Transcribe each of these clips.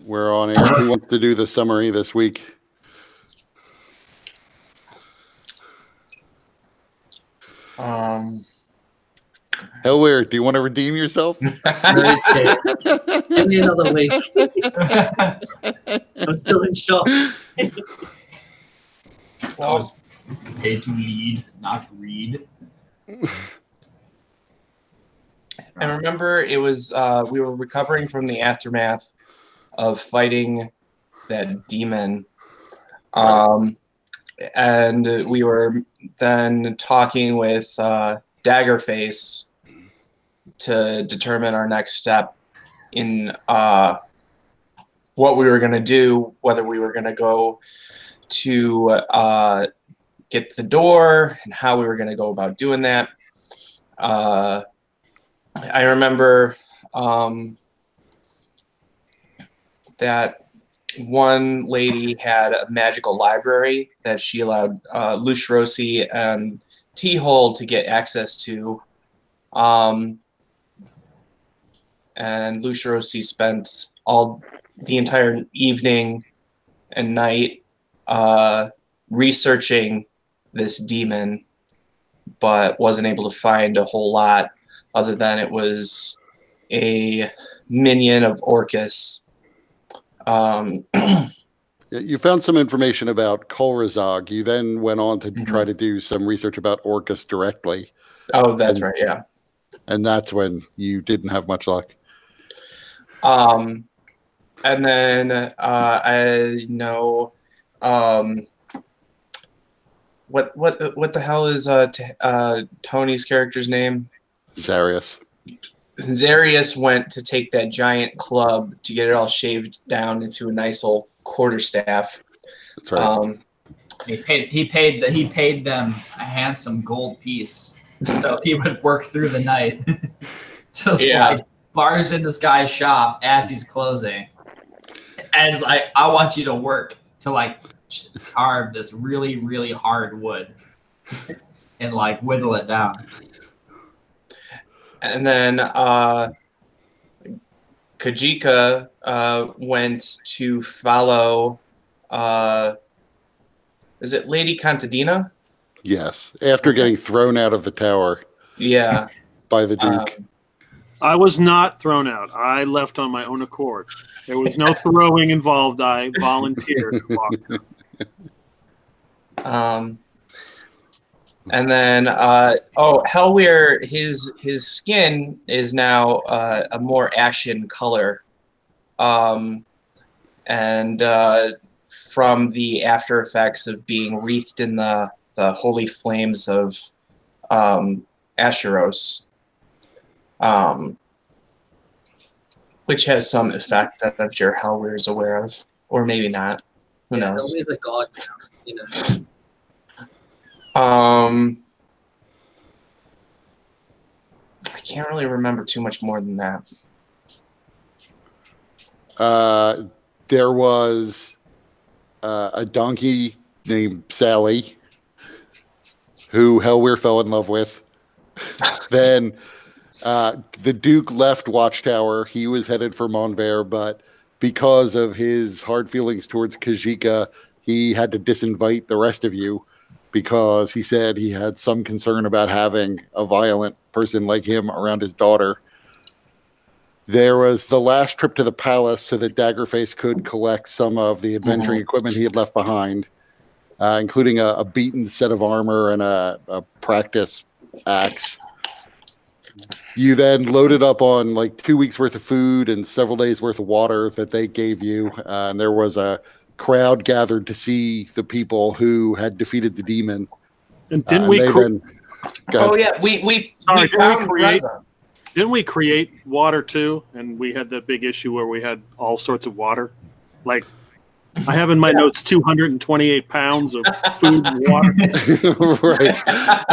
We're on air. Who wants to do the summary this week? Hellweir, do you want to redeem yourself? Give me another week. I'm still in shock. I was paid to lead, not read. I remember it was we were recovering from the aftermath of fighting that demon, and we were then talking with Daggerface to determine our next step in what we were going to do, whether we were going to go to get the door and how we were going to go about doing that. I remember that one lady had a magical library that she allowed Lushrosi and T-Hole to get access to. And Lushrosi spent the entire evening and night researching this demon, but wasn't able to find a whole lot other than it was a minion of Orcus. You found some information about Kolrazog. You then went on to try to do some research about Orcus directly. Oh, that's right, yeah. And that's when you didn't have much luck. And then I know what the hell is Tony's character's name? Zarius. Zarius went to take that giant club to get it all shaved down into a nice old quarterstaff. That's right. He paid them a handsome gold piece, so he would work through the night. Just like bars in this guy's shop as he's closing, and it's like, I want you to work to like carve this really, really hard wood and like whittle it down. And then Kajika went to follow, is it Lady Contadina? Yes, after getting thrown out of the tower. Yeah. By the Duke. I was not thrown out. I left on my own accord. There was no throwing involved. I volunteered to walk. And then, Hellweir, his skin is now a more ashen color, and from the after effects of being wreathed in the holy flames of Asheros, which has some effect that I'm sure Hellweir is aware of, or maybe not. Who knows? Hellweir's a god now, you know. I can't really remember too much more than that. There was a donkey named Sally who Hellweir fell in love with. Then the Duke left Watchtower. He was headed for Monver, but because of his hard feelings towards Kajika, he had to disinvite the rest of you, because he said he had some concern about having a violent person like him around his daughter. There was the last trip to the palace so that Daggerface could collect some of the adventuring equipment he had left behind, including a beaten set of armor and a practice axe. You then loaded up on like 2 weeks worth of food and several days worth of water that they gave you. And there was a crowd gathered to see the people who had defeated the demon. And didn't we? We found Gruzza. Didn't we create water too? And we had that big issue where we had all sorts of water. Like, I have in my notes 228 pounds of food and water. Right. Yeah,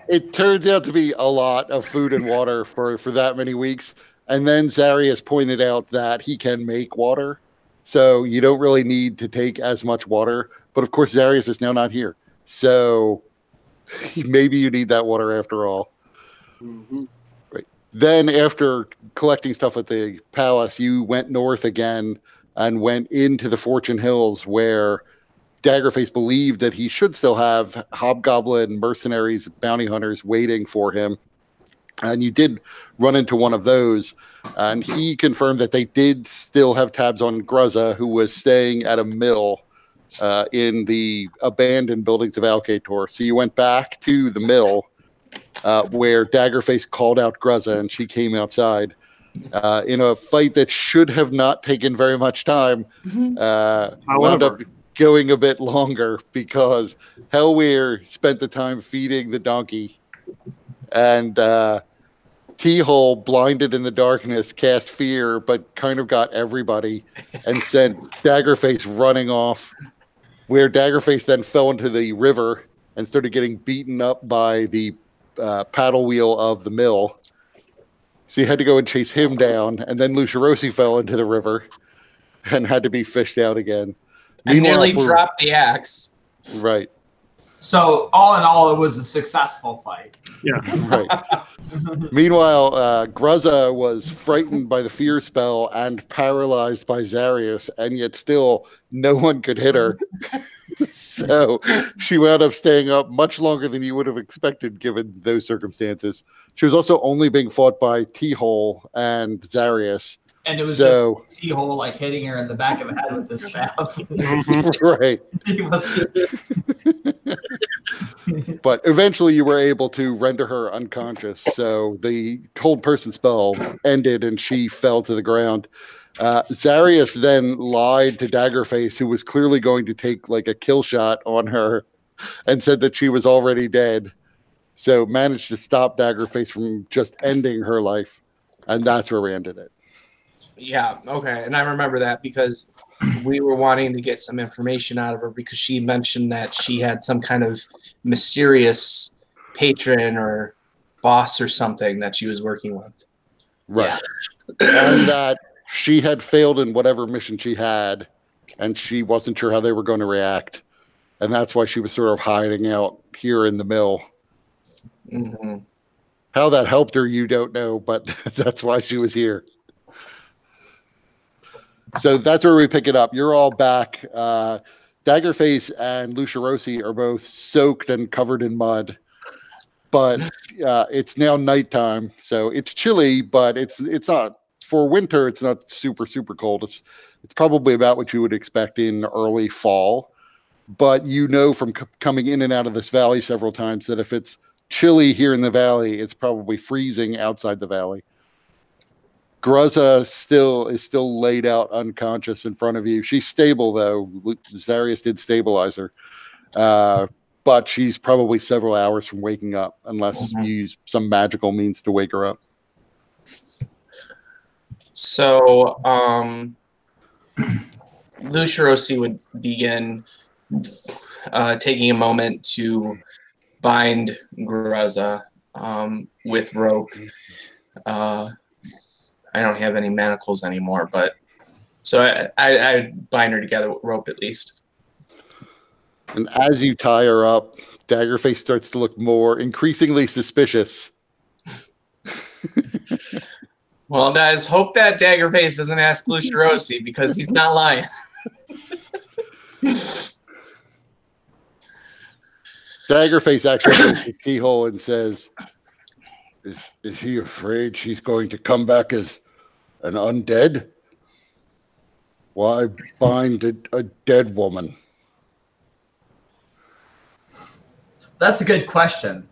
it turns out to be a lot of food and water for that many weeks. And then Zarius pointed out that he can make water, so you don't really need to take as much water. But of course, Zarius is now not here, so maybe you need that water after all. Mm-hmm. Right. Then after collecting stuff at the palace, you went north again and went into the Fortune Hills, where Daggerface believed that he should still have hobgoblin mercenaries, bounty hunters waiting for him. And you did run into one of those, and he confirmed that they did still have tabs on Gruzza, who was staying at a mill in the abandoned buildings of Alcator. So you went back to the mill where Daggerface called out Gruzza, and she came outside in a fight that should have not taken very much time. Wound up going a bit longer because Hellweir spent the time feeding the donkey, and T-Hole, blinded in the darkness, cast fear, but kind of got everybody and sent Daggerface running off, where Daggerface then fell into the river and started getting beaten up by the paddle wheel of the mill. So you had to go and chase him down, and then Lucirosi fell into the river and had to be fished out again. And nearly dropped the axe. Right. So all in all, it was a successful fight. Yeah. Right. Meanwhile, Gruzza was frightened by the fear spell and paralyzed by Zarius, and yet still no one could hit her. So she wound up staying up much longer than you would have expected given those circumstances. She was also only being fought by T-Hole and Zarius. And it was just T-Hole like hitting her in the back of the head with his staff. Right. He was But eventually you were able to render her unconscious. So the cold person spell ended and she fell to the ground. Zarius then lied to Daggerface, who was clearly going to take like a kill shot on her, and said that she was already dead. So managed to stop Daggerface from just ending her life. And that's where we ended it. Yeah, okay. And I remember that because we were wanting to get some information out of her because she mentioned that she had some kind of mysterious patron or boss or something that she was working with. Right. Yeah. And that she had failed in whatever mission she had, and she wasn't sure how they were going to react. And that's why she was sort of hiding out here in the mill. Mm-hmm. How that helped her, you don't know, but that's why she was here. So that's where we pick it up. You're all back. Daggerface and Lucirosi are both soaked and covered in mud, but it's now nighttime, so it's chilly, but it's not for winter. It's not super cold. It's probably about what you would expect in early fall. But you know from coming in and out of this valley several times that if it's chilly here in the valley, it's probably freezing outside the valley. Gruzza is still laid out unconscious in front of you. She's stable, though. Zarius did stabilize her. But she's probably several hours from waking up, unless you use some magical means to wake her up. So, Lucirosi would begin taking a moment to bind Gruzza with rope. I don't have any manacles anymore, but so I bind her together with rope at least. And as you tie her up, Daggerface starts to look more increasingly suspicious. Well, guys, hope that Daggerface doesn't ask Lucirosi because he's not lying. Daggerface actually goes to the keyhole and says, Is he afraid she's going to come back as an undead? Why bind a dead woman? That's a good question.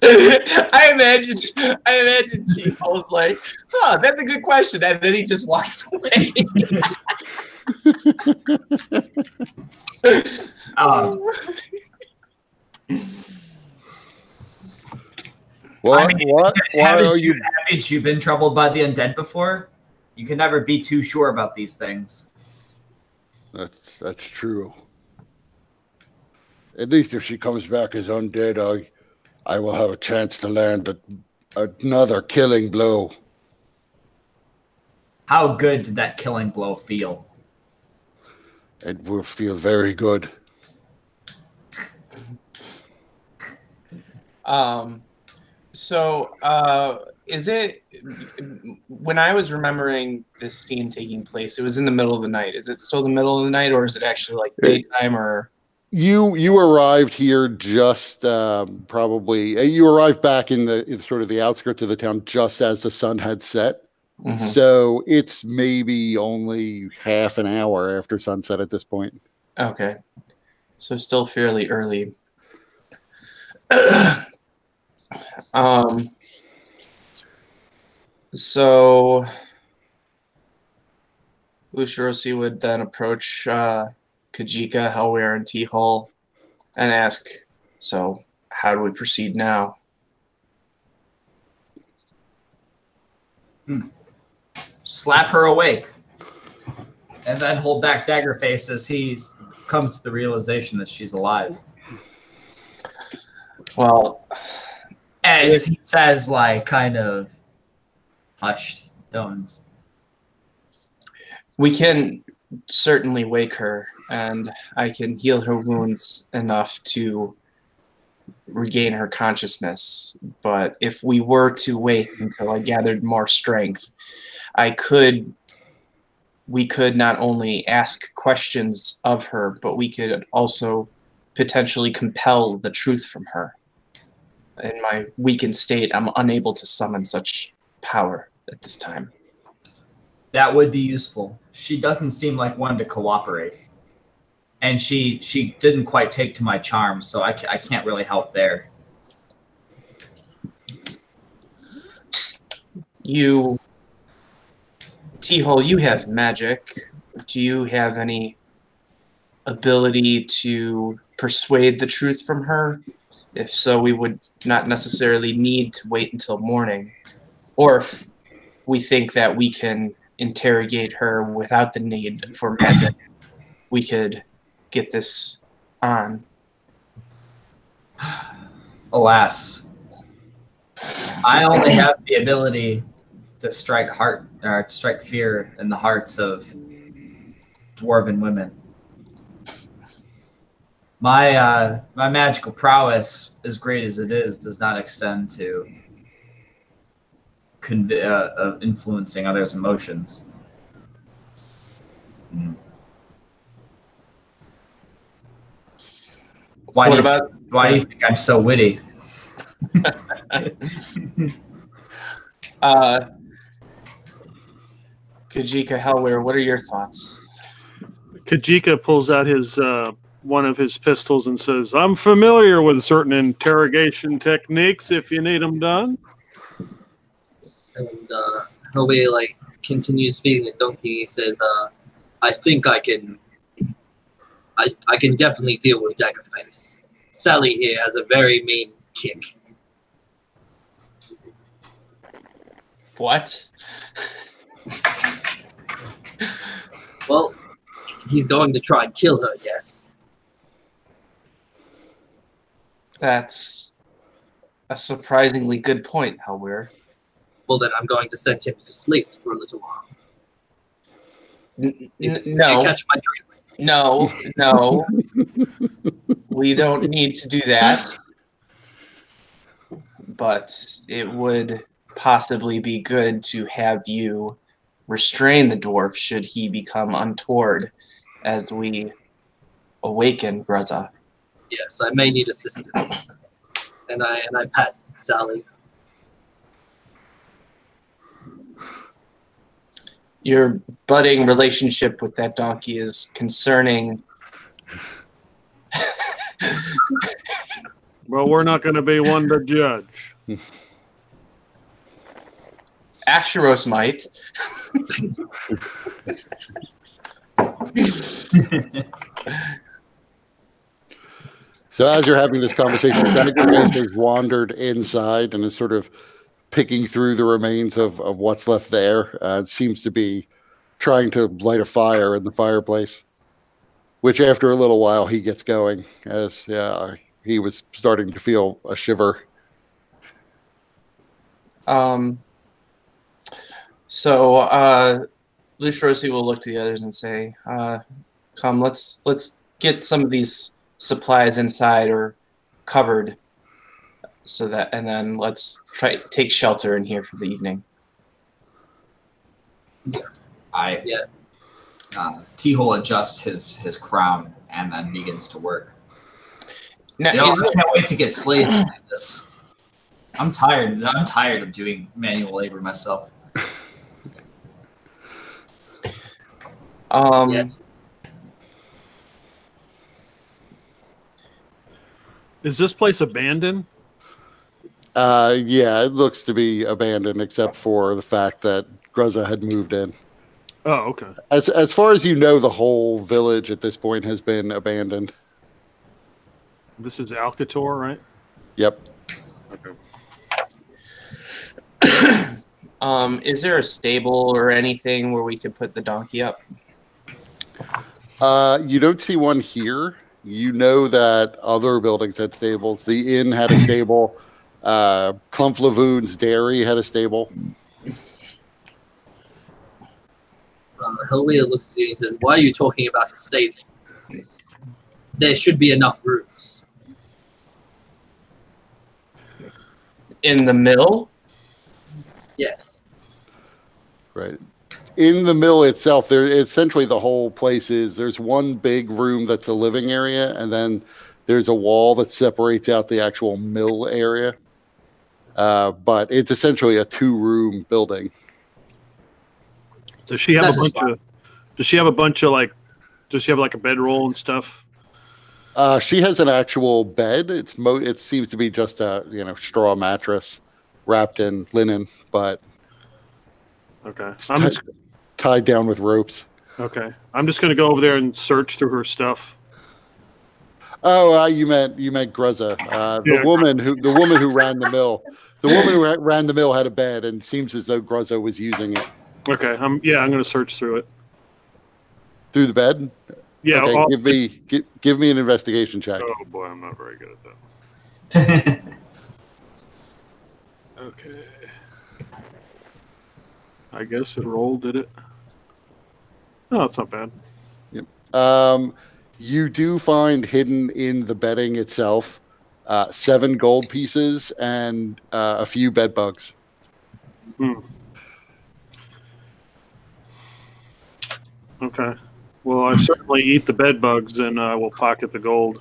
I imagine T-Hole's like, oh, that's a good question. And then he just walks away. Haven't you been troubled by the undead before? You can never be too sure about these things. That's true. At least if she comes back as undead, I will have a chance to land another killing blow. How good did that killing blow feel? It will feel very good. So So, is it when I was remembering this scene taking place? It was in the middle of the night. Is it still the middle of the night, or is it actually like daytime? Or You arrived here just probably you arrived back in sort of the outskirts of the town just as the sun had set. Mhm. So it's maybe only half an hour after sunset at this point. Okay, so still fairly early. So Lushirosi would then approach Kajika, Hellware, and T-Hole and ask, so how do we proceed now? Slap her awake. And then hold back Daggerface as he comes to the realization that she's alive. Well, As he says, like, kind of hushed tones. we can certainly wake her, and I can heal her wounds enough to regain her consciousness. But if we were to wait until I gathered more strength, we could not only ask questions of her, but we could also potentially compel the truth from her. In my weakened state, I'm unable to summon such power at this time. That would be useful. She doesn't seem like one to cooperate. And she didn't quite take to my charms, so I can't really help there. You, T-Hole, you have magic. Do you have any ability to persuade the truth from her? If so, we would not necessarily need to wait until morning. Or if we think that we can interrogate her without the need for magic, we could get this on. Alas, I only have the ability to strike fear in the hearts of dwarven women. My magical prowess, as great as it is, does not extend to influencing others' emotions. Why do you think I'm so witty? Kajika Hellware, what are your thoughts? Kajika pulls out his one of his pistols and says, "I'm familiar with certain interrogation techniques. If you need them done." And Hellway like continues feeding the donkey. He says, "I think I can definitely deal with Daggerface. Sally here has a very mean kick." What? Well, he's going to try and kill her, yes. That's a surprisingly good point, Hellware. Well, then I'm going to send him to sleep for a little while. No. You catch my drift. No. We don't need to do that. But it would possibly be good to have you restrain the dwarf should he become untoward as we awaken Gruzza. Yes, I may need assistance. And I pat Sally. Your budding relationship with that donkey is concerning. Well, we're not going to be one to judge. Asheros might. So as you're having this conversation, Daggerface has wandered inside and is sort of picking through the remains of what's left there. It seems to be trying to light a fire in the fireplace, which after a little while he gets going as he was starting to feel a shiver. So Lushirosi will look to the others and say, come, let's get some of these supplies inside or covered. so that, and then let's take shelter in here for the evening. T-Hole adjusts his crown and then begins to work. Now, I can't wait to get slaves to do this. I'm tired of doing manual labor myself. Is this place abandoned? Yeah, it looks to be abandoned except for the fact that Gruzza had moved in. Oh, okay. As far as you know, the whole village at this point has been abandoned. This is Alcator, right? Yep. Okay. Is there a stable or anything where we could put the donkey up? You don't see one here. You know that other buildings had stables. The inn had a stable. Clump Lavoon's dairy had a stable. Helwea looks at you and says, "Why are you talking about a stable? There should be enough rooms." In the mill? Yes. Right. In the mill itself, essentially the whole place is there's one big room that's a living area, and then there's a wall that separates out the actual mill area. But it's essentially a 2-room building. Does she have a bunch of? Does she have a bunch of like? Does she have like a bedroll and stuff? She has an actual bed. It seems to be just a straw mattress wrapped in linen, but Okay. I'm just tied down with ropes. Okay. I'm just gonna go over there and search through her stuff. Oh, you meant Gruzza, the woman who ran the mill. The woman who ran the mill had a bed, and it seems as though Gruzza was using it. Okay. I'm gonna search through it. Through the bed? Yeah. Okay, give me an investigation check. Oh boy, I'm not very good at that. Okay. I guess it rolled, did it? No, it's not bad. Yep. You do find hidden in the bedding itself 7 gold pieces and a few bed bugs. Okay. Well, I certainly eat the bed bugs, and I will pocket the gold.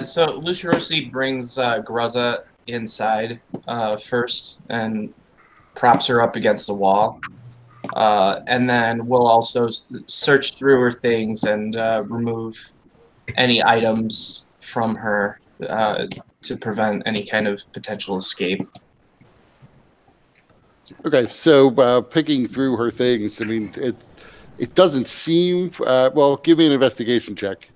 So Lucirosi brings Gruzza inside first and props her up against the wall. And then we'll also search through her things and remove any items from her to prevent any kind of potential escape. Okay, so picking through her things, I mean, it doesn't seem... well, give me an investigation check.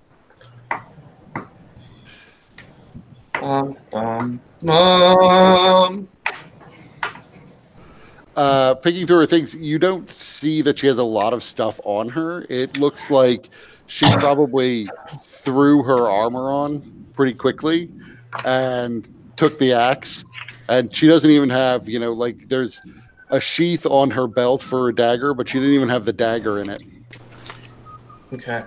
Picking through her things, you don't see that she has a lot of stuff on her. It looks like she probably threw her armor on pretty quickly and took the axe. And she doesn't even have, like there's a sheath on her belt for a dagger, but she didn't even have the dagger in it. Okay.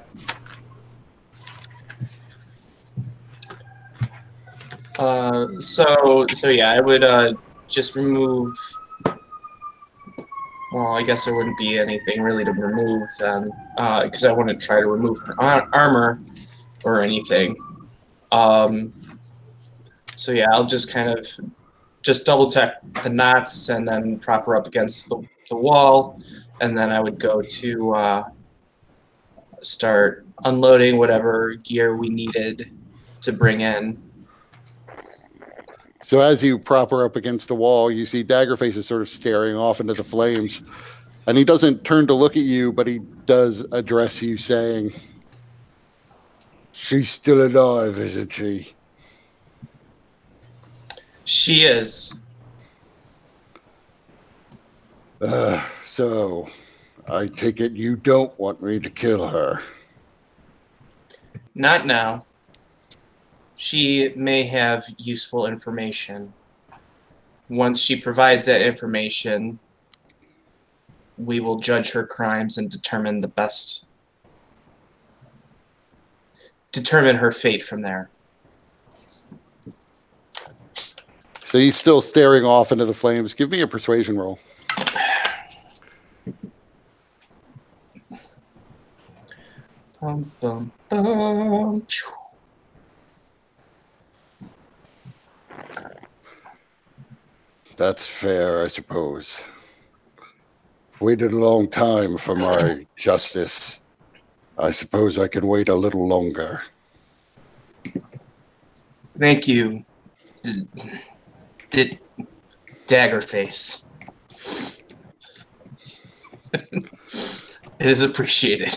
So yeah, I would just remove. Well, I guess there wouldn't be anything really to remove then, because I wouldn't try to remove her armor or anything. So yeah, I'll just kind of double check the knots and then prop her up against the wall, and then I would go to start unloading whatever gear we needed to bring in. So as you prop her up against the wall, you see Daggerface is sort of staring off into the flames. And he doesn't turn to look at you, but he does address you saying, "She's still alive, isn't she?" She is. So I take it you don't want me to kill her. Not now. She may have useful information. Once she provides that information, we will judge her crimes and determine the best determine her fate from there. So he's still staring off into the flames. Give me a persuasion roll. Bum, bum, bum. That's fair, I suppose. Waited a long time for my justice. I suppose I can wait a little longer. Thank you, Daggerface. It is appreciated.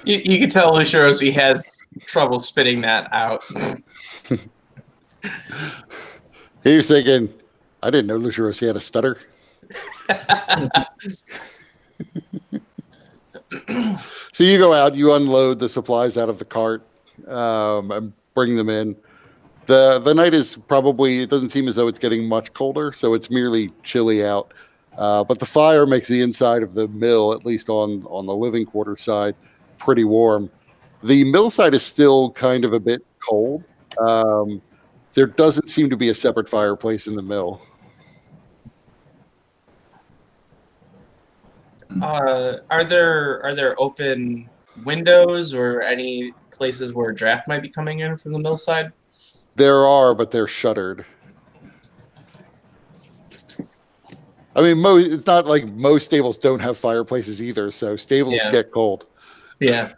You can tell Lucharosi has trouble spitting that out. He was thinking, I didn't know Lucharosi had a stutter. So you go out, you unload the supplies out of the cart, and bring them in. The night is probably, it doesn't seem as though it's getting much colder, so it's merely chilly out. But the fire makes the inside of the mill, at least on the living quarter side, pretty warm. The mill side is still kind of a bit cold. There doesn't seem to be a separate fireplace in the mill. Are there open windows or any places where a draft might be coming in from the mill side? There are, but they're shuttered. I mean, it's not like most stables don't have fireplaces either, so stables get cold. Yeah.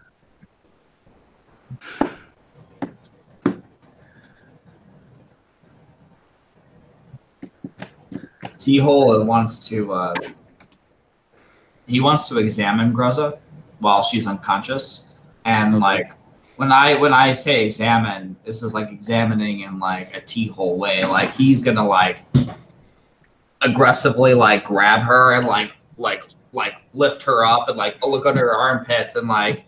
T-Hole wants to examine Gruzza while she's unconscious, and like when I say examine, this is like examining in like a T-Hole way. Like he's gonna like aggressively like grab her and like lift her up and like look under her armpits and like.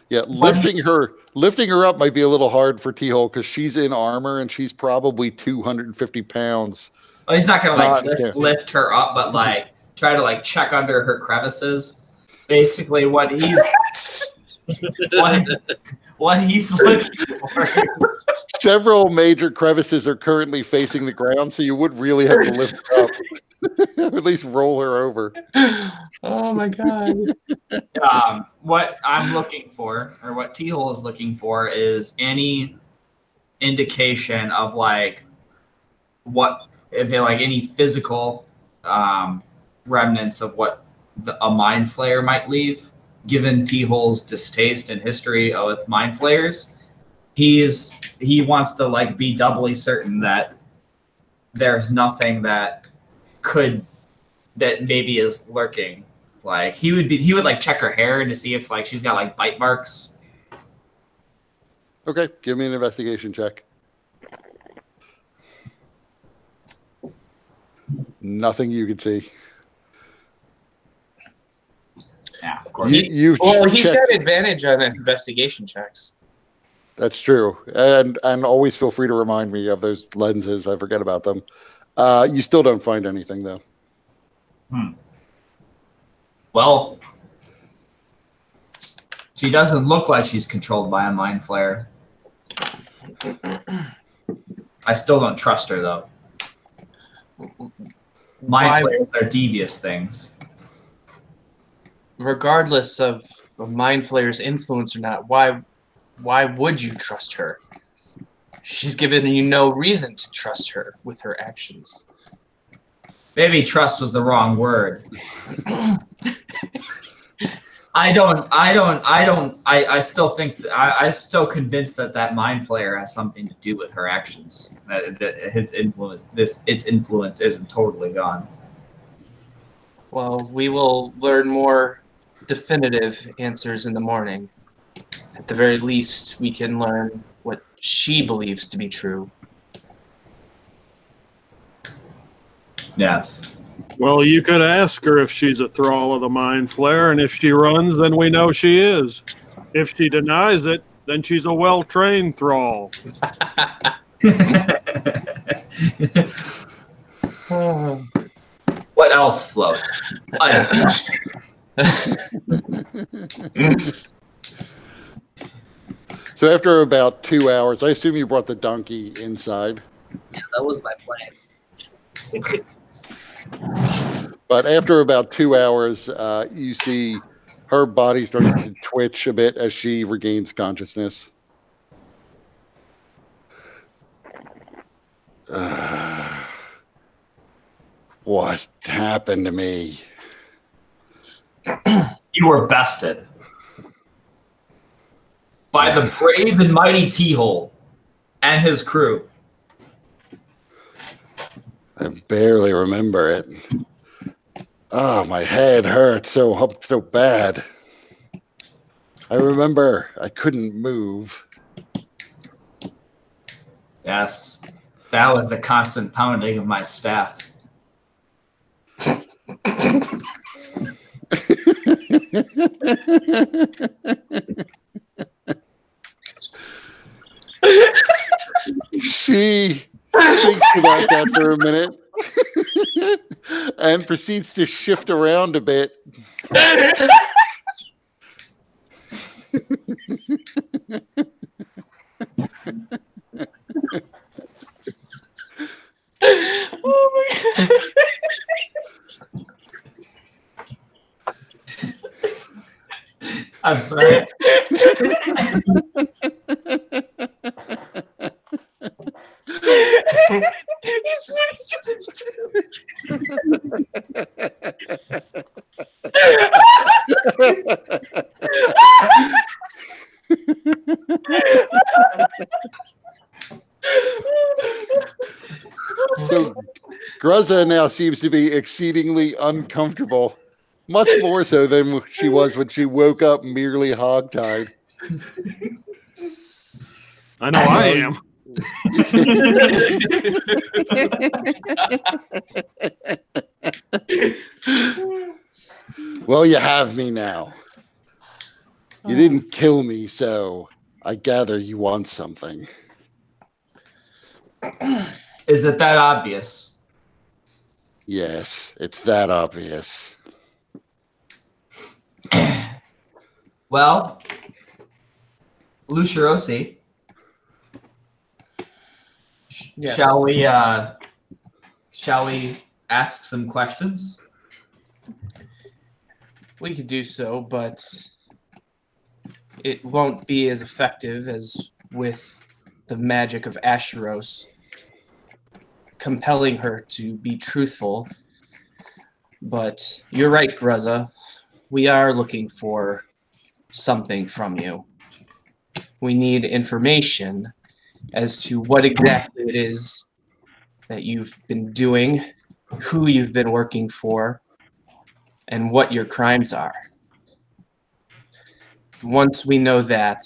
Yeah, lifting her up might be a little hard for T-Hole because she's in armor and she's probably 250 pounds. Well, he's not gonna like lift her up, but like try to like check under her crevices. Basically, what he's looking for. Several major crevices are currently facing the ground, so you would really have to lift her up. At least roll her over. Oh my god. What I'm looking for, or what T-Hole is looking for, is any indication of like what if it, like any physical remnants of what a mind flayer might leave. Given T-Hole's distaste and history with mind flayers, he wants to like be doubly certain that there's nothing that maybe is lurking. Like he would like check her hair to see if like she's got like bite marks. Okay, give me an investigation check. Nothing you can see. Yeah, of course. He's got advantage on investigation checks. That's true, and always feel free to remind me of those lenses. I forget about them. You still don't find anything though. Well, she doesn't look like she's controlled by a mind flayer. I still don't trust her though. Mind flayers are devious things. Regardless of a mind flayer's influence or not, why would you trust her? She's given you no reason to trust her with her actions. Maybe trust was the wrong word. I still think I'm still convinced that mind flayer has something to do with her actions. That its influence isn't totally gone. Well, we will learn more definitive answers in the morning. At the very least, we can learn what she believes to be true. Yes. Well, you could ask her if she's a thrall of the mind flayer, and if she runs, then we know she is. If she denies it, then she's a well-trained thrall. What else floats? So after about 2 hours, I assume you brought the donkey inside. Yeah, that was my plan. But after about 2 hours, you see her body starts to twitch a bit as she regains consciousness. What happened to me? You were bested by the brave and mighty T-Hole and his crew. I barely remember it. Oh, my head hurts so bad. I remember I couldn't move. Yes, that was the constant pounding of my staff. She thinks about that for a minute and proceeds to shift around a bit. Oh my god. I'm sorry. It's funny 'cause it's So Gruzza now seems to be exceedingly uncomfortable, much more so than she was when she woke up merely hogtied. I know I am. Well, you have me now. You didn't kill me, so I gather you want something. Is it that obvious? Yes, it's that obvious. Well, Lucirosi, Yes. shall we ask some questions? We could do so, but it won't be as effective as with the magic of Asheros compelling her to be truthful. But you're right, Gruzza. We are looking for something from you. We need information as to what exactly it is that you've been doing, who you've been working for, and what your crimes are. Once we know that,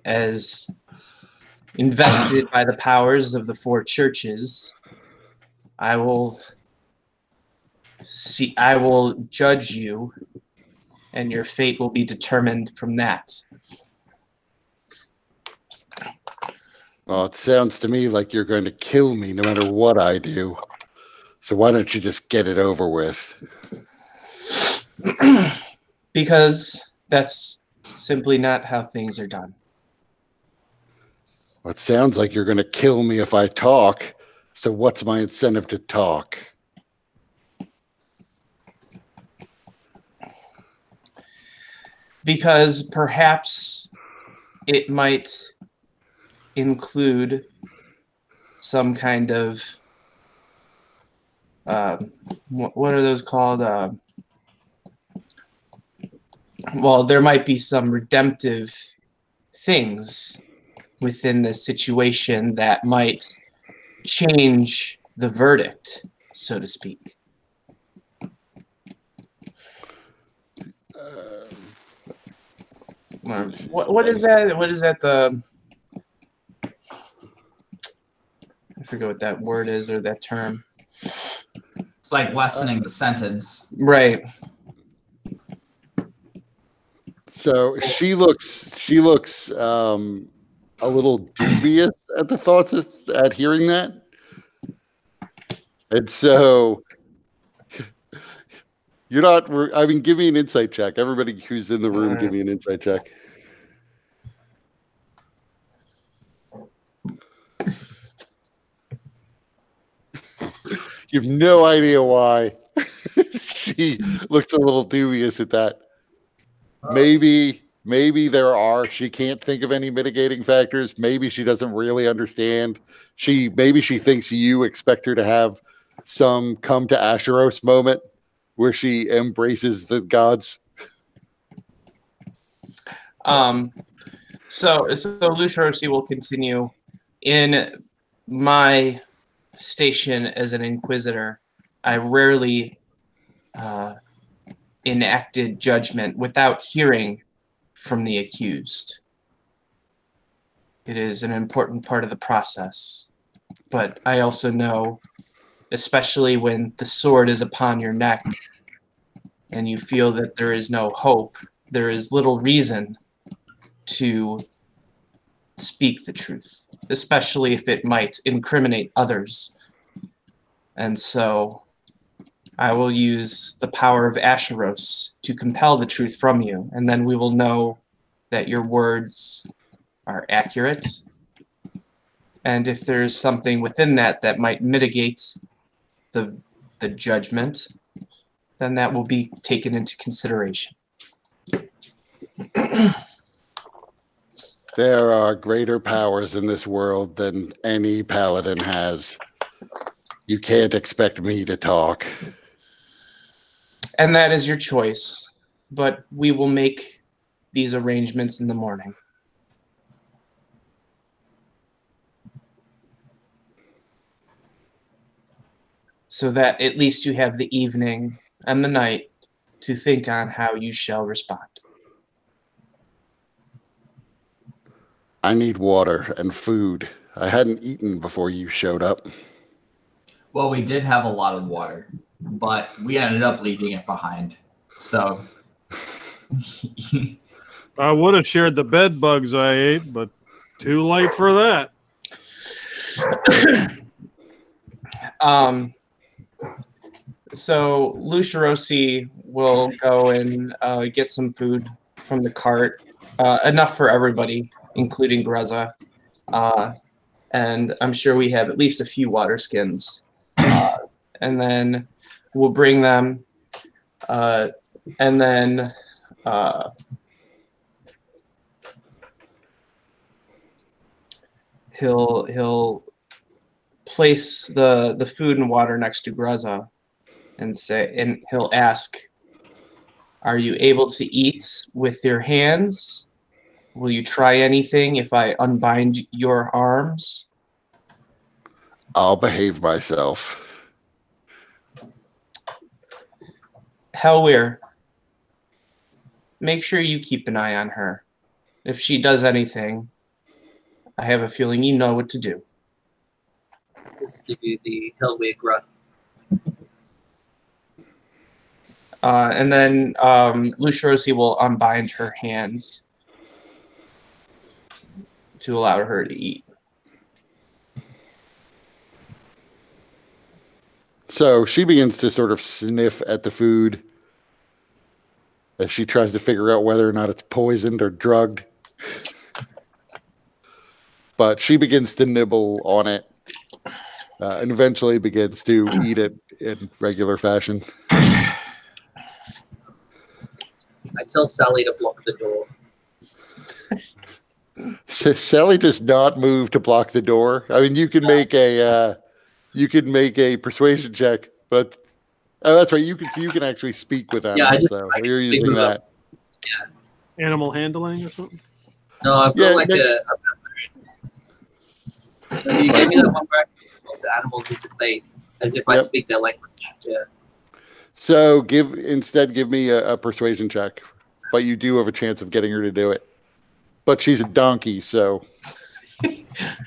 as invested by the powers of the four churches, I will judge you, and your fate will be determined from that. Well, it sounds to me like you're going to kill me no matter what I do. So why don't you just get it over with? Because that's simply not how things are done. Well, it sounds like you're going to kill me if I talk. So what's my incentive to talk? Because perhaps it might include some kind of what are those called? Well, there might be some redemptive things within this situation that might change the verdict, so to speak. What is that? What is that? I forget what that word is or that term. It's like lessening the sentence. Right. So she looks a little dubious at the thoughts at hearing that. And so you're not, I mean, give me an insight check. Everybody who's in the room, give me an insight check. You have no idea why. She looks a little dubious at that. Maybe there are. She can't think of any mitigating factors. Maybe she doesn't really understand. Maybe she thinks you expect her to have some come to Asheros moment where she embraces the gods. So Lucirosi will continue. In my station as an inquisitor, I rarely enacted judgment without hearing from the accused. It is an important part of the process. But I also know, especially when the sword is upon your neck and you feel that there is no hope, there is little reason to speak the truth, especially if it might incriminate others. And so I will use the power of Asheros to compel the truth from you, and then we will know that your words are accurate. And if there's something within that might mitigate the judgment, then that will be taken into consideration. There are greater powers in this world than any paladin has. You can't expect me to talk. And that is your choice, but we will make these arrangements in the morning. So that at least you have the evening and the night to think on how you shall respond. I need water and food. I hadn't eaten before you showed up. Well, we did have a lot of water, but we ended up leaving it behind. So I would have shared the bed bugs I ate, but too late for that. So Lucirosi will go and get some food from the cart, enough for everybody, including Gruzza. And I'm sure we have at least a few water skins. And then we'll bring them. And then he'll place the food and water next to Gruzza and he'll ask, "Are you able to eat with your hands? Will you try anything if I unbind your arms?" I'll behave myself. Helweir, make sure you keep an eye on her. If she does anything, I have a feeling you know what to do. Just give you the Hellway grunt. And then Lucirosi will unbind her hands to allow her to eat. So she begins to sort of sniff at the food as she tries to figure out whether or not it's poisoned or drugged. But she begins to nibble on it and eventually begins to eat it in regular fashion. I tell Sally to block the door. Sally does not move to block the door. I mean, you can make a persuasion check, but that's right. You can actually speak with animals. Yeah, I can you're using that. Yeah. Animal handling or something? No, I've got like a you gave me that one where I talk to animals as if I speak their language. Yeah. So give me a persuasion check, but you do have a chance of getting her to do it. But she's a donkey, so.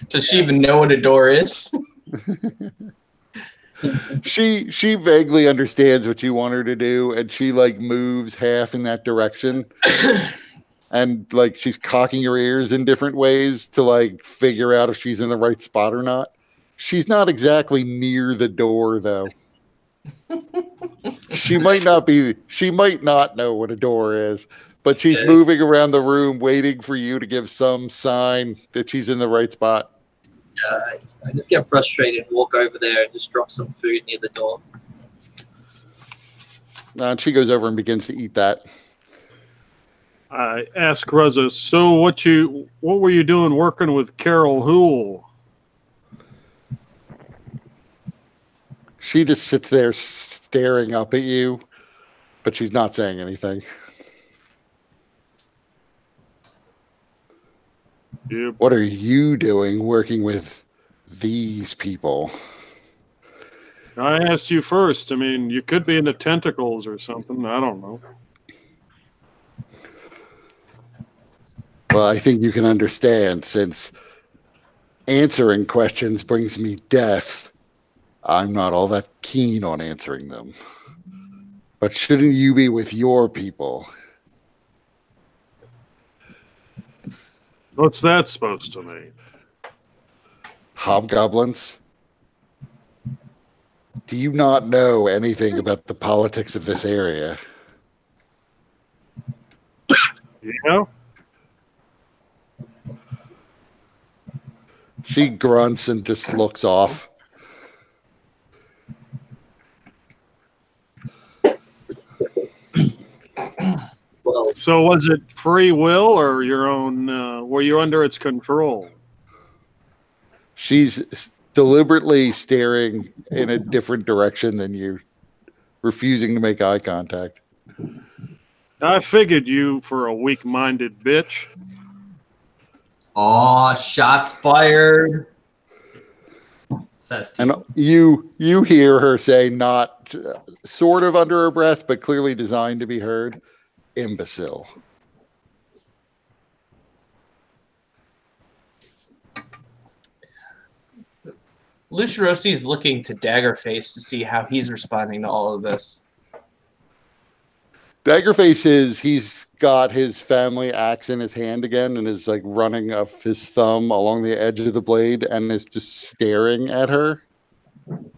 Does she even know what a door is? She vaguely understands what you want her to do, and she like moves half in that direction. And like she's cocking her ears in different ways to like figure out if she's in the right spot or not. She's not exactly near the door though. She might not know what a door is, but she's moving around the room waiting for you to give some sign that she's in the right spot. I just get frustrated and walk over there and just drop some food near the door. And she goes over and begins to eat that. I asked Gruzza, so what were you doing working with Carol Hool? She just sits there staring up at you, but she's not saying anything. Yep. What are you doing working with these people? I asked you first. I mean, you could be into tentacles or something. I don't know. Well, I think you can understand, since answering questions brings me death, I'm not all that keen on answering them. But shouldn't you be with your people? What's that supposed to mean? Hobgoblins? Do you not know anything about the politics of this area? Yeah? She grunts and just looks off. Well, So was it free will or your own? Were you under its control? She's deliberately staring in a different direction than you, refusing to make eye contact. I figured you for a weak-minded bitch. Aw, shots fired. Says to And you hear her say, not sort of under her breath, but clearly designed to be heard, imbecile. Luciosi's looking to Daggerface to see how he's responding to all of this. Daggerface he's got his family axe in his hand again and is like running up his thumb along the edge of the blade and is just staring at her.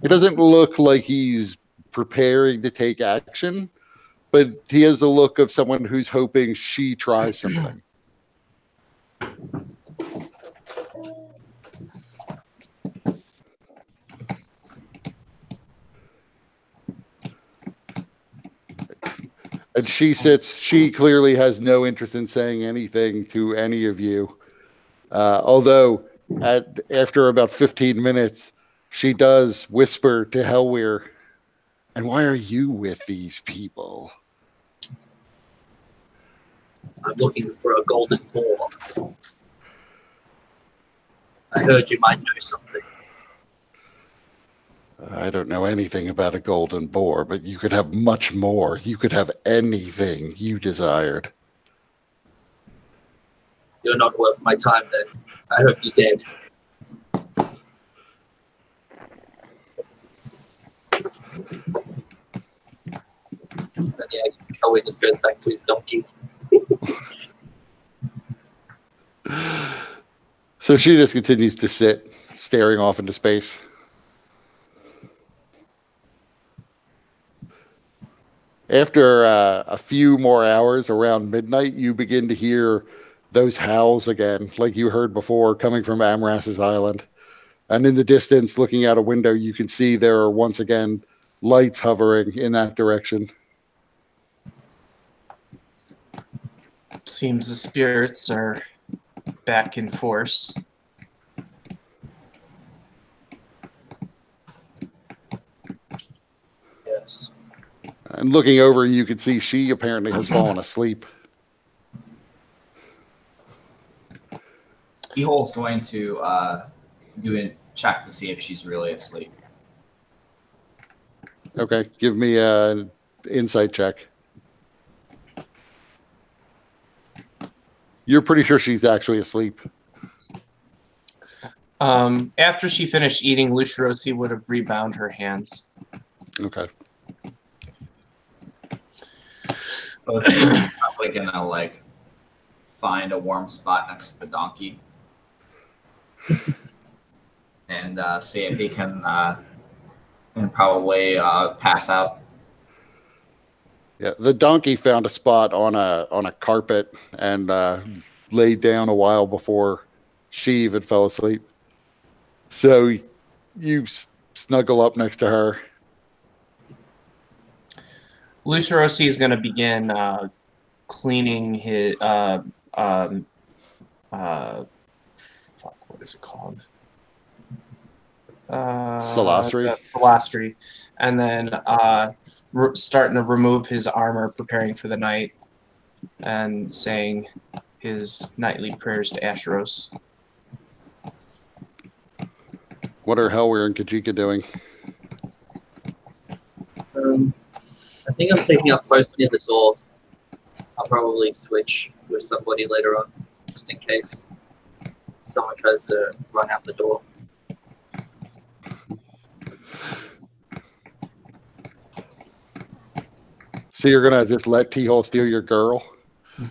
He doesn't look like he's preparing to take action, but he has the look of someone who's hoping she tries something. And she clearly has no interest in saying anything to any of you. Although after about 15 minutes, she does whisper to Helweir, "And why are you with these people?" I'm looking for a golden boar. I heard you might know something. I don't know anything about a golden boar, but you could have much more. You could have anything you desired. You're not worth my time then. I hope you're dead. And yeah, Elway just goes back to his donkey. So she just continues to sit, staring off into space. After a few more hours, around midnight, you begin to hear those howls again, like you heard before, coming from Amras's island. And in the distance, looking out a window, you can see there are once again lights hovering in that direction. Seems the spirits are back in force. Yes. And looking over, you can see she apparently has fallen asleep. Behold's going to do a check to see if she's really asleep. Okay, give me an insight check. You're pretty sure she's actually asleep. After she finished eating, Luciosi would have rebound her hands. Okay. But she's probably gonna like find a warm spot next to the donkey and see if he can and probably pass out. Yeah, the donkey found a spot on a carpet and laid down a while before she even fell asleep. So you snuggle up next to her. Lucerosi is going to begin cleaning his fuck, what is it called? Salastri? The Salastri, and then starting to remove his armor, preparing for the night, and saying his nightly prayers to Ashros. What are Hellweir and Kajika doing? I think I'm taking up post near the door. I'll probably switch with somebody later on, just in case someone tries to run out the door. So you're gonna just let T-Hole steal your girl?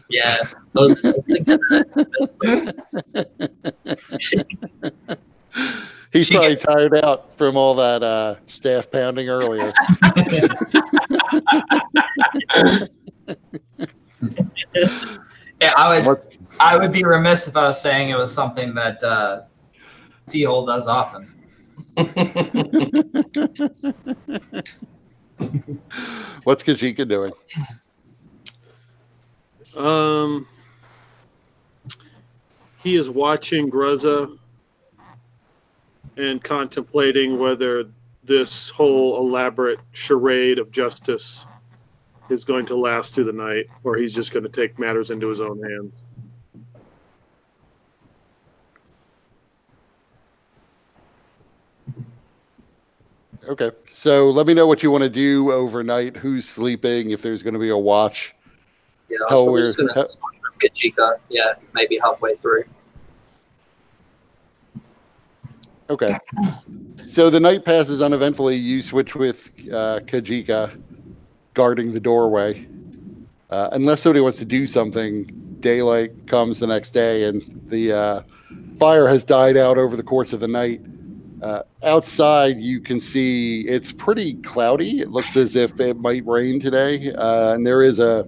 Yeah, I was thinking that. He's probably tired out from all that staff pounding earlier. Yeah, I would be remiss if I was saying it was something that T-Hole does often. What's Kajika doing? He is watching Gruzza and contemplating whether this whole elaborate charade of justice is going to last through the night, or he's just going to take matters into his own hands. Okay, so let me know what you want to do overnight. Who's sleeping? If there's going to be a watch. Yeah, I was probably just going to switch with Kajika. Yeah, maybe halfway through. Okay. So the night passes uneventfully. You switch with Kajika guarding the doorway. Unless somebody wants to do something, daylight comes the next day and the fire has died out over the course of the night. Outside, you can see it's pretty cloudy. It looks as if it might rain today, and there is a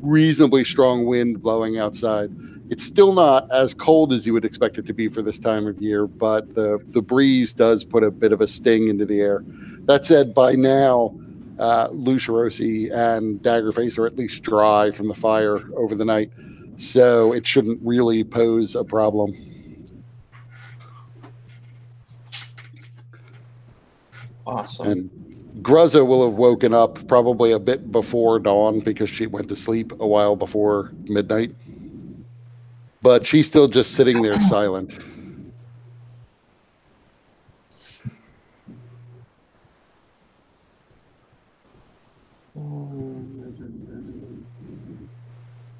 reasonably strong wind blowing outside. It's still not as cold as you would expect it to be for this time of year, but the breeze does put a bit of a sting into the air. That said, by now, Lucerosi and Daggerface are at least dry from the fire over the night, so it shouldn't really pose a problem. Awesome. And Gruzza will have woken up probably a bit before dawn because she went to sleep a while before midnight. But she's still just sitting there silent.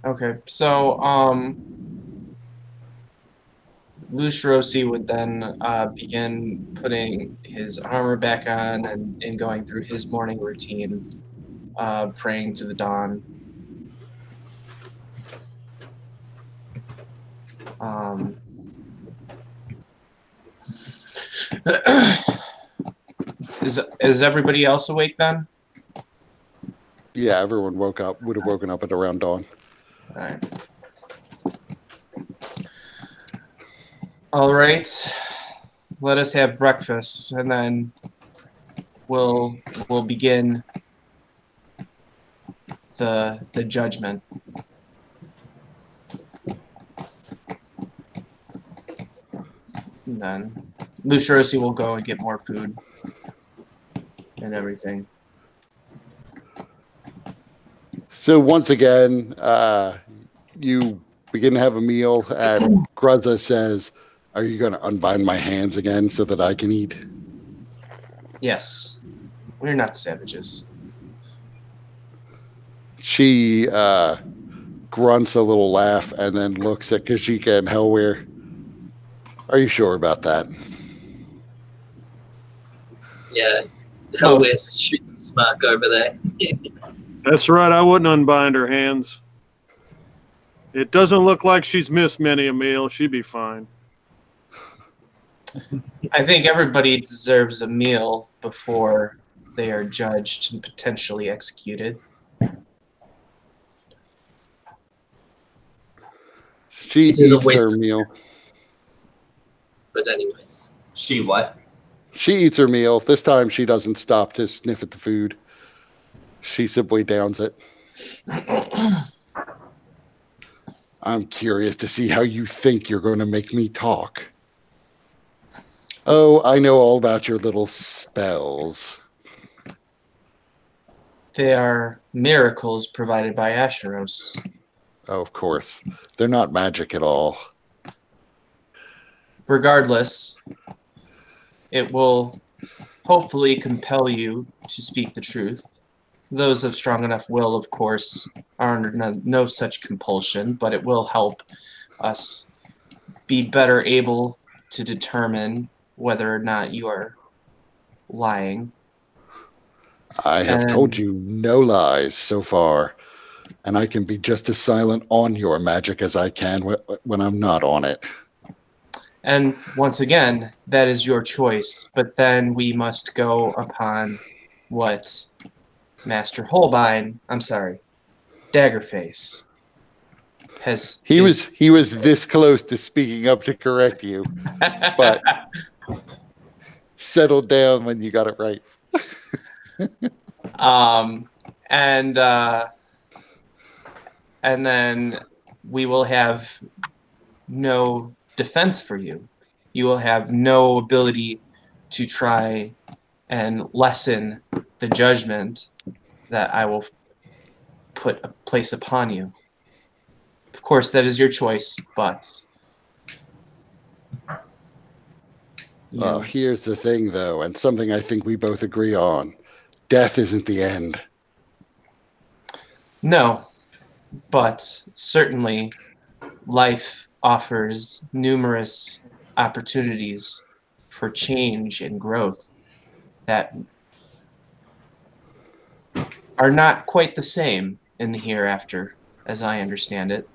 Okay, so Lucerosi would then begin putting his armor back on and going through his morning routine, praying to the dawn. Is everybody else awake then? Yeah, everyone would have woken up at around dawn. All right. All right. Let us have breakfast, and then we'll begin the judgment. And then Lucerosi will go and get more food and everything. So once again, you begin to have a meal, and Gruzza says, "Are you going to unbind my hands again so that I can eat?" Yes. We're not savages. She grunts a little laugh and then looks at Kajika and Hellweir. "Are you sure about that?" Yeah, Hellweir shoots a smirk over there. That's right, I wouldn't unbind her hands. It doesn't look like she's missed many a meal. She'd be fine. I think everybody deserves a meal before they are judged and potentially executed. She eats her meal. But anyways. She what? She eats her meal. This time she doesn't stop to sniff at the food. She simply downs it. I'm curious to see how you think you're going to make me talk. Oh, I know all about your little spells. They are miracles provided by Asheros. Oh, of course. They're not magic at all. Regardless, it will hopefully compel you to speak the truth. Those of strong enough will, of course, are under no such compulsion, but it will help us be better able to determine whether or not you are lying. I have told you no lies so far, and I can be just as silent on your magic as I can when I'm not on it. And once again, that is your choice, but then we must go upon what Master Daggerface has. He was this close to speaking up to correct you, but settled down when you got it right. And then we will have no defense for you. You will have no ability to try and lessen the judgment that I will place upon you. Of course, that is your choice, but Well, here's the thing, though, and something I think we both agree on. Death isn't the end. No, but certainly life offers numerous opportunities for change and growth that are not quite the same in the hereafter, as I understand it.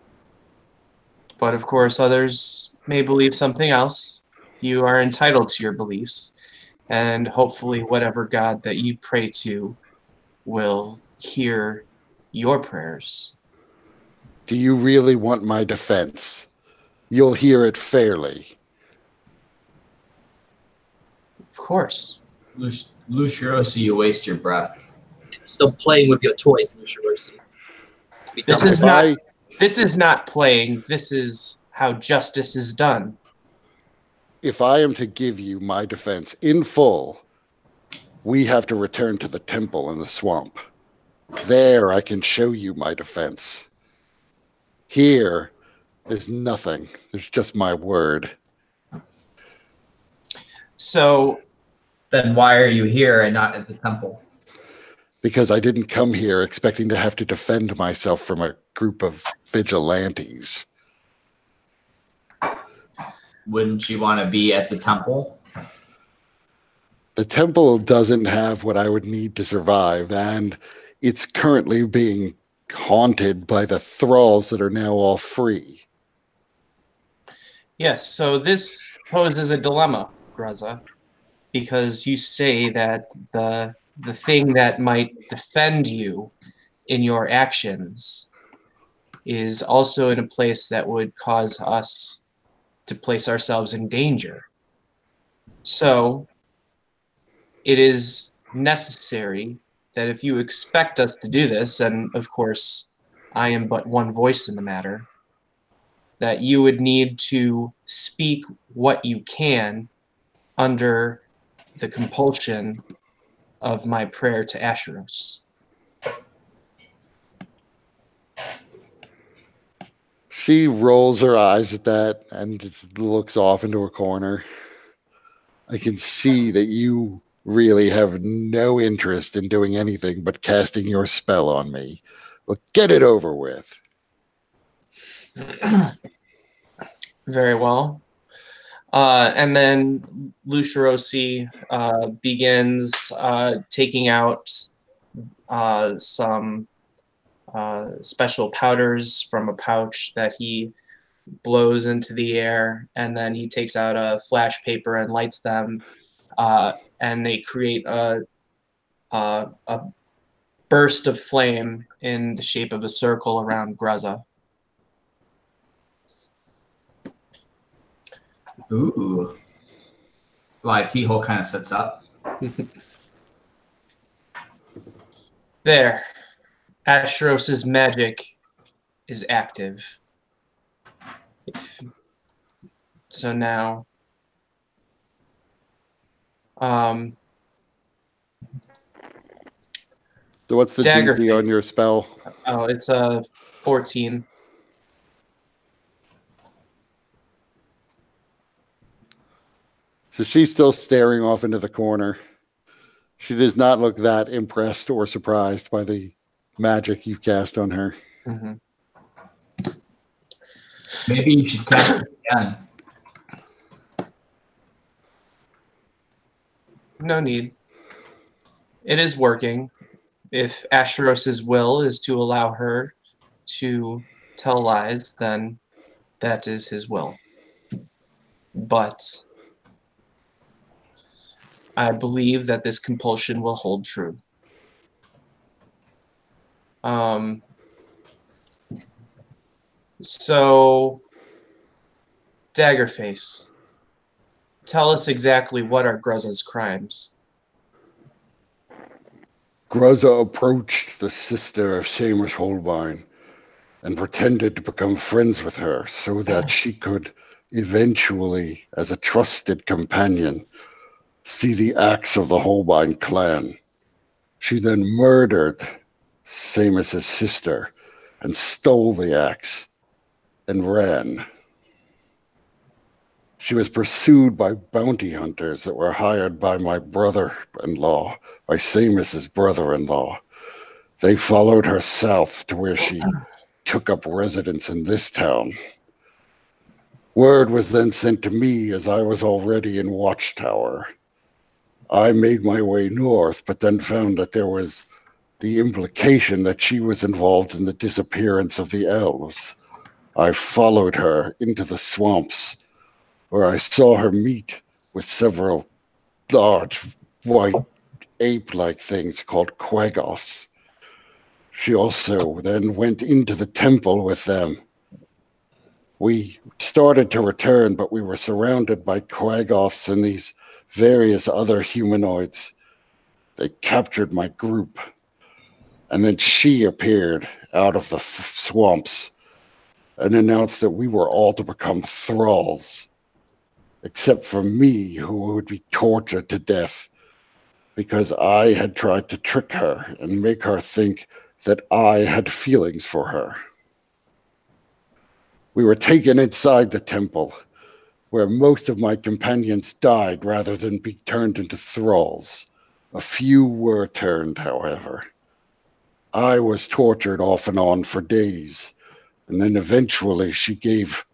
But of course, others may believe something else. You are entitled to your beliefs, and hopefully whatever God that you pray to will hear your prayers. Do you really want my defense? You'll hear it fairly. Of course. Lucirosi, you waste your breath. Still playing with your toys, Lucirosi. This is not playing. This is how justice is done. If I am to give you my defense in full, we have to return to the temple in the swamp. There I can show you my defense. Here, there's nothing. There's just my word. So then why are you here and not at the temple? Because I didn't come here expecting to have to defend myself from a group of vigilantes. Wouldn't you want to be at the temple? The temple doesn't have what I would need to survive, and it's currently being haunted by the thralls that are now all free. Yes, so this poses a dilemma, Gruzza, because you say that the thing that might defend you in your actions is also in a place that would cause us to place ourselves in danger. So it is necessary that if you expect us to do this, and of course I am but one voice in the matter, that you would need to speak what you can under the compulsion of my prayer to Asheros. She rolls her eyes at that and just looks off into a corner. I can see that you really have no interest in doing anything but casting your spell on me. Well, get it over with. Very well. And then Lucirosi begins taking out some special powders from a pouch that he blows into the air, and then he takes out a flash paper and lights them, and they create a burst of flame in the shape of a circle around Gruzza. Ooh. Like T-Hole kind of sits up. There. Astros's magic is active. So now, So what's the Dagger DC on face. your spell? Oh, it's a 14. So she's still staring off into the corner. She does not look that impressed or surprised by the magic you've cast on her. Mm-hmm. Maybe you should cast it again. No need. It is working. If Astros's will is to allow her to tell lies, then that is his will. But I believe that this compulsion will hold true. So, Daggerface, tell us exactly what are Gruzza's crimes. Gruzza approached the sister of Seamus Holbein and pretended to become friends with her so that she could eventually, as a trusted companion, see the acts of the Holbein clan. She then murdered Seamus's sister and stole the axe and ran. She was pursued by bounty hunters that were hired by my brother-in-law, by Seamus's brother-in-law. They followed her south to where she took up residence in this town. Word was then sent to me as I was already in Watchtower. I made my way north, but then found that there was the implication that she was involved in the disappearance of the elves. I followed her into the swamps, where I saw her meet with several large white ape-like things called quaggoths. She also then went into the temple with them. We started to return, but we were surrounded by quaggoths and these various other humanoids. They captured my group. And then she appeared out of the swamps and announced that we were all to become thralls, except for me, who would be tortured to death because I had tried to trick her and make her think that I had feelings for her. We were taken inside the temple, where most of my companions died rather than be turned into thralls. A few were turned, however. I was tortured off and on for days, and then eventually she gave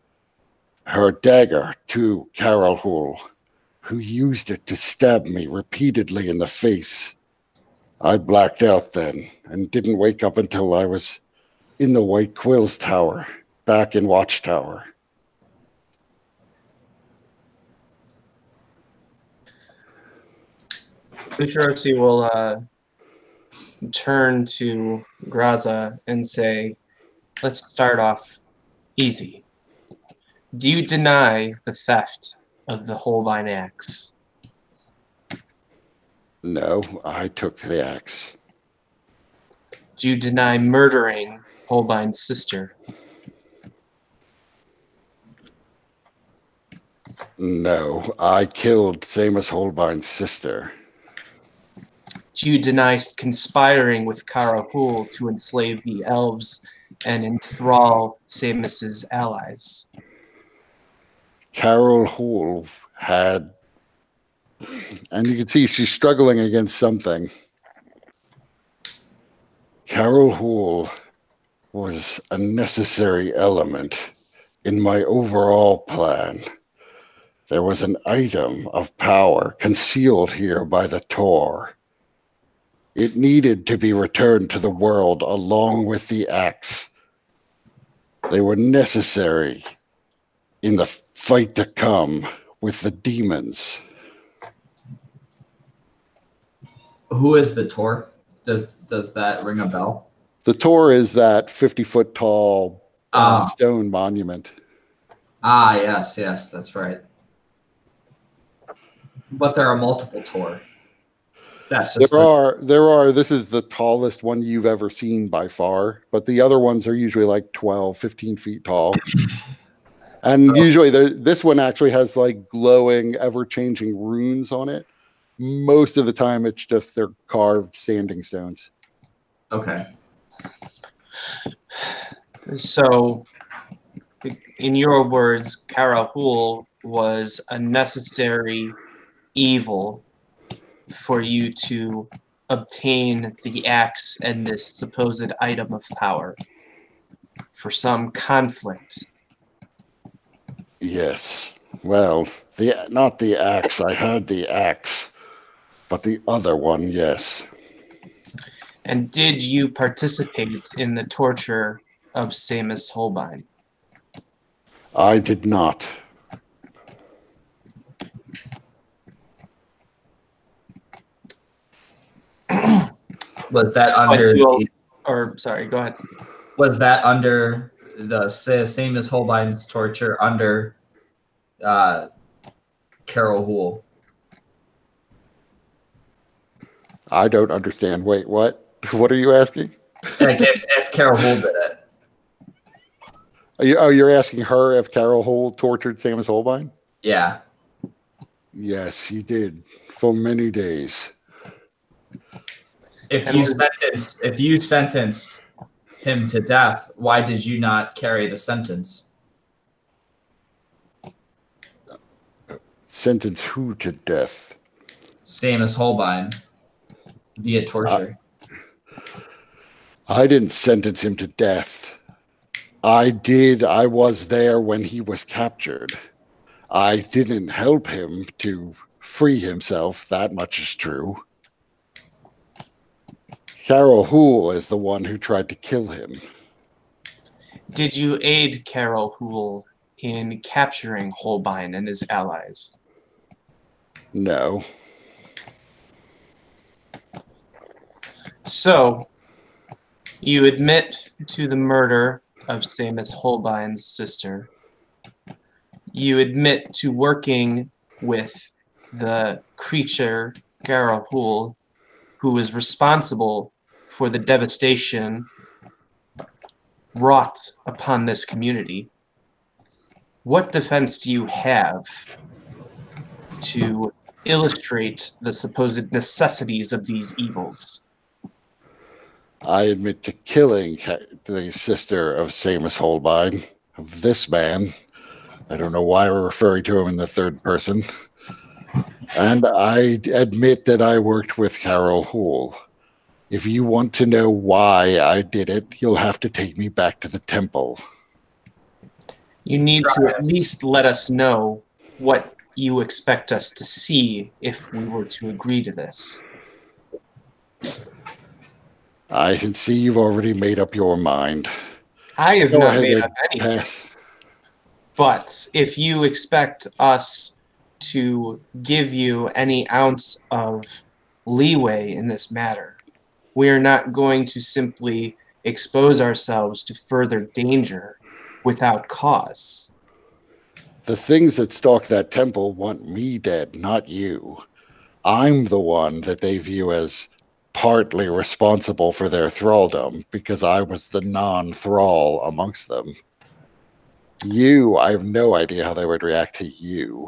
her dagger to Carol Hull, who used it to stab me repeatedly in the face. I blacked out then and didn't wake up until I was in the White Quills Tower, back in Watchtower. Uchirosi will turn to Gruzza and say, let's start off easy. Do you deny the theft of the Holbein axe? No, I took the axe. Do you deny murdering Holbein's sister? No, I killed Seamus Holbein's sister. Do you deny conspiring with Kara Hul to enslave the elves and enthrall Seamus's allies? Carol Hull had, and you can see she's struggling against something. Carol Hull was a necessary element in my overall plan. There was an item of power concealed here by the Tor. It needed to be returned to the world along with the axe. They were necessary in the fight to come with the demons. Who is the Tor? Does that ring a bell? The Tor is that 50-foot tall stone monument. Ah, yes, that's right. But there are multiple Tor. That's just There are. This is the tallest one you've ever seen by far, but the other ones are usually like 12, 15 feet tall. And usually this one actually has like glowing, ever-changing runes on it. Most of the time, it's just they're carved standing stones. Okay. So, in your words, Karahul was a necessary evil for you to obtain the axe and this supposed item of power for some conflict. Yes. Well, not the axe. I had the axe, but the other one, yes. And did you participate in the torture of Samus Holbein? I did not. Was that under sorry, go ahead. Was that under the same as Holbein's torture under Carol Hoole? I don't understand. Wait, what? What are you asking? Like if Carol Hoole did it. You're asking her if Carol Hull tortured Samus Holbein? Yeah. Yes, he did for many days. If you sentenced him to death, why did you not carry the sentence? Sentence who to death? Samus Holbein via torture. I didn't sentence him to death. I was there when he was captured. I didn't help him to free himself. That much is true. Carol Hoole is the one who tried to kill him. Did you aid Carol Hoole in capturing Holbein and his allies? No. So, you admit to the murder of Samus Holbein's sister. You admit to working with the creature, Carol Hoole, who was responsible for the devastation wrought upon this community. What defense do you have to illustrate the supposed necessities of these evils? I admit to killing the sister of Samus Holbein, of this man. I don't know why we're referring to him in the third person. And I admit that I worked with Carol Hoole. If you want to know why I did it, you'll have to take me back to the temple. You need to at least let us know what you expect us to see if we were to agree to this. I can see you've already made up your mind. I have Go not ahead made and up anything. pass. But if you expect us to give you any ounce of leeway in this matter, we are not going to simply expose ourselves to further danger without cause. The things that stalk that temple want me dead, not you. I'm the one that they view as partly responsible for their thraldom because I was the non-thrall amongst them. I have no idea how they would react to you.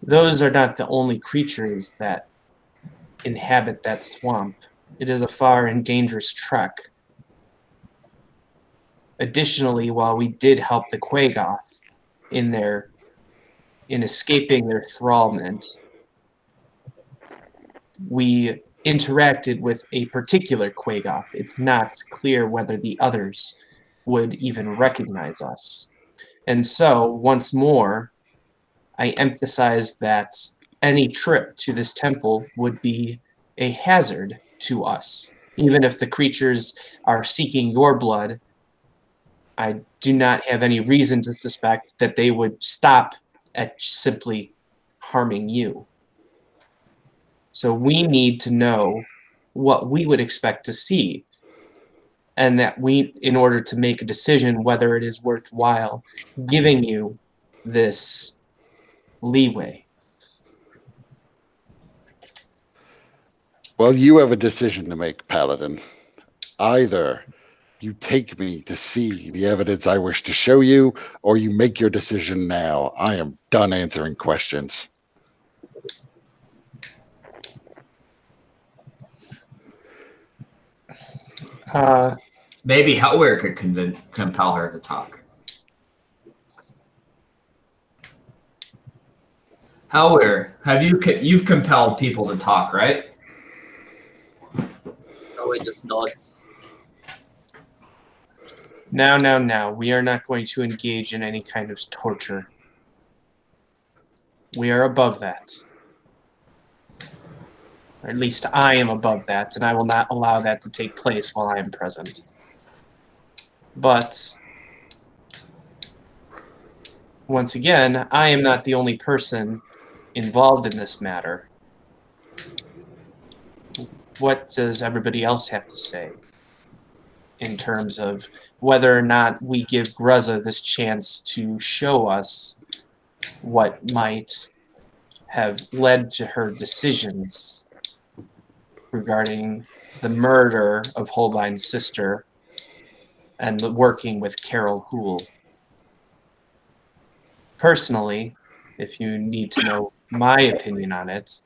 Those are not the only creatures that inhabit that swamp. It is a far and dangerous trek. Additionally, while we did help the Quagoth in escaping their thrallment, we interacted with a particular Quagoth. It's not clear whether the others would even recognize us. And so, once more, I emphasize that any trip to this temple would be a hazard to us. Even if the creatures are seeking your blood, I do not have any reason to suspect that they would stop at simply harming you. So we need to know what we would expect to see, and that in order to make a decision whether it is worthwhile giving you this leeway. Well, you have a decision to make, Paladin. Either you take me to see the evidence I wish to show you, or you make your decision now. I am done answering questions. Maybe Hellweir could compel her to talk. Hellweir, you've compelled people to talk, right? Oh, it just nods. Now. We are not going to engage in any kind of torture. We are above that. Or at least I am above that, and I will not allow that to take place while I am present. But, once again, I am not the only person involved in this matter. What does everybody else have to say in terms of whether or not we give Gruzza this chance to show us what might have led to her decisions regarding the murder of Holbein's sister and the working with Carol Hoole? Personally, if you need to know my opinion on it,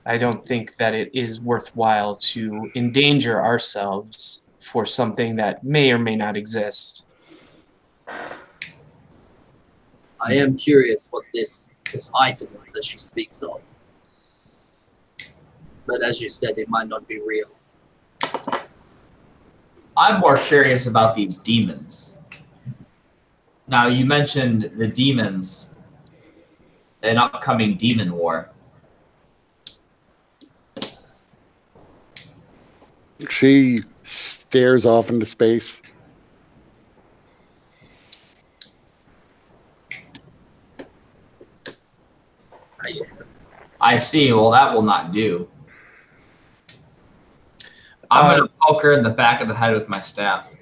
I don't think that it is worthwhile to endanger ourselves for something that may or may not exist. I am curious what this item was that she speaks of. But as you said, it might not be real. I'm more curious about these demons. Now, you mentioned the demons, an upcoming demon war. She stares off into space. I see. Well, that will not do. I'm going to poke her in the back of the head with my staff.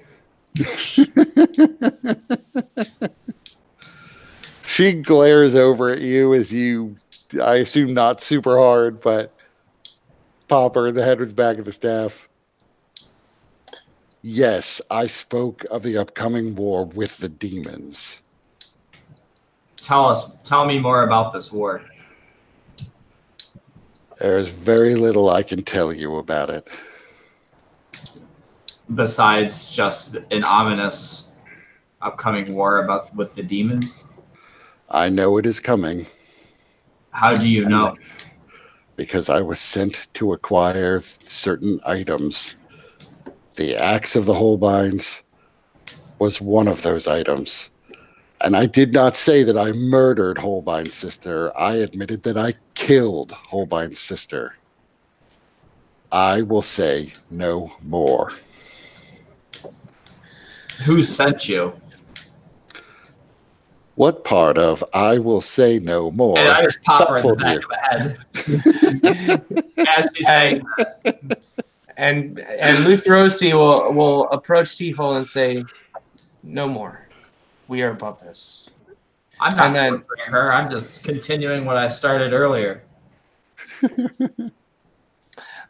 She glares over at you as you, I assume not super hard, but pop her in the head with the back of the staff. Yes, I spoke of the upcoming war with the demons. Tell me more about this war. There's very little I can tell you about it. Besides just an ominous upcoming war with the demons? I know it is coming. How do you know? Because I was sent to acquire certain items. The axe of the Holbeins was one of those items. And I did not say that I murdered Holbein's sister. I admitted that I killed Holbein's sister. I will say no more. Who sent you? What part of I will say no more? And I just pop her in the back of the head. As she's saying that. And Lutherosi will approach T-Hole and say, no more. We are above this. I'm not torturing her. I'm just continuing what I started earlier.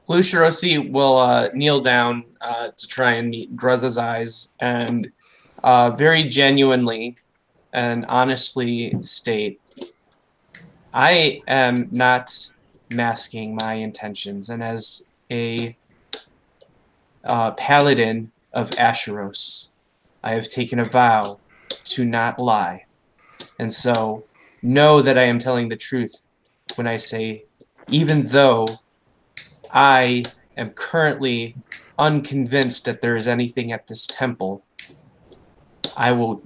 Lutherosi will kneel down to try and meet Gruzza's eyes and very genuinely and honestly state, I am not masking my intentions. And as a paladin of Asheros, I have taken a vow to not lie. And so know that I am telling the truth when I say, even though I am currently unconvinced that there is anything at this temple, I will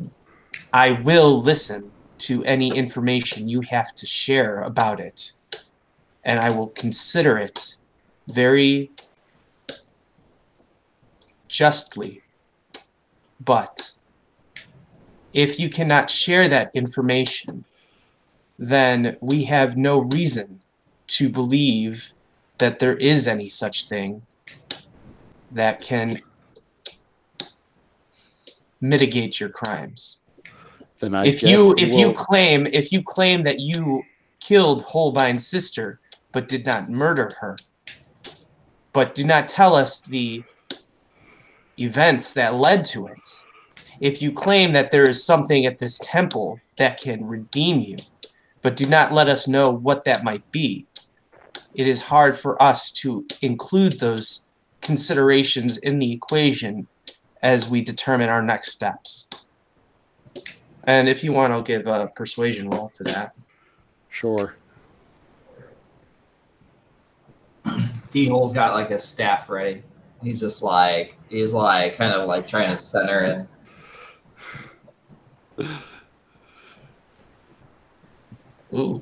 listen to any information you have to share about it. And I will consider it very justly. But if you cannot share that information, then we have no reason to believe that there is any such thing that can mitigate your crimes. Then if you claim that you killed Holbein's sister, but did not murder her. But do not tell us the events that led to it. If you claim that there is something at this temple that can redeem you, but do not let us know what that might be, it is hard for us to include those considerations in the equation as we determine our next steps. And if you want, I'll give a persuasion roll for that. Sure. D-Hole's got like a staff ready. He's just like, kind of like trying to center it. Ooh.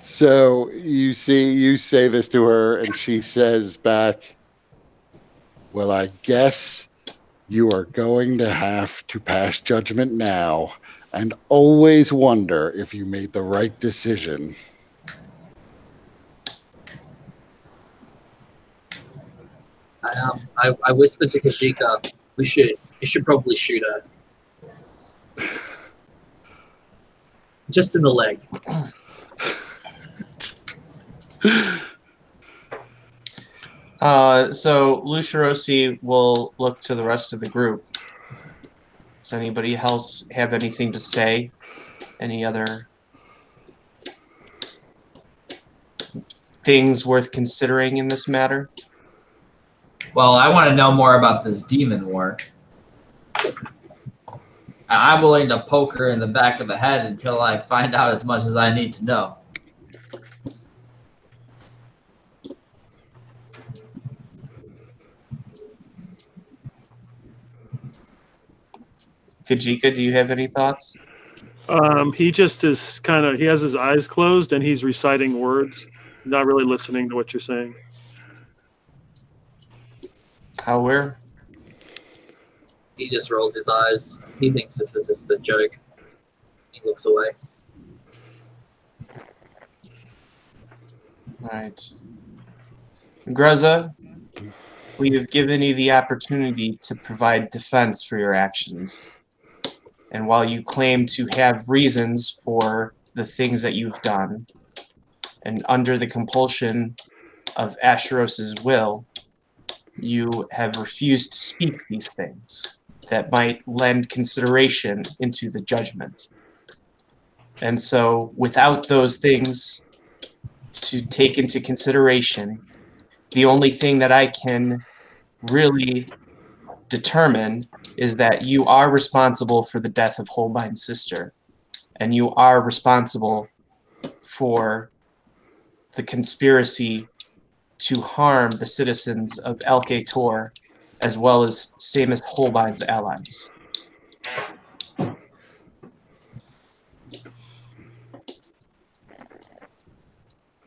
So you say this to her, and she says back, "Well, I guess you are going to have to pass judgment now, and always wonder if you made the right decision." I whispered to Kajika, you should probably shoot her. Just in the leg. So Lucirosi will look to the rest of the group. Does anybody else have anything to say? Any other things worth considering in this matter? Well, I want to know more about this demon war. I'm willing to poke her in the back of the head until I find out as much as I need to know. Kajika, do you have any thoughts? He just is he has his eyes closed and he's reciting words, not really listening to what you're saying. How where? He just rolls his eyes. He thinks this is just a joke. He looks away. All right. Gruzza, we have given you the opportunity to provide defense for your actions. And while you claim to have reasons for the things that you've done, and under the compulsion of Asheros's will, you have refused to speak these things that might lend consideration into the judgment. And so, without those things to take into consideration, the only thing that I can really determine is that you are responsible for the death of Holbein's sister, and you are responsible for the conspiracy to harm the citizens of Elke Tor, as well as Samus Holbein's allies.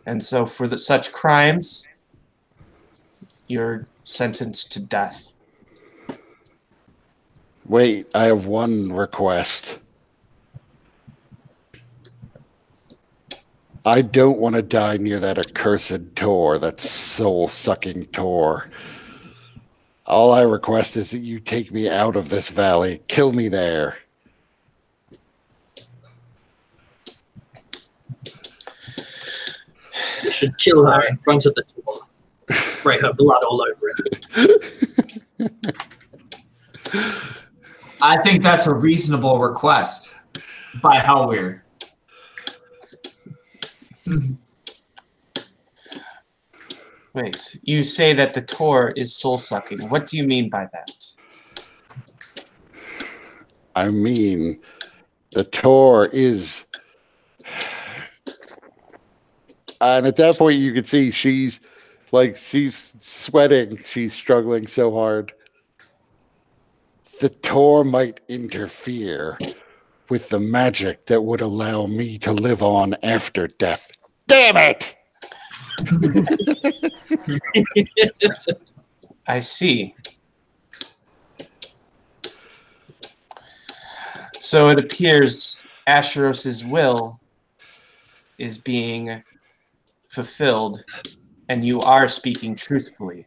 And so for such crimes, you're sentenced to death. Wait, I have one request. I don't want to die near that accursed Tor, that soul-sucking Tor. All I request is that you take me out of this valley. Kill me there. You should kill her in front of the Tor. Spray her blood all over it. I think that's a reasonable request by Hellweir. Wait, you say that the Tor is soul-sucking. What do you mean by that? I mean, the Tor is... And at that point, you can see she's sweating. She's struggling so hard. The Tor might interfere with the magic that would allow me to live on after death. Damn it! I see. So it appears Asheros's will is being fulfilled, and you are speaking truthfully.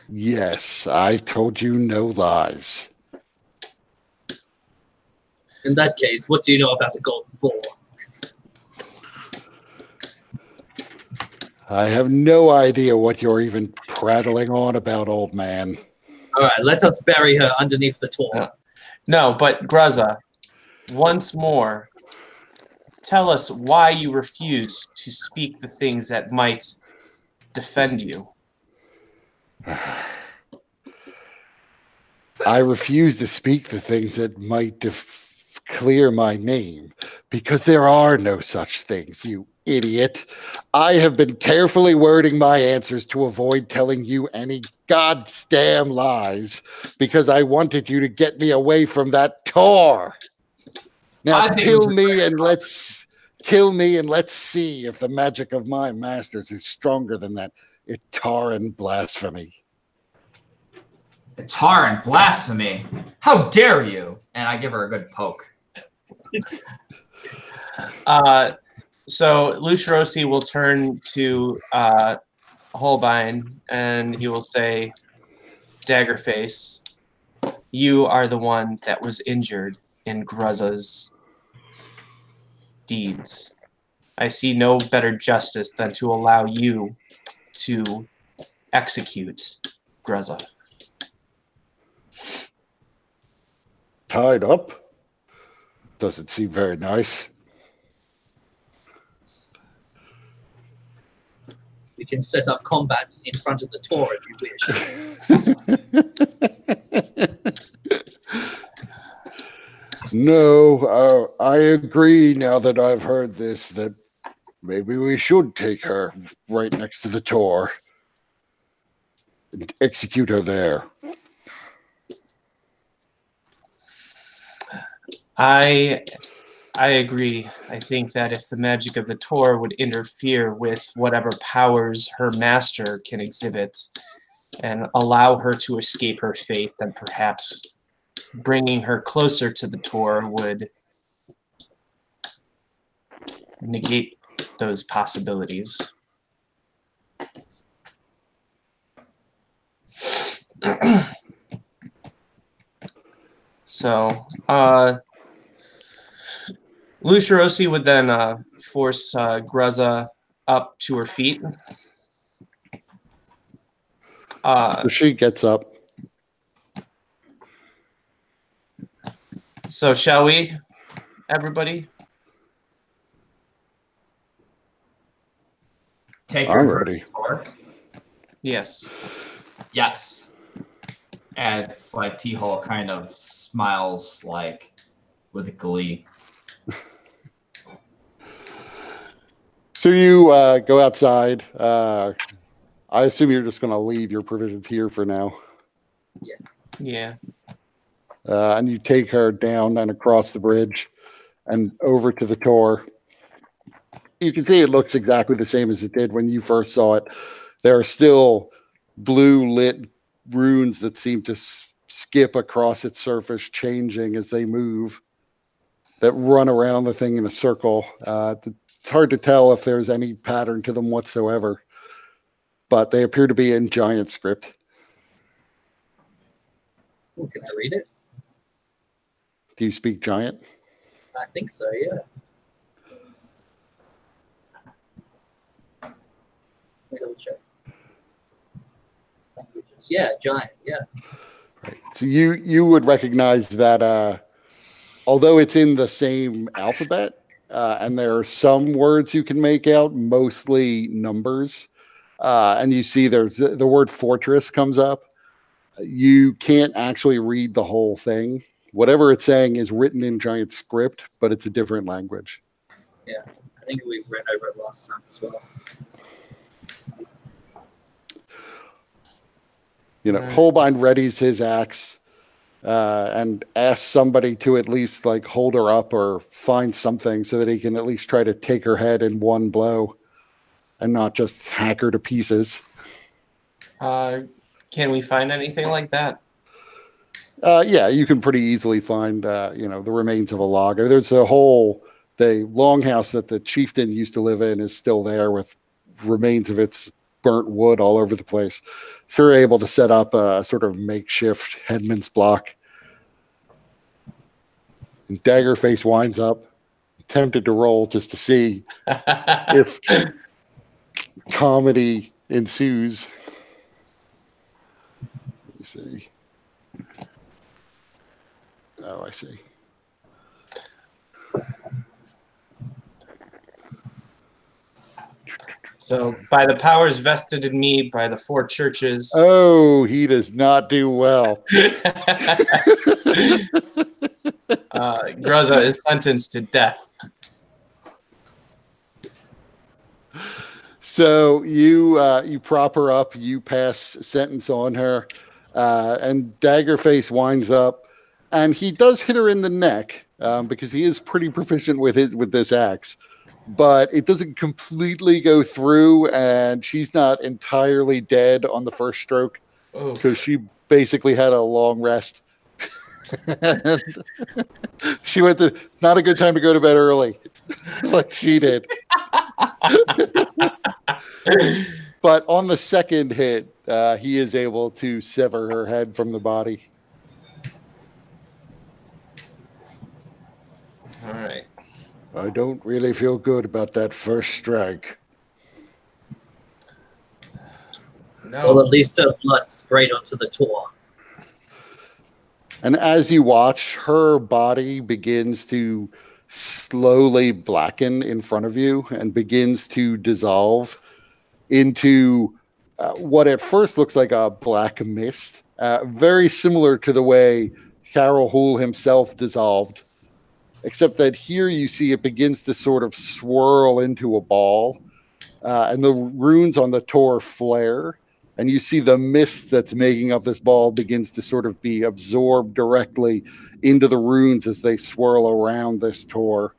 Yes, I've told you no lies. In that case, what do you know about the Golden 4. I have no idea what you're even prattling on about, old man. All right, let us bury her underneath the door. Yeah. No, but Gruzza, once more, tell us why you refuse to speak the things that might defend you. I refuse to speak the things that might clear my name because there are no such things, you idiot. I have been carefully wording my answers to avoid telling you any goddamn lies because I wanted you to get me away from that Tor. Now kill me and let's see if the magic of my masters is stronger than that Itaran blasphemy. Itaran blasphemy! How dare you! And I give her a good poke. So Lucirosi will turn to Holbein and he will say, Daggerface, you are the one that was injured in Gruzza's deeds. I see no better justice than to allow you to execute Gruzza. Tied up? Doesn't seem very nice. We can set up combat in front of the Tor if you wish. No, I agree now that I've heard this that maybe we should take her right next to the Tor and execute her there. I agree. I think that if the magic of the Tor would interfere with whatever powers her master can exhibit and allow her to escape her fate, then perhaps bringing her closer to the Tor would negate those possibilities. So, Lucirosi would then force Gruzza up to her feet. So she gets up. So shall we, everybody? Take her I'm to ready. the Tor? Yes. Yes. And it's like T-Hole kind of smiles like with glee. So you go outside. I assume you're just going to leave your provisions here for now. Yeah. And you take her down and across the bridge and over to the Tor. You can see it looks exactly the same as it did when you first saw it. There are still blue lit runes that seem to skip across its surface, changing as they move, that run around the thing in a circle. It's hard to tell if there's any pattern to them whatsoever, but they appear to be in giant script. Ooh, can I read it? Do you speak giant? I think so, yeah. Let me double check. Languages. Yeah, giant, yeah. Right. So you would recognize that although it's in the same alphabet, and there are some words you can make out, mostly numbers, and you see there's the word fortress comes up. You can't actually read the whole thing. Whatever it's saying is written in giant script, but it's a different language. Yeah, I think we ran over it last time as well. You know, Holbein readies his axe and asks somebody to at least like hold her up or find something so that he can at least try to take her head in one blow and not just hack her to pieces. Can we find anything like that? Yeah, you can pretty easily find, the remains of a logger. There's the longhouse that the chieftain used to live in is still there with remains of its burnt wood all over the place. So they're able to set up a sort of makeshift headman's block. And Daggerface winds up, tempted to roll just to see if comedy ensues. Let me see. Oh, I see. So, by the powers vested in me by the 4 churches. Oh, he does not do well. Gruzza is sentenced to death. So you prop her up, you pass sentence on her, and Daggerface winds up, and he does hit her in the neck because he is pretty proficient with this axe, but it doesn't completely go through, and she's not entirely dead on the first stroke because she basically had a long rest. She went to not a good time to go to bed early, like she did. But on the second hit, he is able to sever her head from the body. All right. I don't really feel good about that first strike. No. Well, at least her blood sprayed onto the tour. And as you watch, her body begins to slowly blacken in front of you and begins to dissolve into what at first looks like a black mist, very similar to the way Carol Hoole himself dissolved, except that here you see it begins to sort of swirl into a ball, and the runes on the Tor flare, and you see the mist that's making up this ball begins to sort of be absorbed directly into the runes as they swirl around this Tor.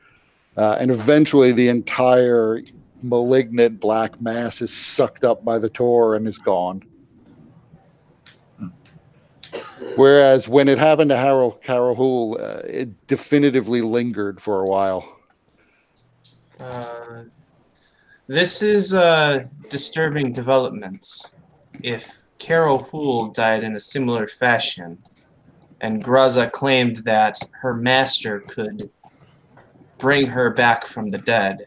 And eventually the entire malignant black mass is sucked up by the Tor and is gone. Whereas when it happened to Carol Hoole, it definitively lingered for a while. This is disturbing developments. If Carol Hoole died in a similar fashion, and Gruzza claimed that her master could bring her back from the dead,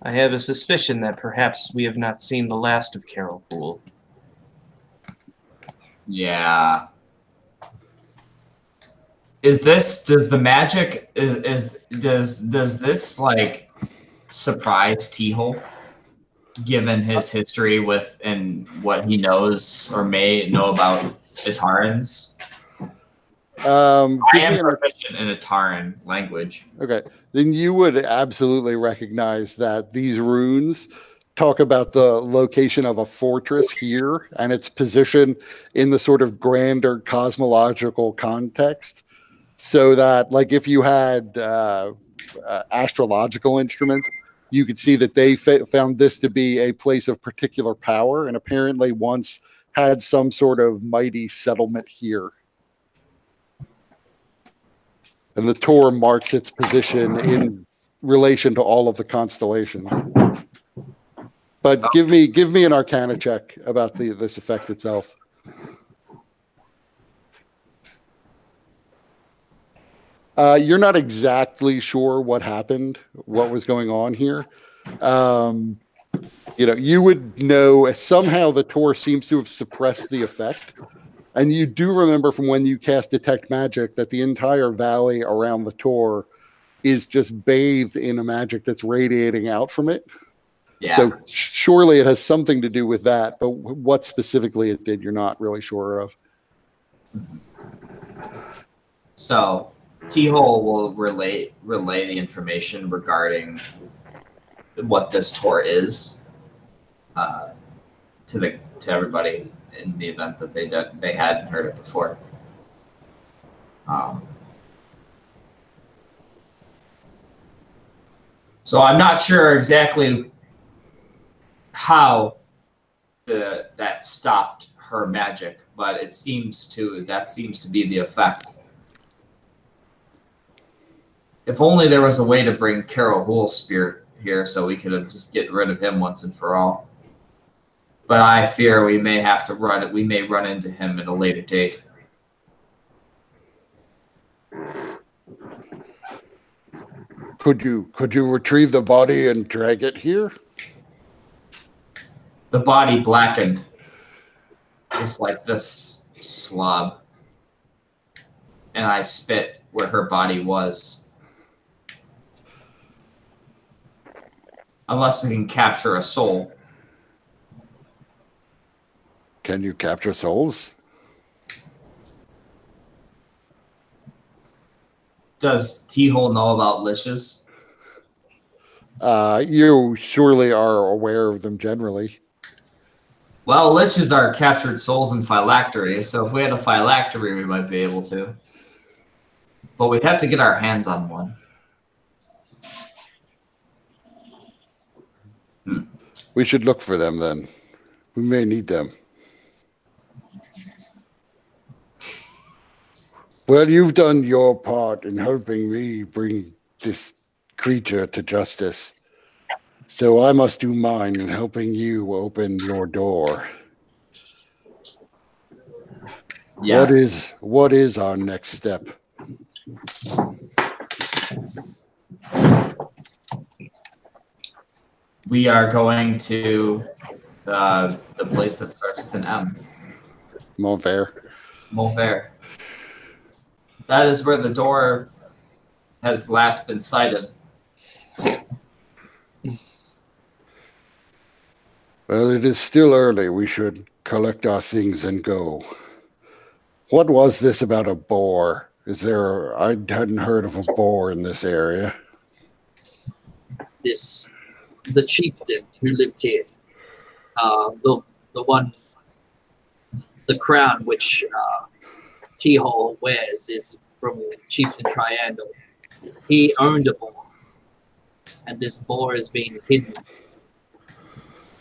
I have a suspicion that perhaps we have not seen the last of Carol Hoole. Yeah. Does this like surprise T-Hole, given his history with and what he knows or may know about Itarans? I am proficient in Itaran language. Okay, then you would absolutely recognize that these runes talk about the location of a fortress here and its position in the sort of grander cosmological context. So that, like, if you had astrological instruments, you could see that they found this to be a place of particular power and apparently once had some sort of mighty settlement here. And the Tor marks its position in relation to all of the constellations. But give me an Arcana check about this effect itself. You're not exactly sure what happened, what was going on here. You would know somehow the Tor seems to have suppressed the effect. And you do remember from when you cast Detect Magic that the entire valley around the Tor is just bathed in a magic that's radiating out from it. Yeah. So surely it has something to do with that, but what specifically it did, you're not really sure of. So T-Hole will relay the information regarding what this Tor is to everybody in the event that they hadn't heard it before. So I'm not sure exactly how that stopped her magic, but that seems to be the effect. If only there was a way to bring Carol Hoole's spirit here so we could have just get rid of him once and for all. But I fear we may run into him at a later date. Could you retrieve the body and drag it here? The body blackened. Just like this slob. And I spit where her body was. Unless we can capture a soul. Can you capture souls? Does T-Hole know about liches? You surely are aware of them generally. Well, liches are captured souls in phylactery, so if we had a phylactery, we might be able to. But we'd have to get our hands on one. We should look for them then. We may need them. Well, you've done your part in helping me bring this creature to justice. So I must do mine in helping you open your door. Yes. What is our next step? We are going to the place that starts with an M. Montfair. Montfair. That is where the door has last been sighted. Well, it is still early. We should collect our things and go. What was this about a boar? I hadn't heard of a boar in this area. The chieftain who lived here, the crown which T-Hole wears is from Chieftain Triangle. He owned a boar, and this boar has been hidden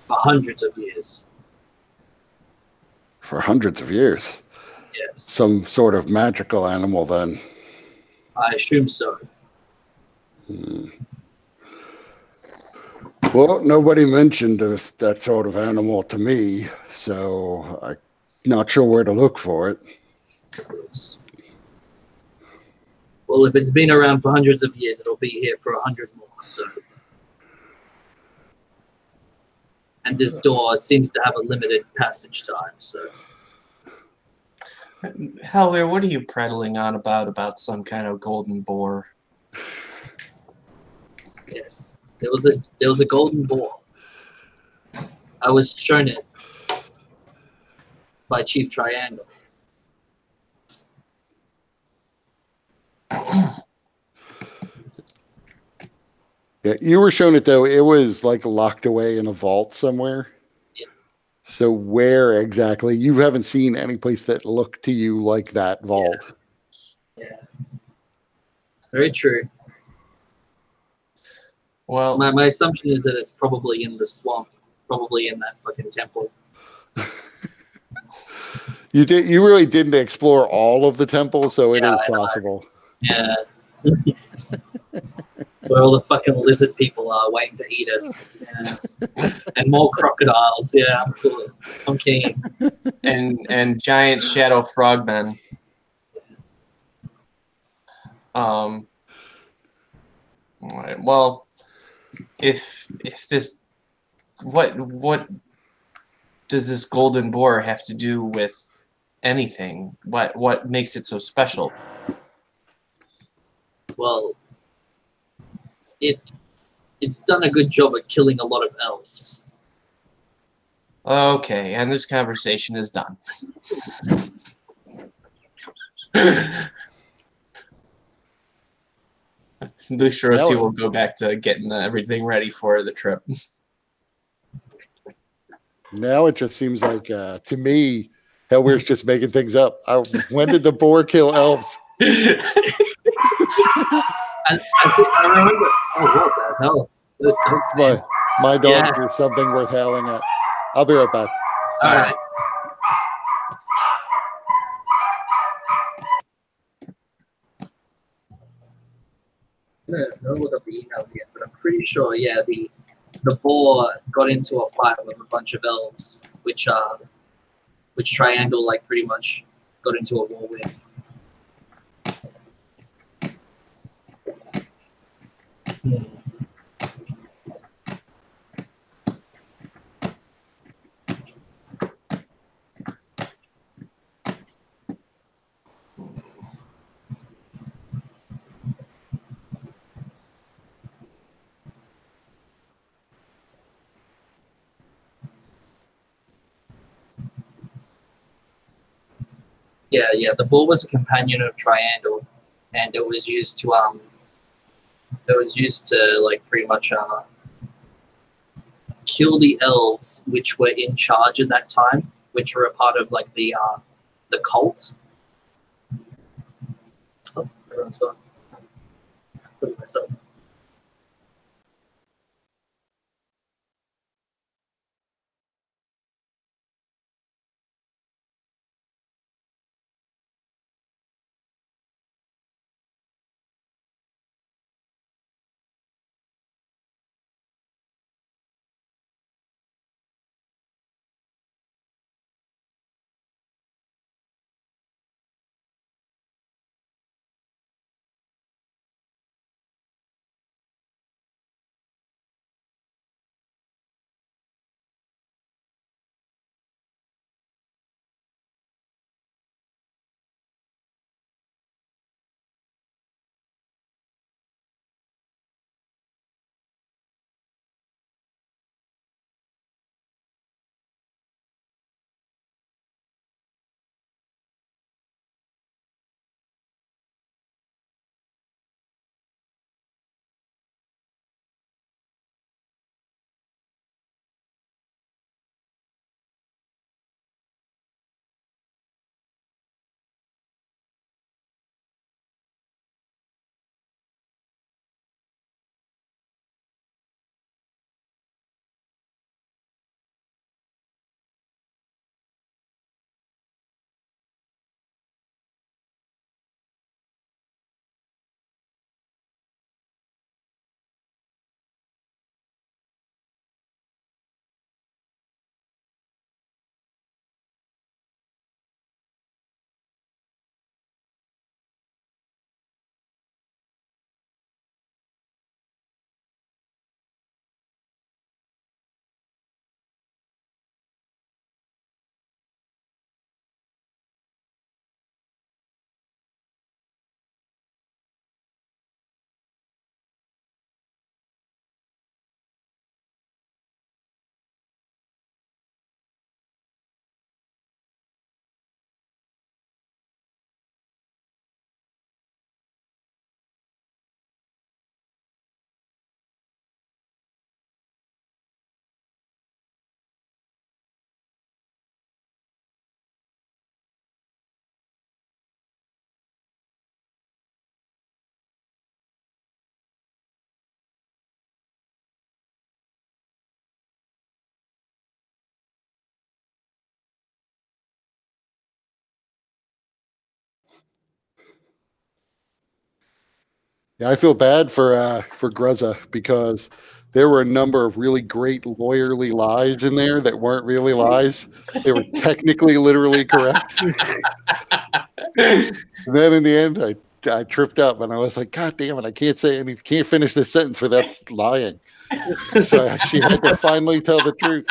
for hundreds of years. For hundreds of years? Yes. Some sort of magical animal, then. I assume so. Well, nobody mentioned that sort of animal to me, so I'm not sure where to look for it. Well, if it's been around for hundreds of years, it'll be here for 100 more. So, and this door seems to have a limited passage time. So, Heller, what are you prattling on about some kind of golden boar? yes, there was a golden boar. I was shown it by Chief Triangle. Yeah, you were shown it, though. It was like locked away in a vault somewhere. Yeah. So where exactly? You haven't seen any place that looked to you like that vault. Yeah. Very true. Well, My assumption is that it's probably in the swamp, probably in that fucking temple. You really didn't explore all of the temple, so it is possible. Yeah. Where all the fucking lizard people are waiting to eat us. Yeah. And more crocodiles. Yeah, I'm cool. I'm keen. and giant shadow frogmen. All right, well, if this, what does this golden boar have to do with anything? What makes it so special? Well, it's done a good job at killing a lot of elves. Okay, and this conversation is done. Lucirosi will go back to getting everything ready for the trip. Now it just seems like, to me, Hellweir's just making things up. When did the boar kill elves? And I remember. Oh, what the hell? Those dogs, man. My dog is something worth howling at. I'll be right back. All right. I'm gonna look up the email again, but I'm pretty sure, yeah, the boar got into a fight with a bunch of elves, which Triangle like pretty much got into a war with. Yeah. The bull was a companion of Triandal, and it was used to like pretty much kill the elves which were in charge at that time, which were a part of like the cult. Oh, everyone's gone. Putting myself. Yeah, I feel bad for Gruzza because there were a number of really great lawyerly lies in there that weren't really lies. They were technically, literally correct. And then in the end, I tripped up and I was like, God damn it, I can't say any, can't finish this sentence without lying. So she had to finally tell the truth.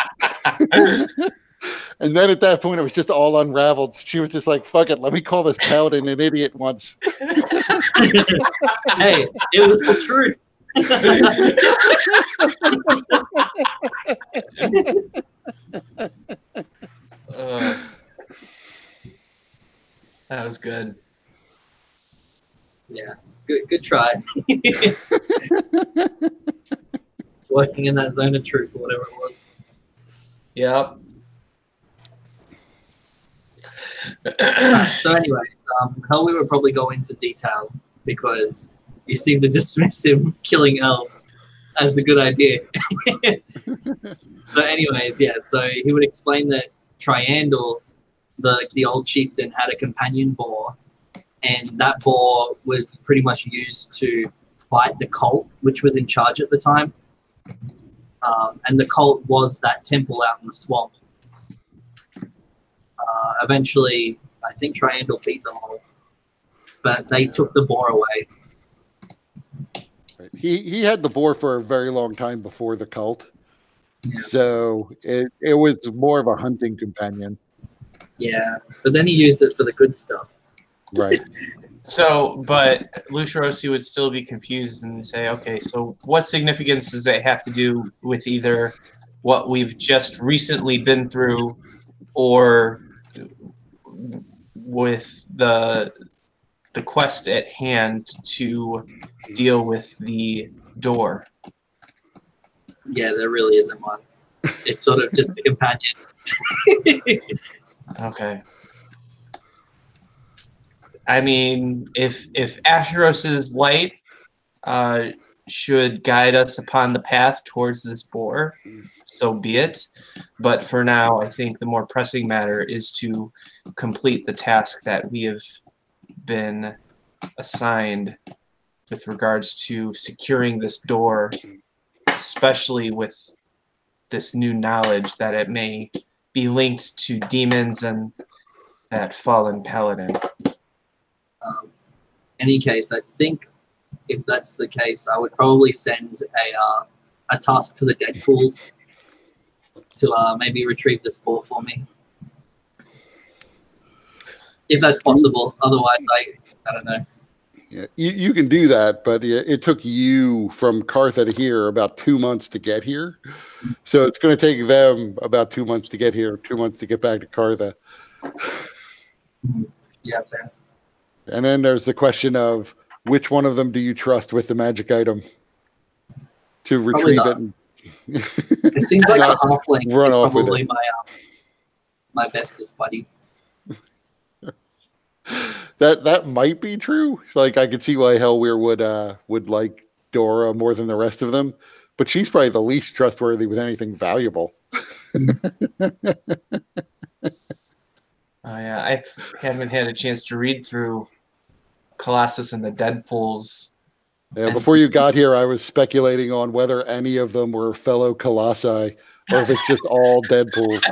And then at that point, it was just all unraveled. She was just like, fuck it, let me call this paladin an idiot once. Hey, it was the truth. That was good. Yeah, good try. Working in that zone of truth or whatever it was. Yep. So anyways, Helwy would probably go into detail because you seem to dismiss him killing elves as a good idea. So anyways, yeah, so he would explain that Triandal, the old chieftain, had a companion boar, and that boar was pretty much used to fight the cult, which was in charge at the time. And the cult was that temple out in the swamp. Eventually, I think Triandal beat them all, but they took the boar away. Right. He had the boar for a very long time before the cult. Yeah. So it was more of a hunting companion. Yeah, but then he used it for the good stuff. Right. So, but Lucirosi would still be confused and say, okay, so what significance does it have to do with either what we've just recently been through or with the quest at hand to deal with the door? Yeah, there really isn't one. It's sort of just a companion. Okay. I mean, if Asheros's light should guide us upon the path towards this boar, so be it. But for now, I think the more pressing matter is to complete the task that we have been assigned with regards to securing this door, especially with this new knowledge that it may be linked to demons and that fallen paladin. Any case, I think if that's the case, I would probably send a task to the Deadpools to maybe retrieve this ball for me, if that's possible. Otherwise, I don't know. Yeah, you can do that, but it took you from Cartha to here about 2 months to get here. So it's going to take them about 2 months to get here, 2 months to get back to Cartha. Yeah, fair. And then there's the question of which one of them do you trust with the magic item to retrieve it? And it seems like the halfling run is off with probably it. my bestest buddy. That might be true. Like I could see why Hellweir would like Dora more than the rest of them, but she's probably the least trustworthy with anything valuable. Oh yeah, I haven't had a chance to read through Colossus and the Deadpools. Yeah, before you got here, I was speculating on whether any of them were fellow Colossi or if it's just all Deadpools.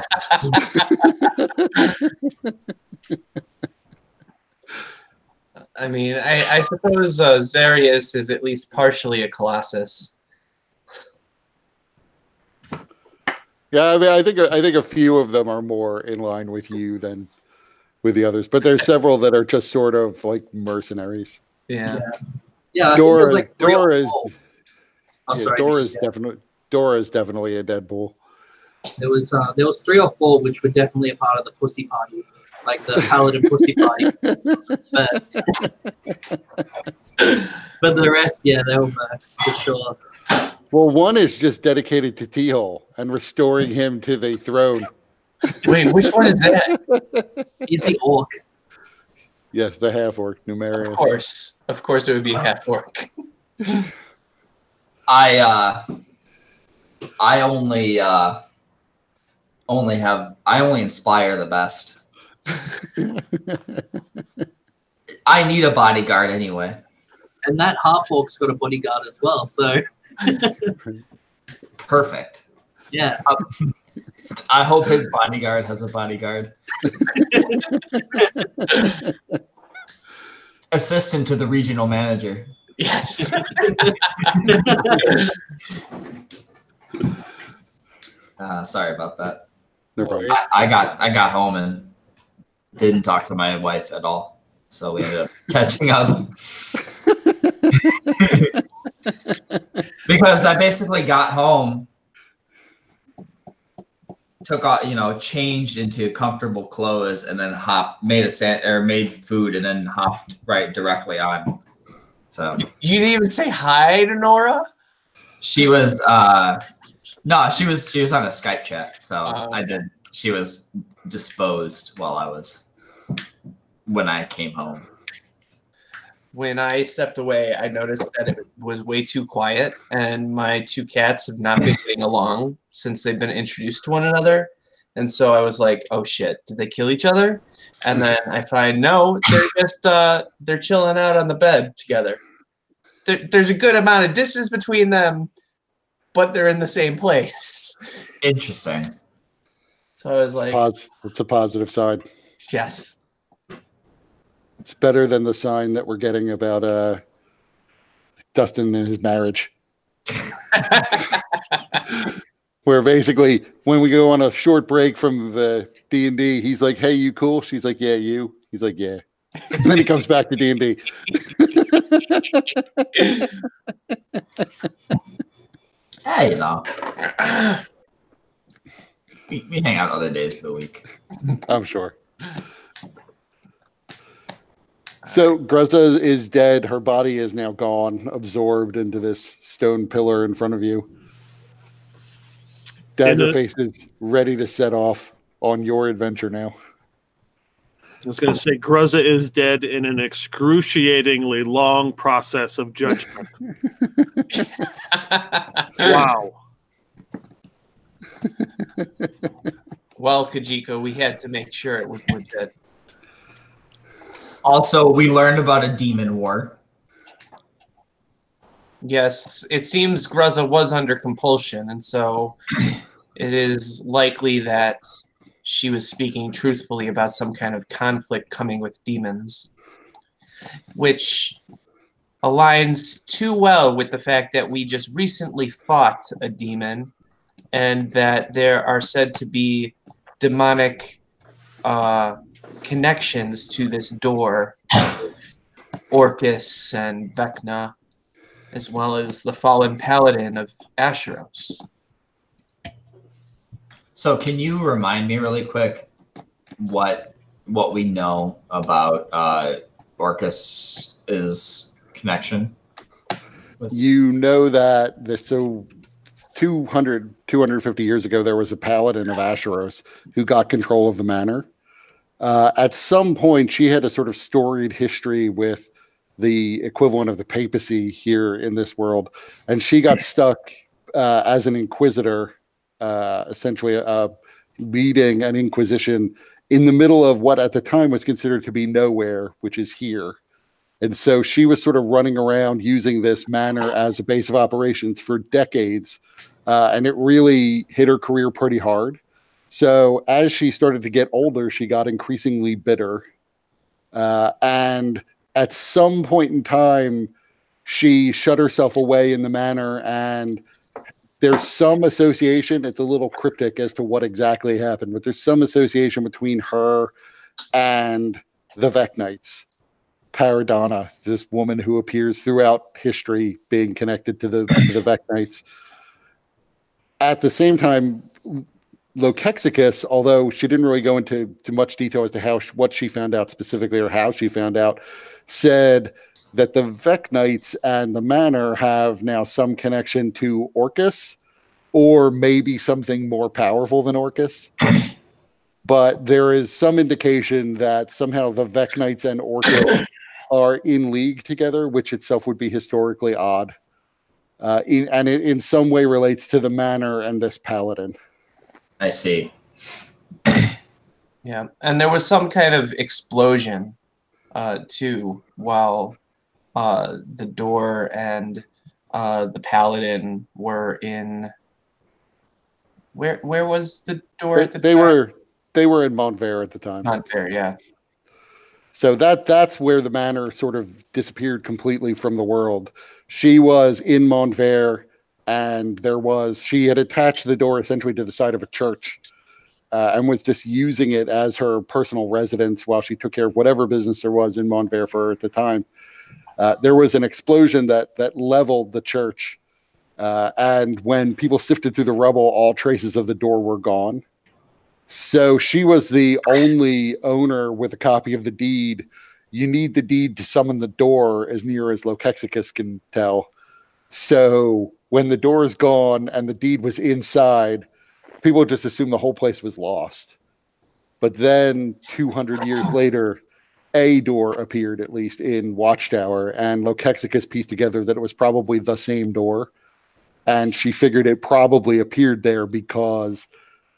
I mean, I suppose Zarius is at least partially a Colossus. Yeah, I mean, I think a few of them are more in line with you than with the others, but there's several that are just sort of like mercenaries. Yeah. Yeah, I think Dora, there's like three Dora or is, four. Oh, yeah, sorry. Dora is definitely a Deadpool. There was 3 or 4 which were definitely a part of the pussy party, like the paladin pussy party. But the rest, yeah, they were mercs for sure. Well, one is just dedicated to T-Hole and restoring him to the throne. Wait, which one is that? He's the orc. Yes, the half-orc, Numerius. Of course, it would be a half-orc. I only inspire the best. I need a bodyguard anyway. And that half-orc's got a bodyguard as well, so... Perfect. Yeah. I hope his bodyguard has a bodyguard. Assistant to the regional manager. Yes. Sorry about that. No problem. I got home and didn't talk to my wife at all, so we ended up catching up. Because I basically got home, took off, changed into comfortable clothes, and then made food, and then hopped right directly on. So you didn't even say hi to Nora? She was no, she was on a Skype chat, so I did. She was disposed when I came home. When I stepped away, I noticed that it was way too quiet, and my 2 cats have not been getting along since they've been introduced to one another. And so I was like, "Oh shit, did they kill each other?" And then I find no, they're just they're chilling out on the bed together. There's a good amount of distance between them, but they're in the same place. Interesting. So I was like, it's a positive sign. yes. It's better than the sign that we're getting about Dustin and his marriage. Where basically, when we go on a short break from the D&D, he's like, "Hey, you cool?" She's like, "Yeah, you?" He's like, "Yeah." And then he comes back to D&D. Yeah, you know. We hang out other days of the week. I'm sure. So Gruzza is dead. Her body is now gone, absorbed into this stone pillar in front of you. Daggerface is ready to set off on your adventure now. I was going to say, Gruzza is dead in an excruciatingly long process of judgment. Wow. Well, Kajiko, we had to make sure it was legit. Also, we learned about a demon war. Yes, it seems Gruzza was under compulsion, and so it is likely that she was speaking truthfully about some kind of conflict coming with demons, which aligns too well with the fact that we just recently fought a demon and that there are said to be demonic connections to this door, Orcus and Vecna, as well as the fallen paladin of Asheros. So can you remind me really quick what we know about Orcus's connection? You know that there's 250 years ago, there was a paladin of Asheros who got control of the manor. At some point, she had a sort of storied history with the equivalent of the papacy here in this world, and she got stuck as an inquisitor, essentially leading an inquisition in the middle of what at the time was considered to be nowhere, which is here. And so she was sort of running around using this manor as a base of operations for decades, and it really hit her career pretty hard. So as she started to get older, she got increasingly bitter. And at some point in time, she shut herself away in the manor, and there's some association. It's a little cryptic as to what exactly happened, but there's some association between her and the Vec Knights. Paradonna, this woman who appears throughout history being connected to the Vec Knights. At the same time, Lokexicus, although she didn't really go into much detail as to what she found out specifically or how she found out, said that the Vec Knights and the manor have now some connection to Orcus, or maybe something more powerful than Orcus. But there is some indication that somehow the Vec Knights and Orcus are in league together, which itself would be historically odd. And it in some way relates to the manor and this paladin. I see. Yeah, and there was some kind of explosion, too, while the door and the paladin were in. Where was the door at the time? They were in Montver at the time. Montver, yeah. So that's where the manor sort of disappeared completely from the world. She was in Montver, and she had attached the door essentially to the side of a church, and was just using it as her personal residence while she took care of whatever business there was in Montver for her at the time. There was an explosion that leveled the church, and when people sifted through the rubble, all traces of the door were gone. So she was the only owner with a copy of the deed. You need the deed to summon the door, as near as Lokexicus can tell. So when the door is gone and the deed was inside, people just assume the whole place was lost. But then 200 years later, a door appeared, at least in Watchtower, and Lokexicus pieced together that it was probably the same door. And she figured it probably appeared there because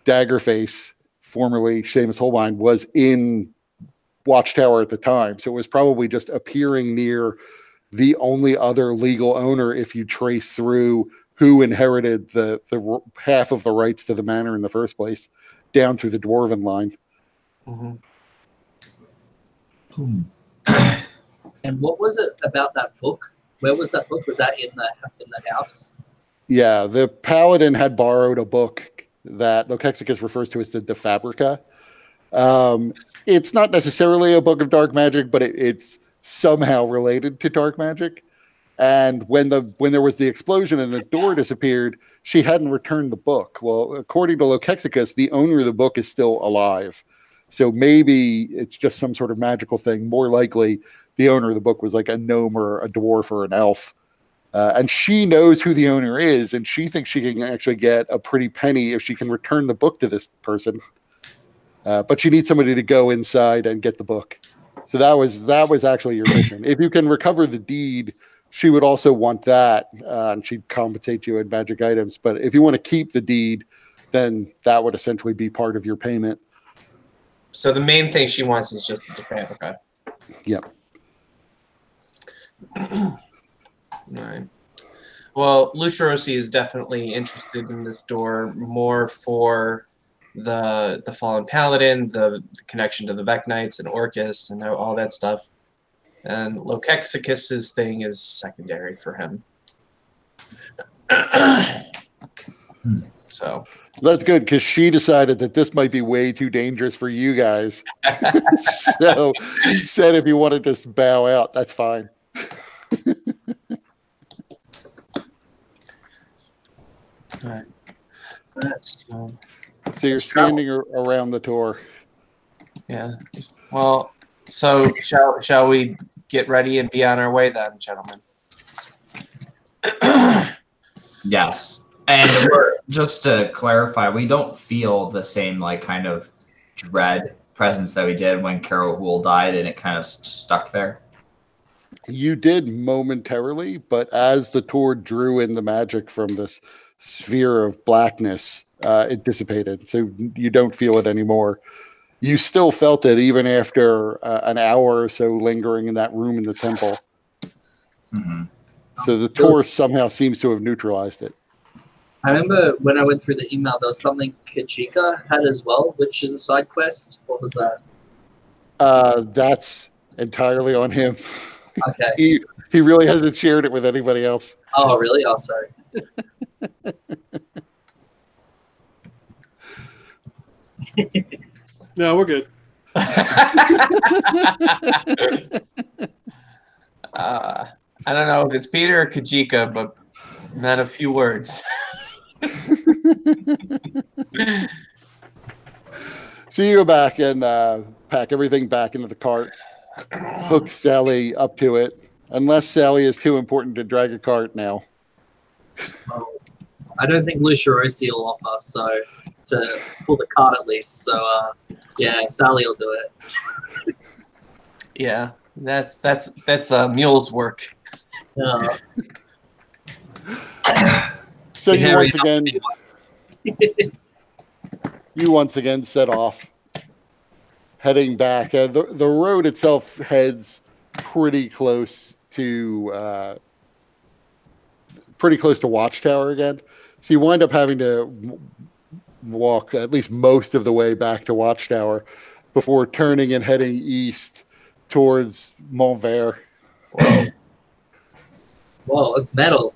Daggerface, formerly Seamus Holbein, was in Watchtower at the time. So it was probably just appearing near the only other legal owner if you trace through who inherited the half of the rights to the manor in the first place, down through the Dwarven line. Mm-hmm. And what was it about that book Where was that book? Was that in the house? Yeah, the paladin had borrowed a book that Lokexicus refers to as the De Fabrica. It's not necessarily a book of dark magic, but it's somehow related to dark magic. And when there was the explosion and the door disappeared, she hadn't returned the book. Well, according to Lokexicus, the owner of the book is still alive. So maybe it's just some sort of magical thing. More likely, the owner of the book was like a gnome or a dwarf or an elf. And she knows who the owner is, and she thinks she can actually get a pretty penny if she can return the book to this person. But she needs somebody to go inside and get the book. So that was actually your mission. If you can recover the deed, she would also want that, and she'd compensate you in magic items. But if you want to keep the deed, then that would essentially be part of your payment. So the main thing she wants is just the De Fabrica. Yep. Right. Well, Lucirosi is definitely interested in this door more for the fallen paladin, the connection to the Vec Knights and Orcus and all that stuff. And Lokexicus's thing is secondary for him. So That's good, because she decided that this might be way too dangerous for you guys. So said if you want to just bow out, that's fine. all right. So you're standing around the door. yeah. Well, so shall we get ready and be on our way then, gentlemen? Yes. And just to clarify, we don't feel the same like kind of dread presence that we did when Carol Hool died, and it kind of just stuck there. You did momentarily, but as the tour drew in the magic from this sphere of blackness, it dissipated. So you don't feel it anymore. You still felt it even after an hour or so lingering in that room in the temple. Mm-hmm. So the tour somehow seems to have neutralized it. I remember when I went through the email, there was something Kajika had as well, which is a side quest. What was that? That's entirely on him. Okay. He really hasn't shared it with anybody else. Oh, really? Oh, sorry. No, we're good. I don't know if it's Peter or Kajika, but not a few words. So you go back and pack everything back into the cart, hook Sally up to it, unless Sally is too important to drag a cart now. I don't think Lucia Rossi will offer, so to pull the cart at least. So yeah, Sally will do it. Yeah, that's mule's work. So you once again set off, heading back. The road itself heads pretty close to Watchtower again. So you wind up having to walk at least most of the way back to Watchtower before turning and heading east towards Montvert. Whoa, it's metal.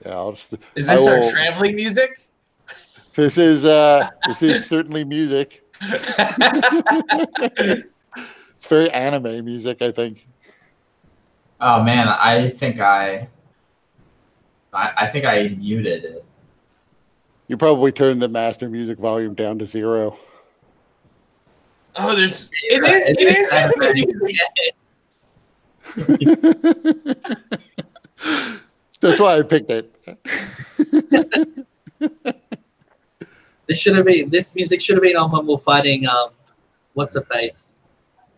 Yeah, is this our traveling music? This is certainly music. It's very anime music, I think. Oh man, I think I muted it. You probably turned the master music volume down to 0. Oh, it is That's why I picked it. This music should have been on when we're fighting what's her face?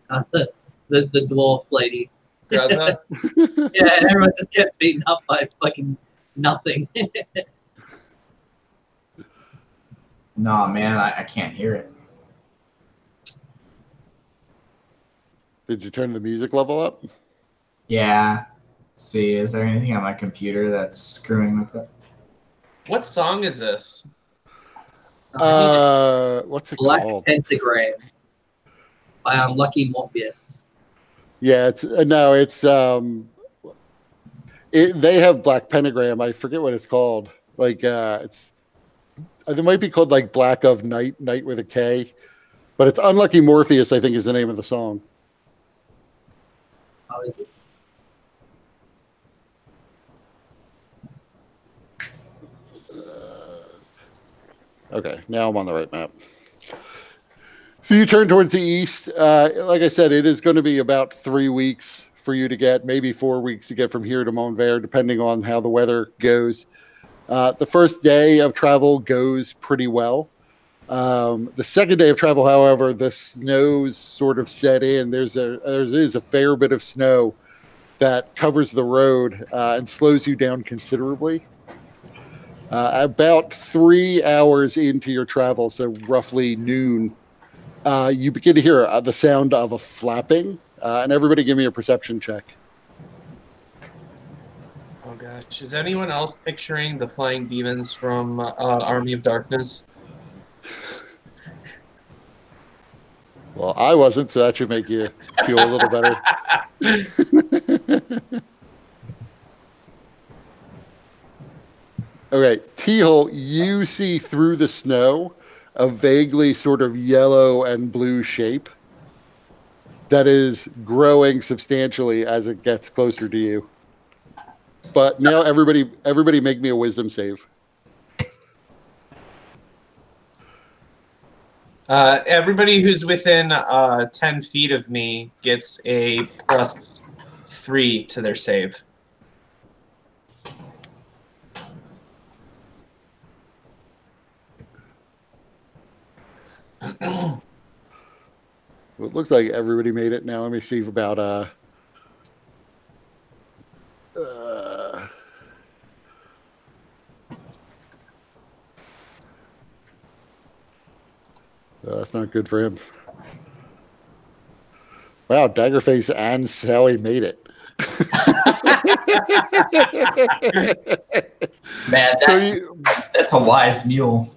The dwarf lady. Gruzza? Yeah, and everyone just kept beaten up by fucking nothing. No, man, I can't hear it. Did you turn the music level up? Yeah. Let's see, is there anything on my computer that's screwing with it? What song is this? What's it Black called? Pentagram by Unlucky Morpheus. Yeah, it's no, it's they have black pentagram. I forget what it's called. Like it's it might be called like Black of Night, Night with a K, but it's Unlucky Morpheus. I think is the name of the song. How is it? Okay, now I'm on the right map. So you turn towards the east. Like I said, it is going to be about 3 weeks for you to get, maybe 4 weeks to get from here to Montvert, depending on how the weather goes. The first day of travel goes pretty well. The second day of travel, however, the snow's sort of set in. There is a fair bit of snow that covers the road and slows you down considerably. About 3 hours into your travel, so roughly noon, you begin to hear the sound of a flapping, and everybody give me a perception check. Oh gosh, is anyone else picturing the flying demons from Army of Darkness? Well, I wasn't, so that should make you feel a little better. Okay, T-Hole, you see through the snow a vaguely sort of yellow and blue shape that is growing substantially as it gets closer to you. But now everybody make me a wisdom save. Everybody who's within 10 feet of me gets a +3 to their save. Well, it looks like everybody made it. Now let me see about that's not good for him. Wow, Daggerface and Sally made it. Man, that's a wise mule.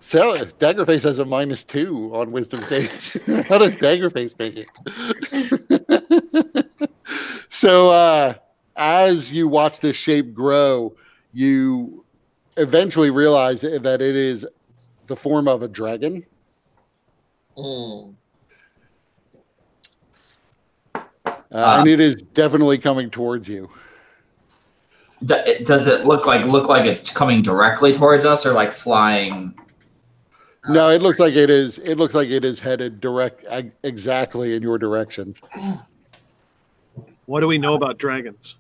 Daggerface has a -2 on wisdom saves. How does Daggerface make it? So as you watch this shape grow, you eventually realize that it is the form of a dragon. And it is definitely coming towards you. Does it look like it's coming directly towards us, or like flying? No, it looks like it is. It looks like it is headed exactly in your direction. What do we know about dragons?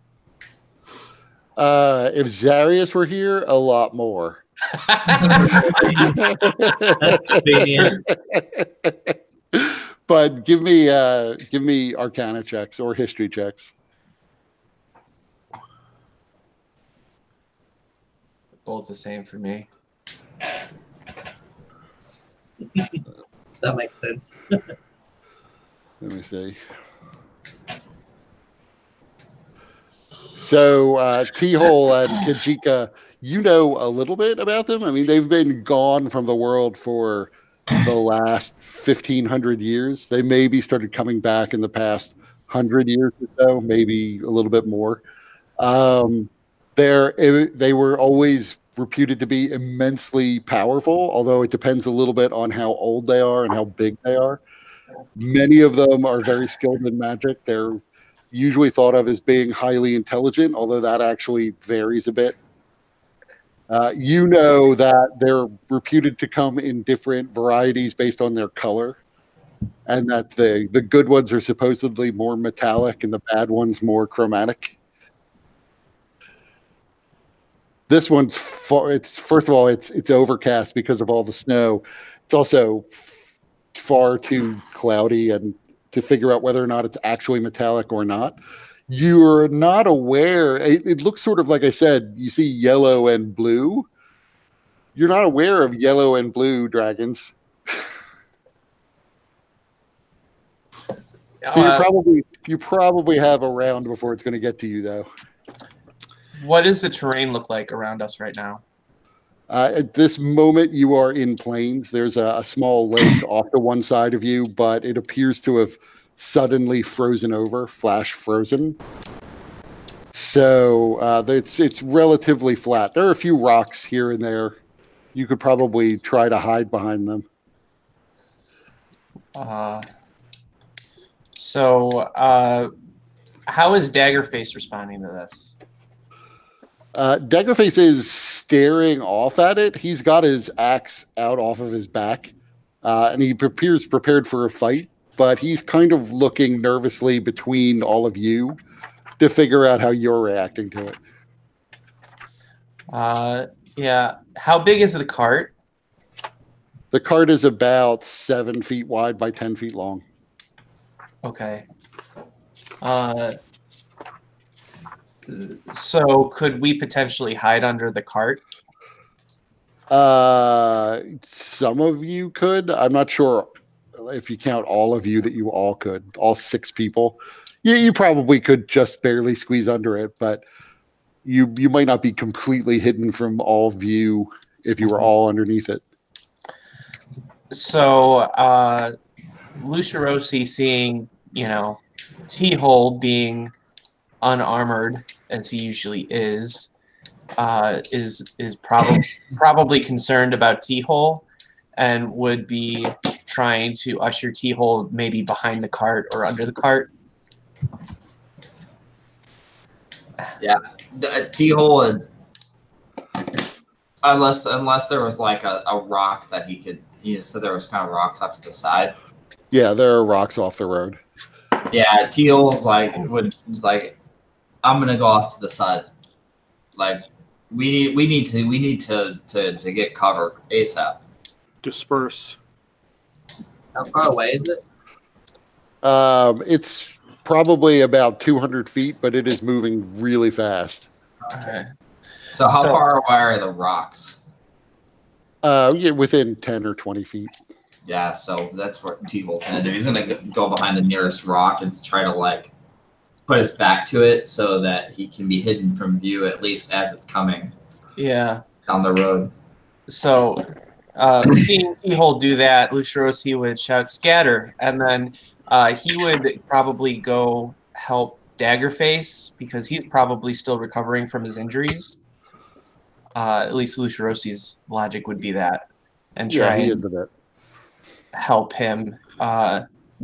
If Zarius were here, a lot more. That's convenient. But give me Arcana checks or history checks. Both the same for me. That makes sense. Let me see. So T-Hole and Kajika, you know a little bit about them. I mean, they've been gone from the world for the last 1,500 years. They maybe started coming back in the past 100 years or so, maybe a little bit more. They were always reputed to be immensely powerful, although it depends a little bit on how old they are and how big they are. Many of them are very skilled in magic. They're usually thought of as being highly intelligent, although that actually varies a bit. You know that they're reputed to come in different varieties based on their color, and that the good ones are supposedly more metallic and the bad ones more chromatic. This one's first of all, it's overcast because of all the snow. It's also far too cloudy and to figure out whether or not it's actually metallic or not. You're not aware. It looks sort of like I said, you see yellow and blue. You're not aware of yellow and blue dragons. So you probably have a round before it's going to get to you, though. What does the terrain look like around us right now? At this moment, you are in plains. There's a small lake off to one side of you, but it appears to have suddenly frozen over, flash frozen. So it's relatively flat. There are a few rocks here and there. You could probably try to hide behind them. How is Daggerface responding to this? Daggerface is staring off at it. He's got his axe out off of his back, and he appears prepared for a fight, but he's kind of looking nervously between all of you to figure out how you're reacting to it. Yeah. How big is the cart? The cart is about 7 feet wide by 10 feet long. Okay. So could we potentially hide under the cart? Some of you could. I'm not sure if you count all of you that you all could. All 6 people. You probably could just barely squeeze under it, but you might not be completely hidden from all view if you were all underneath it. So Lucirosi seeing, T-Hole being unarmored as he usually is probably concerned about T-Hole and would be trying to usher T-Hole maybe behind the cart or under the cart. Yeah, T-Hole, unless there was like a rock that he said there was kind of rocks off to the side. Yeah, there are rocks off the road. Yeah, T-Hole's was like, I'm gonna go off to the side. Like, we need to get cover ASAP. Disperse. How far away is it? It's probably about 200 feet, but it is moving really fast. Okay. So how far away are the rocks? Yeah, within 10 or 20 feet. Yeah, so that's what T-Hole's gonna do. He's gonna go behind the nearest rock and try to like put his back to it so that he can be hidden from view at least as it's coming. Yeah. Down the road. So seeing T-Hole do that, Lucirosi would shout "scatter," and then he would probably go help Daggerface because he's probably still recovering from his injuries. At least Lucirosi's logic would be that, and try and help him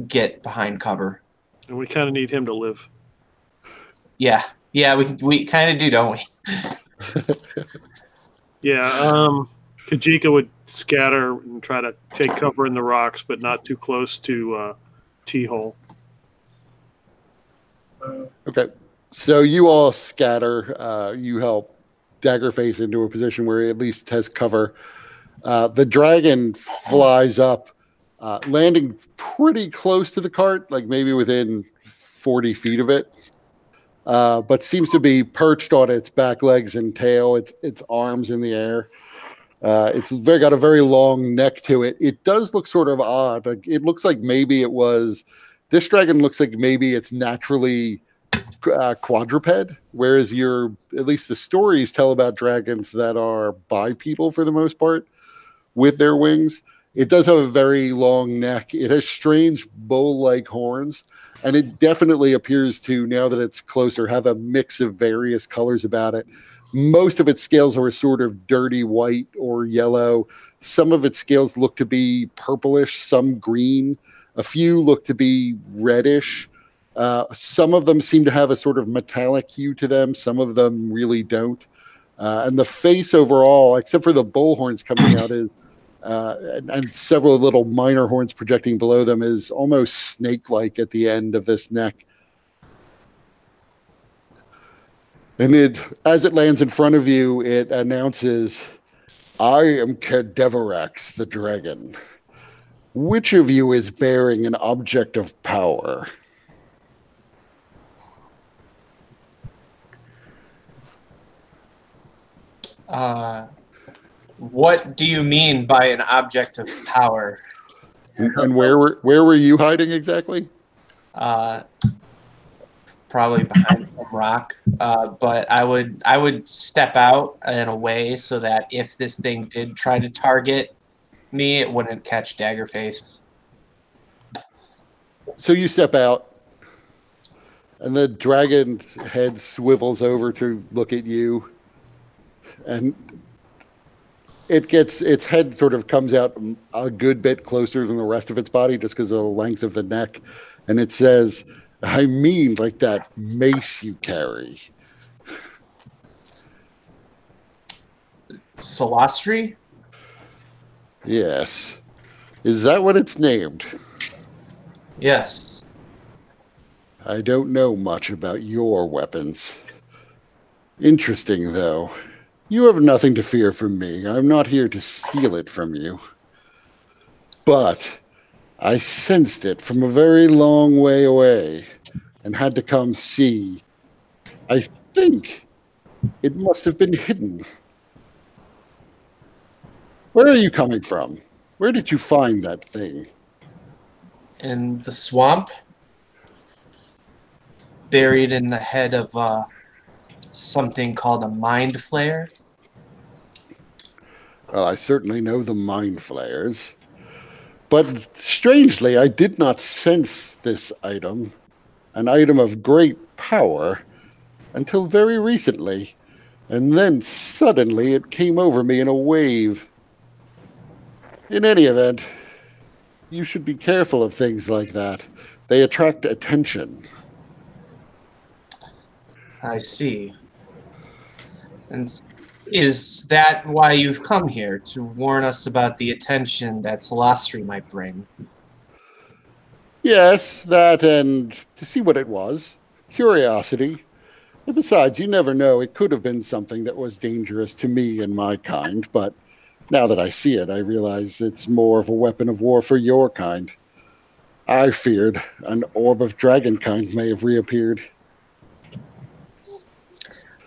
get behind cover. And we kind of need him to live. Yeah, we kind of do, don't we? Yeah, Kajika would scatter and try to take cover in the rocks, but not too close to T-Hole. Okay, so you all scatter. You help Daggerface into a position where he at least has cover. The dragon flies up, landing pretty close to the cart, like maybe within 40 feet of it, but seems to be perched on its back legs and tail, its arms in the air. It's got a very long neck to it. It does look sort of odd. Like, it looks like maybe this dragon looks like maybe it's naturally quadruped, whereas at least the stories tell about dragons that are bipedal for the most part with their wings. It does have a very long neck. It has strange bow-like horns, and it definitely appears to, now that it's closer, have a mix of various colors about it. Most of its scales are a sort of dirty white or yellow. Some of its scales look to be purplish, some green. A few look to be reddish. Some of them seem to have a sort of metallic hue to them. Some of them really don't. And the face overall, except for the bull horns coming out, is and several little minor horns projecting below them, is almost snake-like at the end of this neck. And as it lands in front of you, it announces, "I am Kadeverax, the dragon. Which of you is bearing an object of power?" What do you mean by an object of power? And where were you hiding exactly? Probably behind some rock. But I would step out in a way so that if this thing did try to target me, it wouldn't catch Daggerface. So you step out, and the dragon's head swivels over to look at you, and its head sort of comes out a good bit closer than the rest of its body just because of the length of the neck, and it says, "I mean, like that mace you carry." Solastri? Yes. Is that what it's named? Yes. I don't know much about your weapons. Interesting, though. You have nothing to fear from me. I'm not here to steal it from you. But I sensed it from a very long way away and had to come see. I think it must have been hidden. Where are you coming from? Where did you find that thing? In the swamp? Buried in the head of something called a mind flare? Well, I certainly know the mind flayers. But strangely, I did not sense this item, an item of great power, until very recently. And then suddenly it came over me in a wave. In any event, you should be careful of things like that. They attract attention. I see. And is that why you've come here? To warn us about the attention that Solastri might bring? Yes, that and to see what it was. Curiosity. And besides, you never know. It could have been something that was dangerous to me and my kind, but now that I see it, I realize it's more of a weapon of war for your kind. I feared an orb of dragon kind may have reappeared.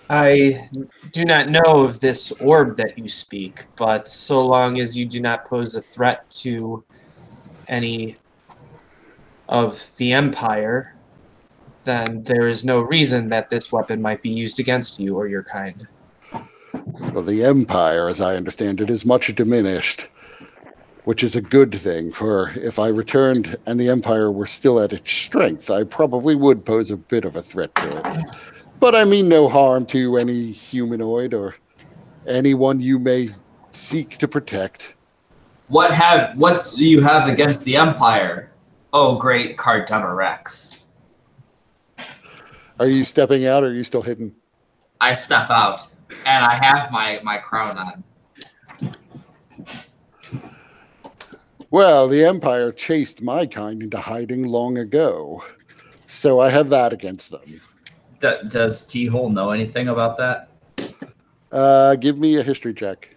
I do not know of this orb that you speak, but so long as you do not pose a threat to any of the Empire, then there is no reason that this weapon might be used against you or your kind. Well, the Empire, as I understand it, is much diminished, which is a good thing, for if I returned and the Empire were still at its strength, I probably would pose a bit of a threat to it. But I mean no harm to any humanoid or anyone you may seek to protect. What do you have against the Empire? Oh, great Cardiva Rex. Are you stepping out or are you still hidden? I step out, and I have my crown on. Well, the Empire chased my kind into hiding long ago, so I have that against them. Does T-Hole know anything about that? Give me a history check.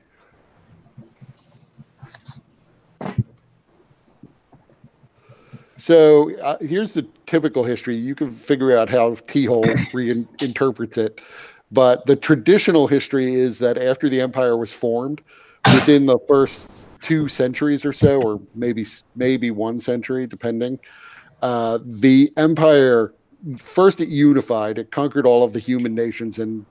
So here's the typical history. You can figure out how T-Hole reinterprets it. But the traditional history is that after the Empire was formed, within the first 2 centuries or so, or maybe 1 century, depending, the Empire, first it unified. It conquered all of the human nations and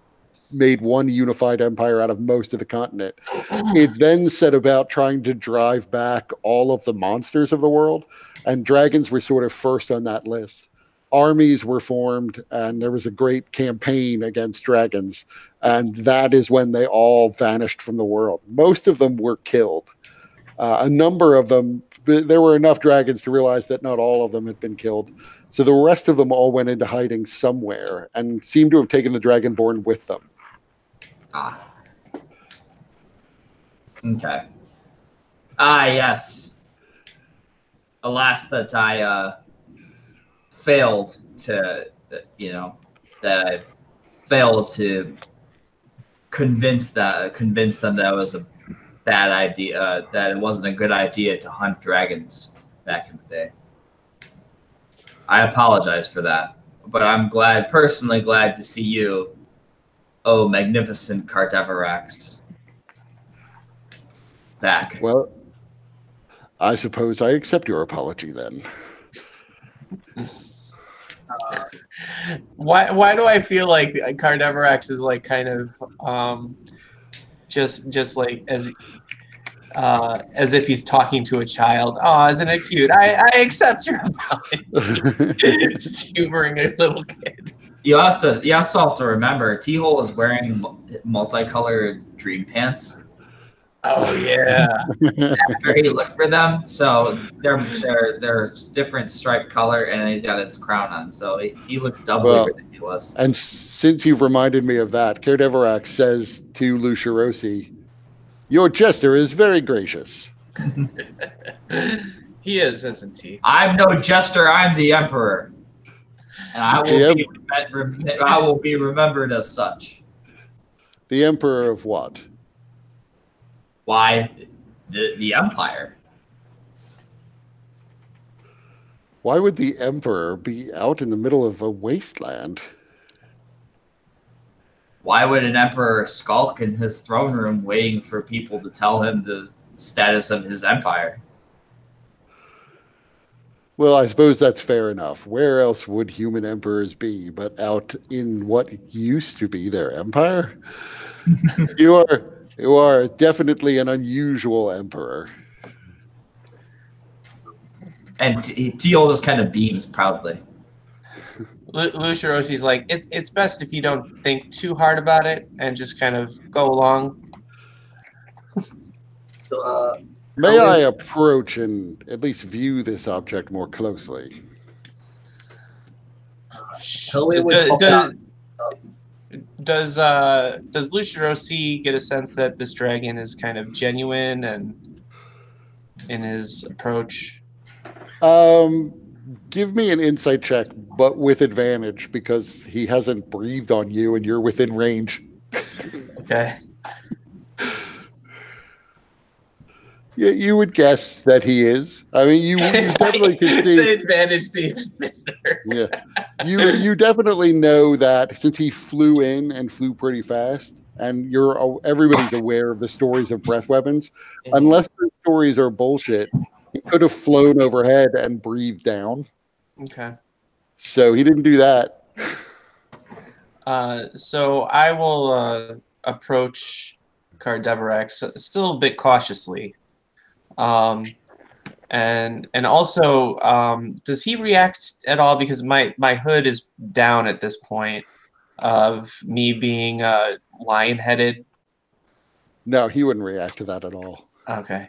made one unified empire out of most of the continent. It then set about trying to drive back all of the monsters of the world, and dragons were sort of first on that list. Armies were formed, and there was a great campaign against dragons, and that is when they all vanished from the world. Most of them were killed. A number of them, there were enough dragons to realize that not all of them had been killed. So the rest of them all went into hiding somewhere and seemed to have taken the Dragonborn with them. Ah. Okay. Ah, yes. Alas that I failed to, that I failed to convince them that it was a bad idea, that it wasn't a good idea to hunt dragons back in the day. I apologize for that, but I'm personally glad to see you, oh magnificent Cartavarax, back. Well, I suppose I accept your apology then. Why do I feel like Carniverax is like kind of just like as if he's talking to a child. Oh, isn't it cute? I accept your apology. Just humoring a little kid. You also have to remember, T-Hole is wearing multicolored dream pants. Oh yeah. After he looked for them, so they're different stripe color, and he's got his crown on, so he looks doubly ridiculous. And since you've reminded me of that, Kerdeverax says to Lucirosi, "Your jester is very gracious." He is, isn't he? I'm no jester. I'm the emperor, and I will be remembered as such. The emperor of what? Why, the empire. Why would the emperor be out in the middle of a wasteland? Why would an emperor skulk in his throne room waiting for people to tell him the status of his empire? Well, I suppose that's fair enough. Where else would human emperors be but out in what used to be their empire? You are definitely an unusual emperor. And Teal just kind of beams proudly. Luciorosi's like, it's best if you don't think too hard about it and just kind of go along. So, May I approach and at least view this object more closely? Does Luciorosi get a sense that this dragon is kind of genuine and in his approach? Give me an insight check, but with advantage because he hasn't breathed on you and you're within range. Okay. Yeah, you would guess that he is. I mean, you definitely can see the advantage to even better. Yeah, you definitely know that since he flew in and flew pretty fast, and everybody's aware of the stories of breath weapons. Mm-hmm. Unless the stories are bullshit, he could have flown overhead and breathed down. Okay. So he didn't do that. So I will approach Kerdeverax still a bit cautiously. And also, does he react at all? Because my hood is down at this point of me being lion-headed. No, he wouldn't react to that at all. Okay.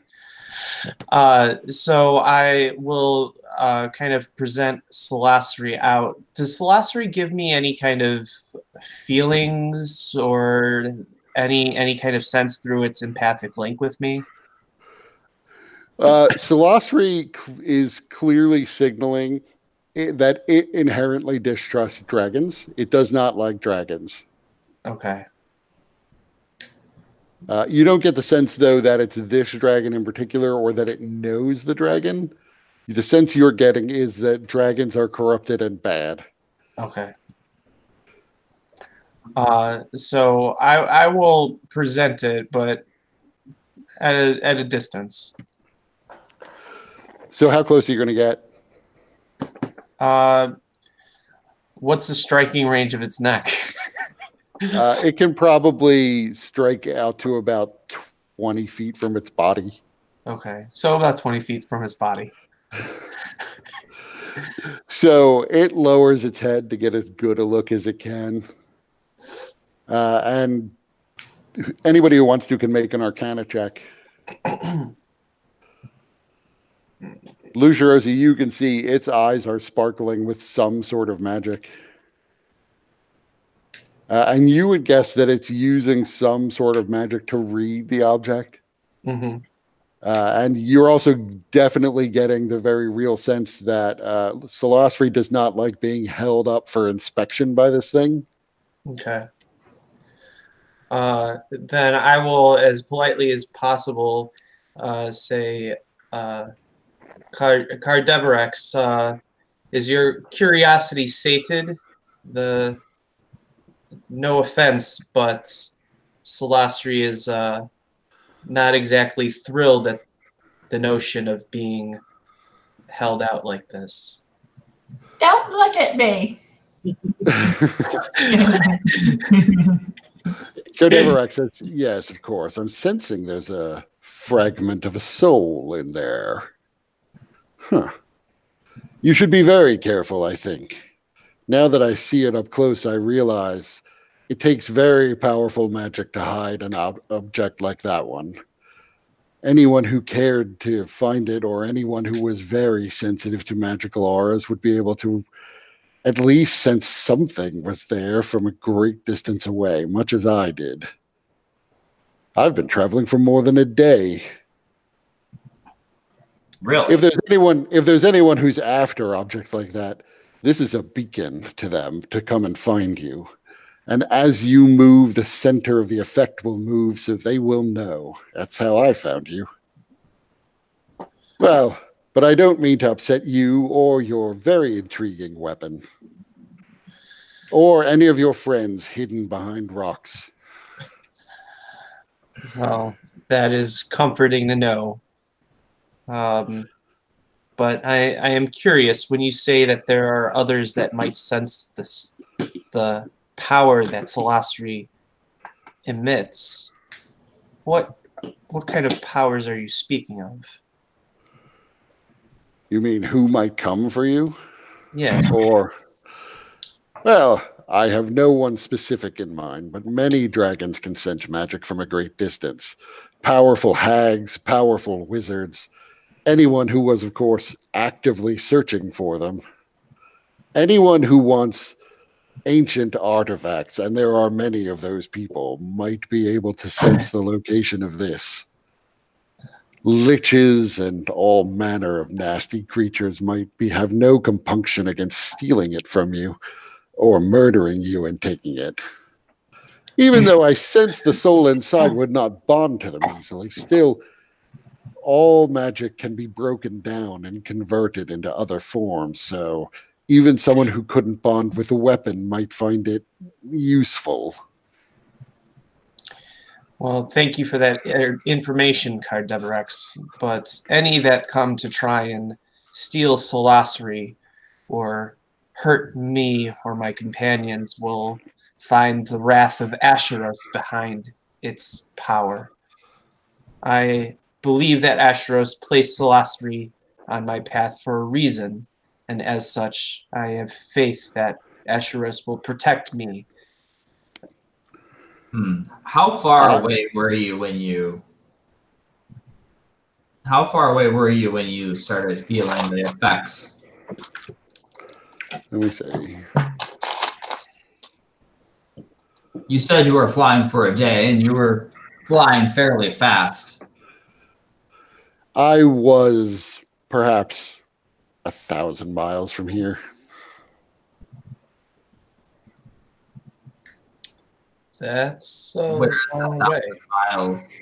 So I will kind of present Salasri out. Does Salasri give me any kind of feelings or any kind of sense through its empathic link with me? Salasri is clearly signaling that it inherently distrusts dragons. It does not like dragons. Okay. You don't get the sense, though, that it's this dragon in particular or that it knows the dragon. The sense you're getting is that dragons are corrupted and bad. Okay. So I will present it, but at a distance. So how close are you going to get? What's the striking range of its neck? It can probably strike out to about 20 feet from its body. Okay, so about 20 feet from its body. So it lowers its head to get as good a look as it can. And anybody who wants to can make an Arcana check. Luciorosi, you can see its eyes are sparkling with some sort of magic. And you would guess that it's using some sort of magic to read the object. Mm-hmm. And you're also definitely getting the very real sense that Salasri does not like being held up for inspection by this thing. Okay. Then I will, as politely as possible, say, Kerdeverax, is your curiosity sated? No offense, but Salasri is not exactly thrilled at the notion of being held out like this. Don't look at me. Kerdeverax says, yes, of course. I'm sensing there's a fragment of a soul in there. Huh. You should be very careful, I think. Now that I see it up close, I realize it takes very powerful magic to hide an object like that one. Anyone who cared to find it, or anyone who was very sensitive to magical auras, would be able to at least sense something was there from a great distance away, much as I did. I've been traveling for more than a day. Really? If there's anyone who's after objects like that, this is a beacon to them to come and find you. And as you move, the center of the effect will move, so they will know. That's how I found you. Well, but I don't mean to upset you or your very intriguing weapon. Or any of your friends hidden behind rocks. Well, that is comforting to know. But I am curious, when you say that there are others that might sense the power that Solastri emits, what kind of powers are you speaking of? You mean who might come for you? Yeah. Or, well, I have no one specific in mind, but many dragons can sense magic from a great distance. Powerful hags, powerful wizards, anyone who was, of course, actively searching for them. Anyone who wants ancient artifacts, and there are many of those people, might be able to sense the location of this. Liches and all manner of nasty creatures might have no compunction against stealing it from you or murdering you and taking it. Even though I sense the soul inside would not bond to them easily, still, all magic can be broken down and converted into other forms, so even someone who couldn't bond with a weapon might find it useful. Well, thank you for that information, Cardebarex. But any that come to try and steal Solastri or hurt me or my companions will find the wrath of Asheros behind its power. I believe that Asheros placed Solastri on my path for a reason, and as such, I have faith that Asheros will protect me. How far away were you when you? How far away were you when you started feeling the effects? Let me see. You said you were flying for a day, and you were flying fairly fast. I was perhaps 1,000 miles from here. That's Where's 1,000 miles?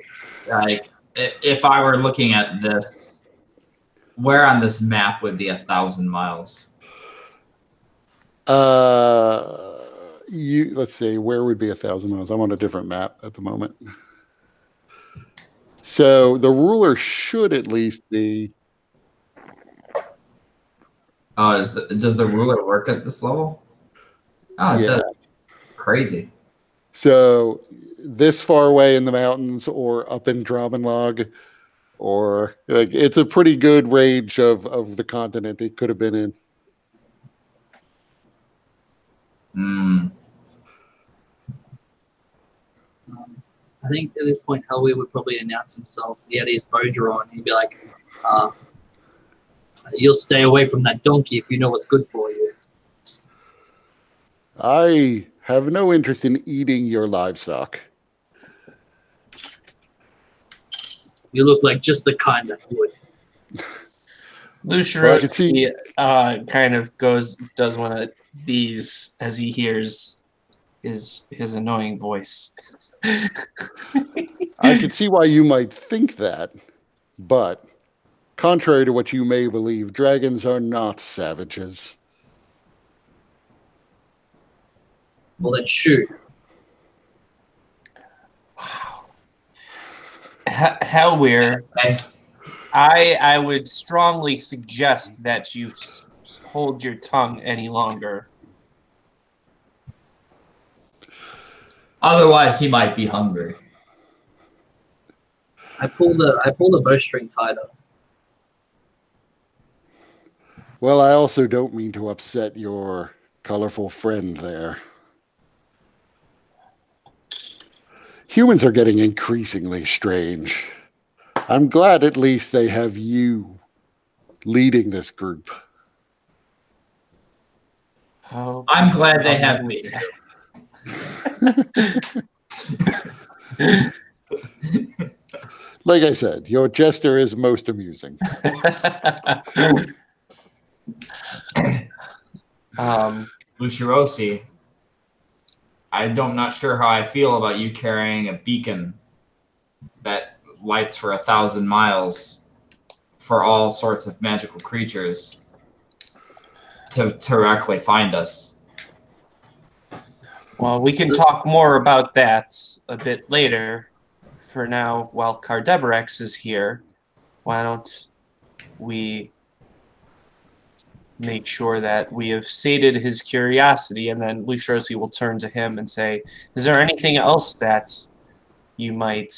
Like, if I were looking at this, where on this map would be 1,000 miles? Let's see, where would be 1,000 miles? I'm on a different map at the moment. So the ruler should at least be. Oh, does the ruler work at this level? Oh, it does. Crazy. So this far away in the mountains or up in Dramenlog, or like it's a pretty good range of the continent it could have been in. I think at this point, Helwe would probably announce himself. He had his bow drawn. He'd be like, you'll stay away from that donkey if you know what's good for you. I have no interest in eating your livestock. You look like just the kind that would. Lusharovsky kind of does one of these as he hears his annoying voice. I could see why you might think that, but contrary to what you may believe, dragons are not savages. Well, then shoot. Wow. How weird. I would strongly suggest that you hold your tongue any longer. Otherwise, he might be hungry. I pull the bowstring tighter. Well, I also don't mean to upset your colorful friend there. Humans are getting increasingly strange. I'm glad at least they have you leading this group. Oh, I'm glad they have me too. Like I said, your jester is most amusing. Lucirosi, I'm not sure how I feel about you carrying a beacon that lights for 1,000 miles for all sorts of magical creatures to directly find us. Well, we can talk more about that a bit later. For now, while Cardebarex is here, why don't we make sure that we have sated his curiosity, and then Lucirosi will turn to him and say, is there anything else that you might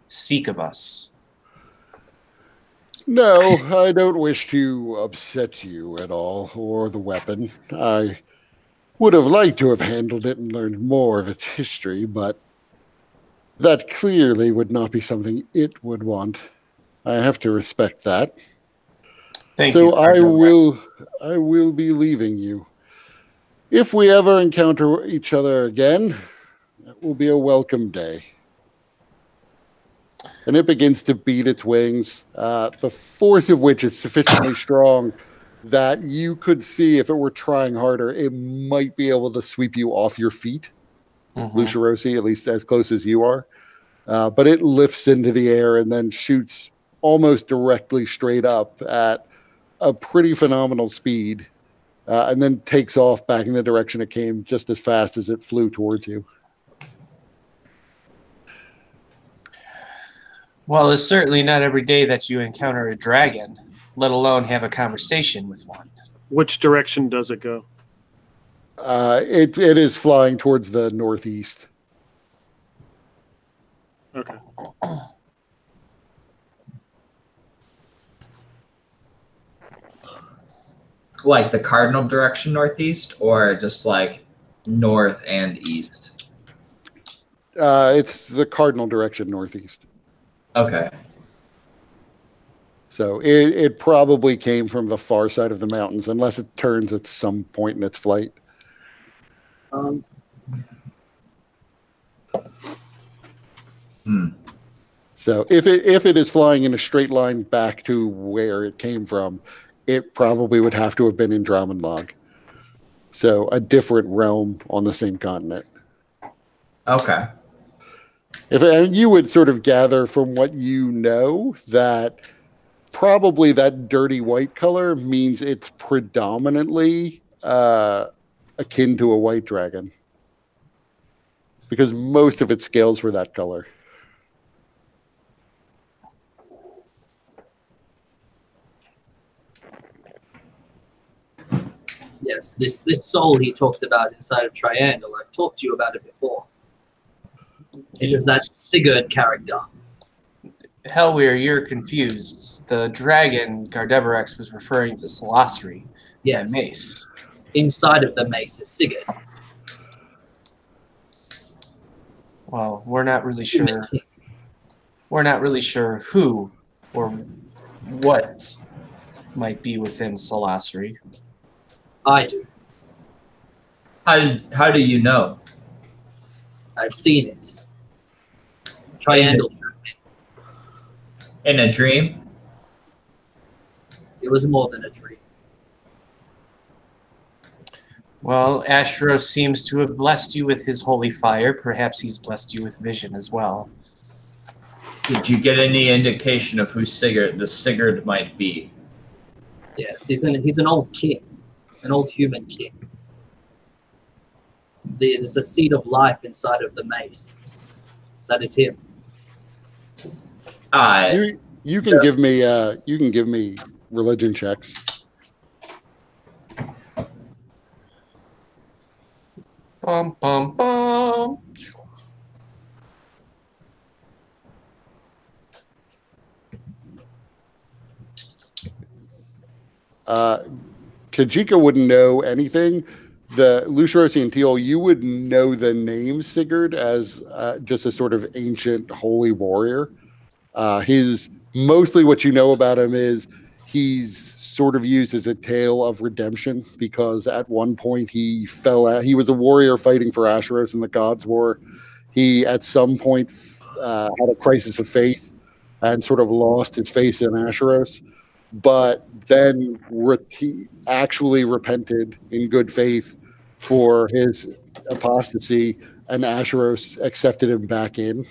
seek of us? No, I don't wish to upset you at all, or the weapon. I would have liked to have handled it and learned more of its history, but that clearly would not be something it would want. I have to respect that. Thank so you, Cardebarex. I will be leaving you. If we ever encounter each other again, it will be a welcome day. And it begins to beat its wings, the force of which is sufficiently strong that you could see if it were trying harder, it might be able to sweep you off your feet, Lucirosi, at least as close as you are. But it lifts into the air and then shoots almost directly straight up at a pretty phenomenal speed, and then takes off back in the direction it came just as fast as it flew towards you. Well, it's certainly not every day that you encounter a dragon, let alone have a conversation with one. Which direction does it go? It is flying towards the northeast. Okay. Like the cardinal direction northeast, or just like north and east? It's the cardinal direction northeast. Okay. So it probably came from the far side of the mountains, unless it turns at some point in its flight. So if it is flying in a straight line back to where it came from, it probably would have to have been in Dramenlog. So a different realm on the same continent. Okay. And you would sort of gather from what you know that probably that dirty white color means it's predominantly akin to a white dragon, because most of its scales were that color. Yes, this soul he talks about inside of Triangle. I've talked to you about it before. It is that Sigurd character. Hellweir, you're confused. The dragon Gardebarex was referring to Salasri, Yes. the mace. Inside of the mace is Sigurd. Well, we're not really sure. We're not really sure who or what might be within Salasri. I do. How do you know? I've seen it. Triangle. In a dream? It was more than a dream. Well, Ashros seems to have blessed you with his holy fire. Perhaps he's blessed you with vision as well. Did you get any indication of who the Sigurd might be? Yes, he's an old king, an old human king. There's a seed of life inside of the mace. That is him. You can give me religion checks. Bum bum bum. Kajika wouldn't know anything. The Lucirosi and Teal, you would know the name Sigurd as just a sort of ancient holy warrior. His mostly what you know about him is he's sort of used as a tale of redemption because at one point he fell out. He was a warrior fighting for Asheros in the Gods' War. He at some point had a crisis of faith and sort of lost his faith in Asheros, but then actually repented in good faith for his apostasy, and Asheros accepted him back in.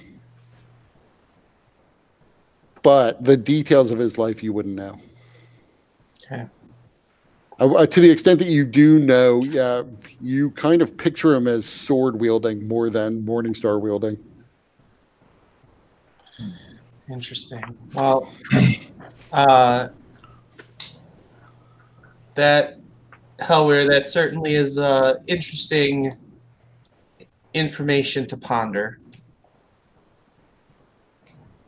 But the details of his life you wouldn't know. Okay. To the extent that you do know, you kind of picture him as sword wielding more than Morningstar wielding. Interesting. Well, that Hellweir, that certainly is interesting information to ponder.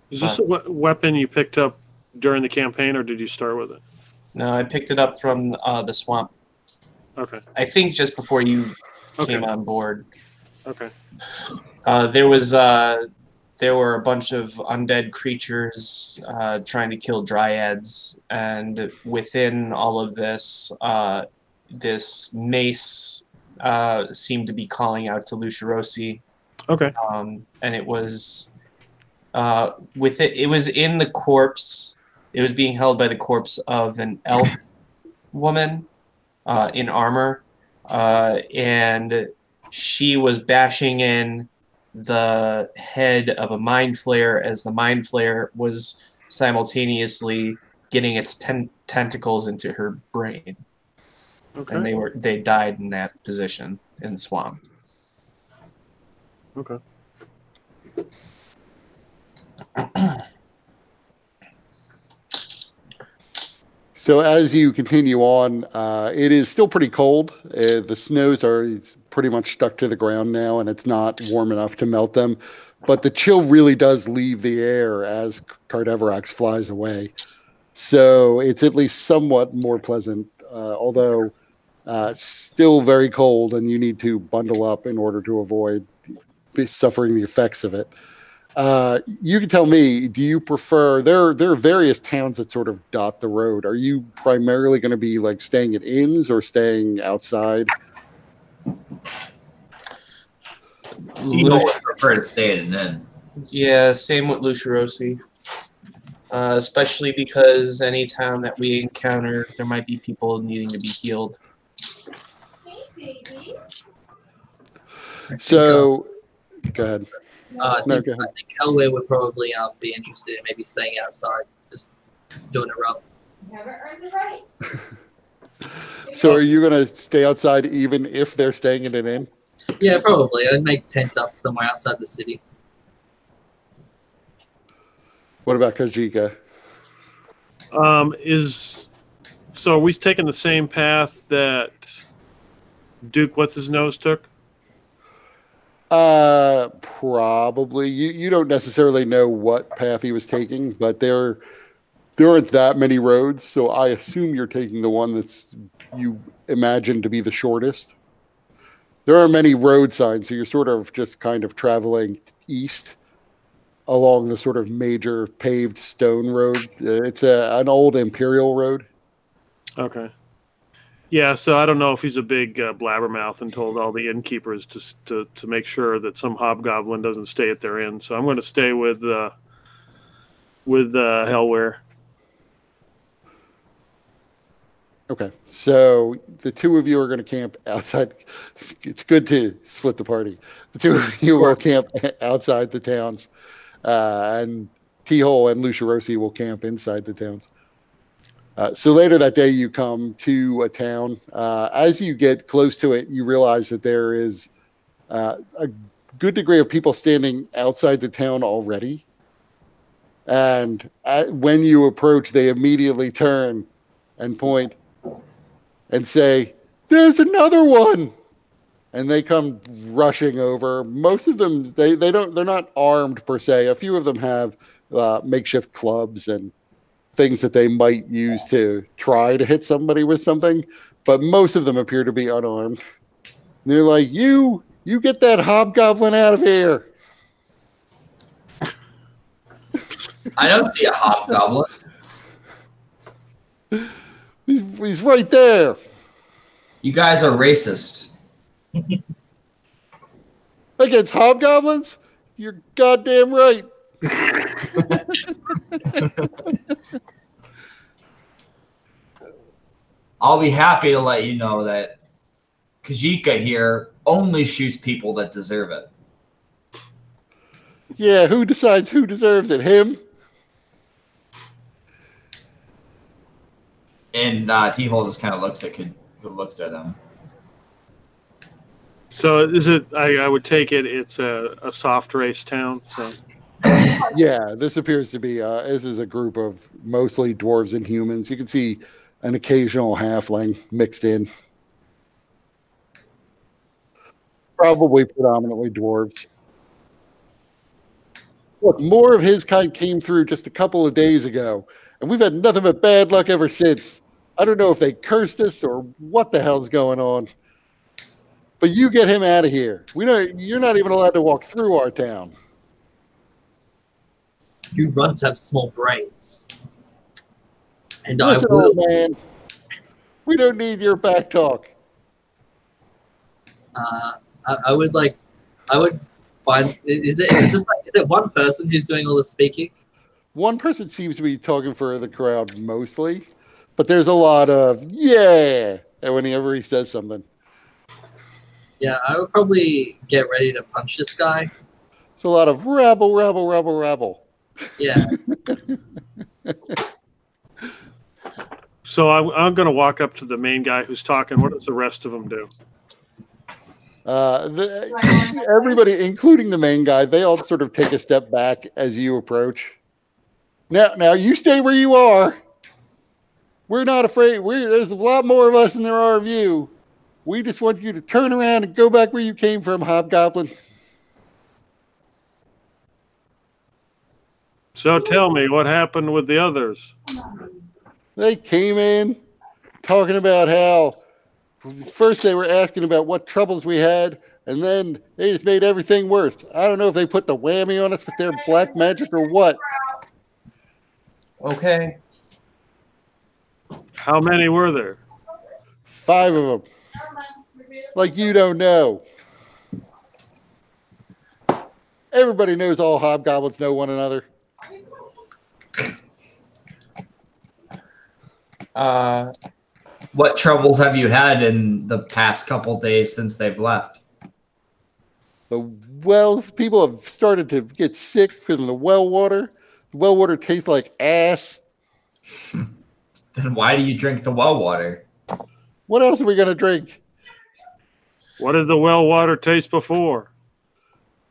Is this a weapon you picked up during the campaign, or did you start with it? No, I picked it up from the swamp. Okay. I think just before you came on board. Okay. There were a bunch of undead creatures trying to kill dryads, and within all of this, this mace seemed to be calling out to Lucirosi. Okay. And it was it was in the corpse. It was being held by the corpse of an elf woman in armor, and she was bashing in the head of a mind flayer as the mind flayer was simultaneously getting its tentacles into her brain. Okay. And they died in that position in the swamp. Okay. So as you continue on, it is still pretty cold. The snows are pretty much stuck to the ground now, and it's not warm enough to melt them. But the chill really does leave the air as Cardeverax flies away. So it's at least somewhat more pleasant, although still very cold, and you need to bundle up in order to avoid suffering the effects of it. You can tell me, do you prefer, there are various towns that sort of dot the road. Are you primarily going to be like staying at inns or staying outside? Tino would prefer to stay at an inn. Yeah, same with Lucirosi. Especially because any town that we encounter, there might be people needing to be healed. Hey, baby. So, go ahead. I think Hellweir would probably be interested in maybe staying outside, just doing it rough. You haven't earned the right. So are you going to stay outside even if they're staying in an inn? Yeah, probably. I'd make tent up somewhere outside the city. What about Kajika? So are we taking the same path that Duke What's-His-Nose took? Probably. You don't necessarily know what path he was taking, but there aren't that many roads, so I assume you're taking the one that's you imagine to be the shortest. There are many road signs, so you're sort of just kind of traveling east along the sort of major paved stone road. It's an old imperial road. Okay. Yeah, so I don't know if he's a big blabbermouth and told all the innkeepers to make sure that some hobgoblin doesn't stay at their inn. So I'm going to stay with Hellweir. Okay, so the two of you are going to camp outside. It's good to split the party. The two of you will camp outside the towns, and T-Hole and Lucirosi will camp inside the towns. So later that day, you come to a town. As you get close to it, you realize that there is a good degree of people standing outside the town already. And when you approach, they immediately turn and point and say, "There's another one!" And they come rushing over. Most of them, they're not armed per se. A few of them have makeshift clubs and things that they might use to try to hit somebody with something, but most of them appear to be unarmed. And they're like, you get that hobgoblin out of here. I don't see a hobgoblin. He's right there. You guys are racist. Against hobgoblins? You're goddamn right. I'll be happy to let you know that Kajika here only shoots people that deserve it. Yeah, who decides who deserves it? Him? And T-Hole just kind of looks at him. So is it? I would take it. It's a soft race town. So Yeah, this appears to be. This is a group of mostly dwarves and humans. You can see an occasional halfling mixed in. Probably predominantly dwarves. Look, more of his kind came through just a couple of days ago, and we've had nothing but bad luck ever since. I don't know if they cursed us or what the hell's going on. But you get him out of here. You're not even allowed to walk through our town. You runts have small brains. And Listen, I will. old man, we don't need your back talk. I would find. Is it one person who's doing all the speaking? One person seems to be talking for the crowd mostly, but there's a lot of yeah whenever he says something. Yeah, I would probably get ready to punch this guy. It's a lot of rabble, rabble, rabble, rabble. Yeah. So I'm going to walk up to the main guy who's talking. What does the rest of them do? Everybody, including the main guy, they all sort of take a step back as you approach. Now you stay where you are. We're not afraid. There's a lot more of us than there are of you. We just want you to turn around and go back where you came from, Hobgoblin. So tell me, what happened with the others? They came in talking about how first they were asking about what troubles we had, and then they just made everything worse. I don't know if they put the whammy on us with their black magic or what. Okay. How many were there? 5 of them. Like you don't know. Everybody knows all hobgoblins know one another. What troubles have you had in the past couple days since they've left? The wells, people have started to get sick from the well water. The well water tastes like ass. Then why do you drink the well water? What else are we going to drink? What did the well water taste before?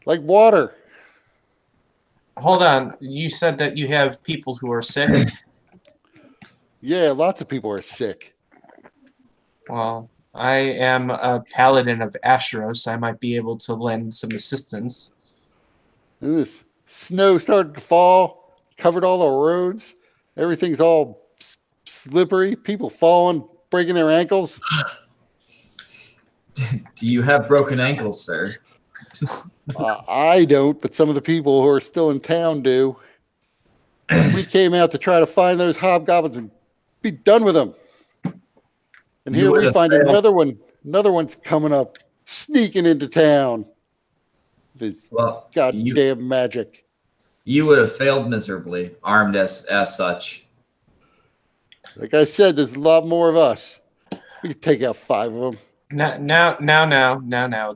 Like water. Hold on. You said that you have people who are sick. Yeah, lots of people are sick. Well, I am a paladin of Ashros. I might be able to lend some assistance. And this snow started to fall, covered all the roads. Everything's all slippery. People falling, breaking their ankles. Do you have broken ankles, sir? I don't, but some of the people who are still in town do. We came out to try to find those hobgoblins and be done with them. And here we find another one. Another one's coming up, sneaking into town. This goddamn magic. You would have failed miserably, armed as such. Like I said, there's a lot more of us. We could take out 5 of them. Now.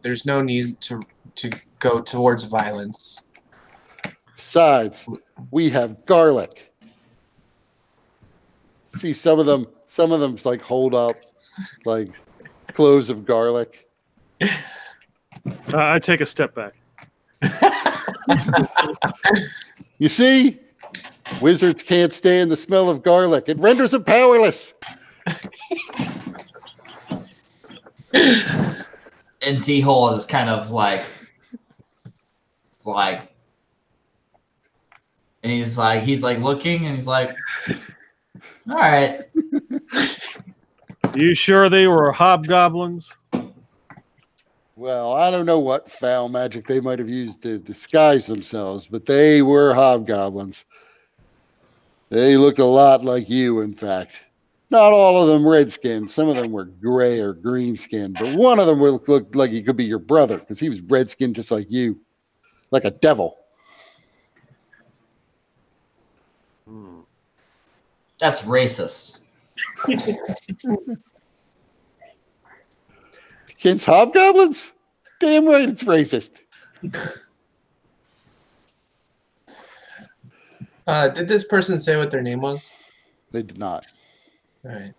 There's no need to go towards violence. Besides, we have garlic. See, some of them's like hold up, like cloves of garlic. I take a step back. You see, wizards can't stand the smell of garlic. It renders them powerless. And T-Hole is kind of like, and he's like looking, and he's like, All right. You sure they were hobgoblins? Well, I don't know what foul magic they might have used to disguise themselves, but they were hobgoblins. They looked a lot like you, in fact. Not all of them red-skinned. Some of them were gray or green-skinned, but one of them looked like he could be your brother because he was red-skinned just like you, like a devil. That's racist. Against hobgoblins? Damn right it's racist. Did this person say what their name was? They did not. All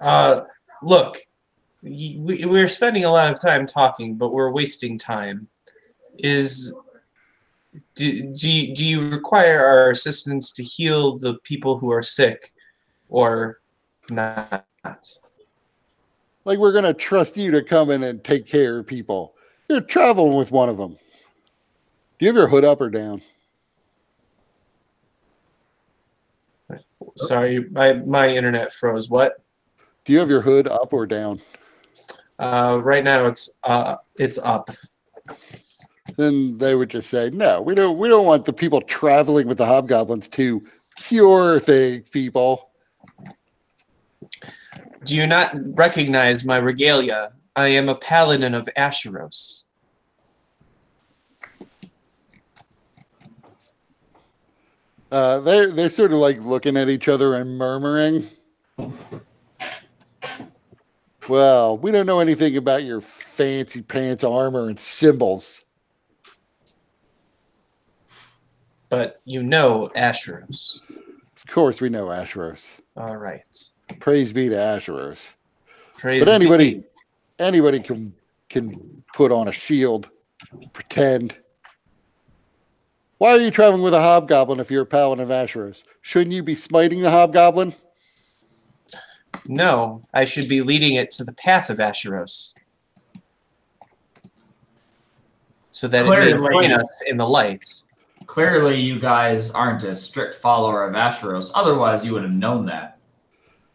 right. Look, we're spending a lot of time talking, but we're wasting time. Do you require our assistance to heal the people who are sick, or not? Like we're going to trust you to come in and take care of people. You're traveling with one of them. Do you have your hood up or down? Sorry, my internet froze. What? Do you have your hood up or down? Right now it's up. Then they would just say, "No, we don't want the people traveling with the hobgoblins to cure people." Do you not recognize my regalia? I am a paladin of Asheros. They're sort of like looking at each other and murmuring. Well, we don't know anything about your fancy pants armor and symbols. But you know Asheros. Of course we know Asheros. All right. Praise be to Asheros. Praise But be. anybody can put on a shield, pretend. Why are you traveling with a hobgoblin if you're a paladin of Asheros? Shouldn't you be smiting the hobgoblin? No, I should be leading it to the path of Asheros, so that it may join us in the lights. Clearly, you guys aren't a strict follower of Asheros. Otherwise, you would have known that.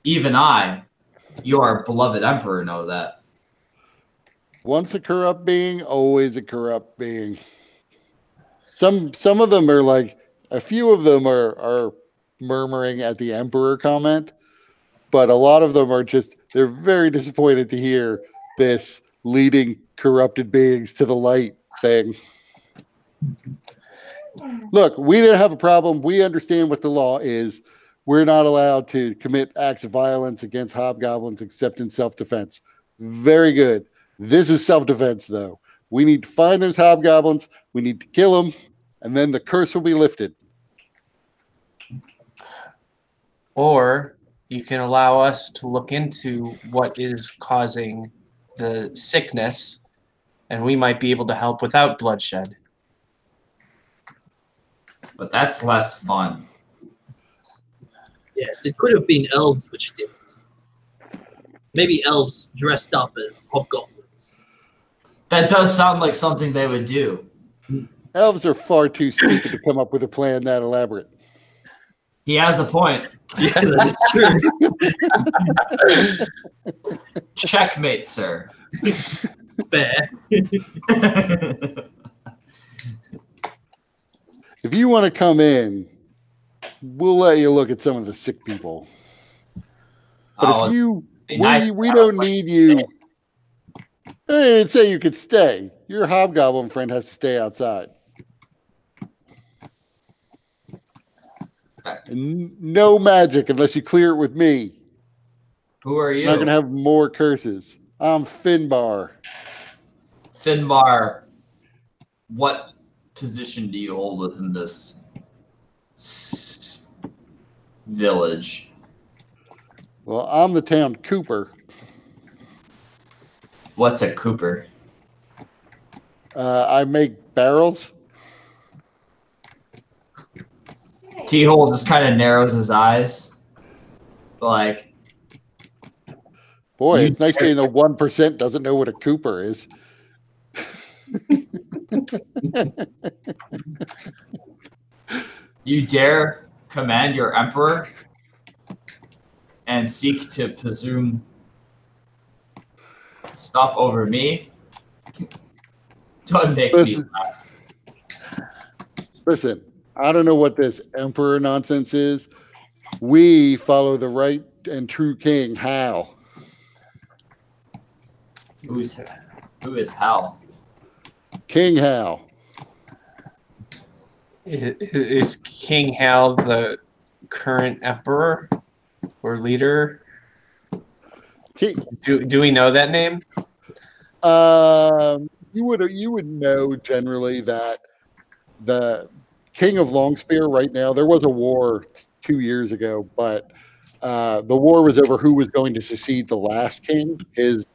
Even I, your beloved emperor, know that. Once a corrupt being, always a corrupt being. Some of them are like, a few of them are murmuring at the emperor comment, but a lot of them are just, they're very disappointed to hear this leading corrupted beings to the light thing. Look, we didn't have a problem. We understand what the law is. We're not allowed to commit acts of violence against hobgoblins except in self-defense. Very good. This is self-defense, though. We need to find those hobgoblins. We need to kill them, and then the curse will be lifted. Or you can allow us to look into what is causing the sickness, and we might be able to help without bloodshed. But that's less fun. Yes, it could have been elves which did it. Maybe elves dressed up as hobgoblins. That does sound like something they would do. Elves are far too stupid to come up with a plan that elaborate. He has a point. Yeah, that is true. Checkmate, sir. Fair. If you want to come in, we'll let you look at some of the sick people. But if we don't need you. I didn't say you could stay. Your hobgoblin friend has to stay outside. And no magic unless you clear it with me. Who are you? You're not going to have more curses. I'm Finbar. Finbar, what position do you hold within this village? Well, I'm the town Cooper. What's a Cooper? I make barrels. T-Hole just kind of narrows his eyes. Like, boy, it's nice being the 1% doesn't know what a Cooper is. You dare command your emperor and seek to presume stuff over me, don't make me Listen. laugh. Listen, I don't know what this emperor nonsense is. We follow the right and true king, Hal. Who is Hal? King Hal. Is King Hal the current emperor or leader? Do we know that name? You would know generally that the King of Longspear right now, there was a war 2 years ago, but the war was over who was going to succeed the last king, his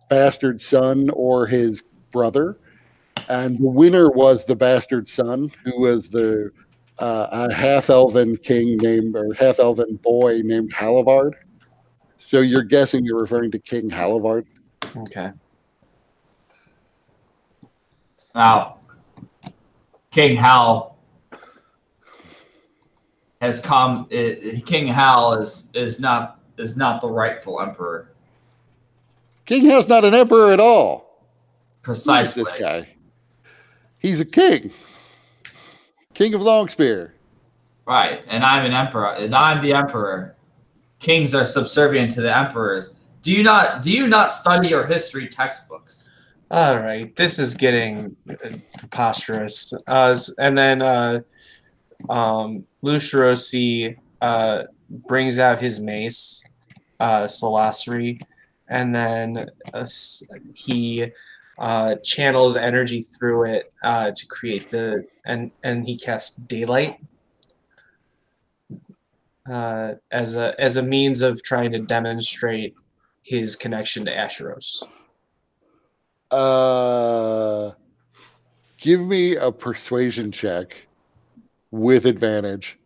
bastard son or his brother. And the winner was the bastard son, who was a half-elven king named, or half-elven boy named Halivard. So you're guessing you're referring to King Halivard? Okay. Now, King Hal has come. King Hal is not the rightful emperor. King Hal's not an emperor at all. Precisely. Who is this guy? He's a king. King of Longspear. Right, and I'm an emperor, and I'm the emperor. Kings are subservient to the emperors. Do you not study your history textbooks? All right, this is getting preposterous. And then Lucerosi brings out his mace, Salasri, and then he channels energy through it to create and he casts daylight as a means of trying to demonstrate his connection to Asheros. Give me a persuasion check with advantage.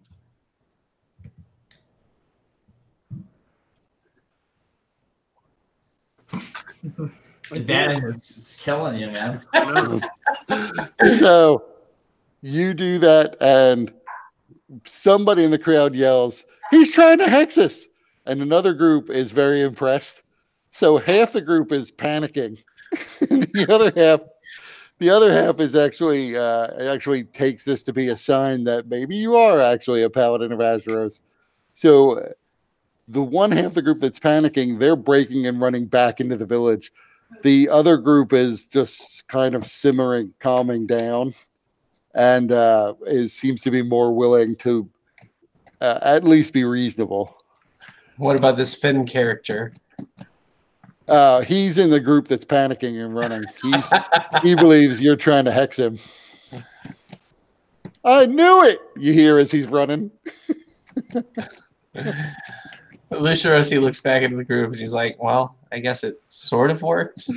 Advantage is killing you, man. So you do that, and somebody in the crowd yells, "He's trying to hex us!" And another group is very impressed. So half the group is panicking. The other half is actually takes this to be a sign that maybe you are actually a paladin of Azeroth. So the one half of the group that's panicking, they're breaking and running back into the village. The other group is just kind of simmering, calming down, and seems to be more willing to at least be reasonable. What about this Finn character? He's in the group that's panicking and running. He believes you're trying to hex him. I knew it, you hear as he's running. Lucerosi looks back into the group and she's like, well, I guess it sort of works.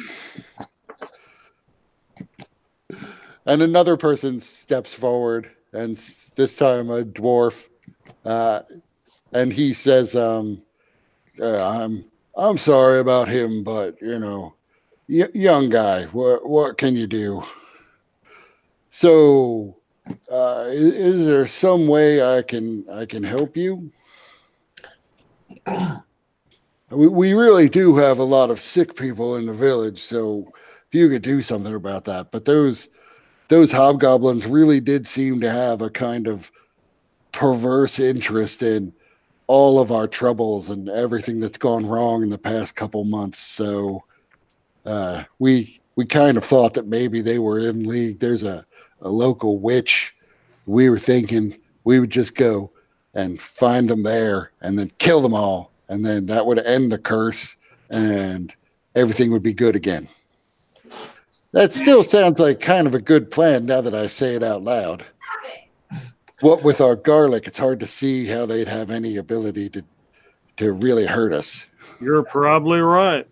And another person steps forward, and this time a dwarf, and he says, I'm sorry about him, but young guy, what can you do? So, is there some way I can help you? We really do have a lot of sick people in the village, so if you could do something about that. But those hobgoblins really did seem to have a kind of perverse interest in all of our troubles and everything that's gone wrong in the past couple months. So we kind of thought that maybe they were in league. There's a local witch. We were thinking we would just go and find them there and then kill them all. And then that would end the curse and everything would be good again. That still sounds like kind of a good plan now that I say it out loud. What with our garlic, it's hard to see how they'd have any ability to really hurt us. You're probably right.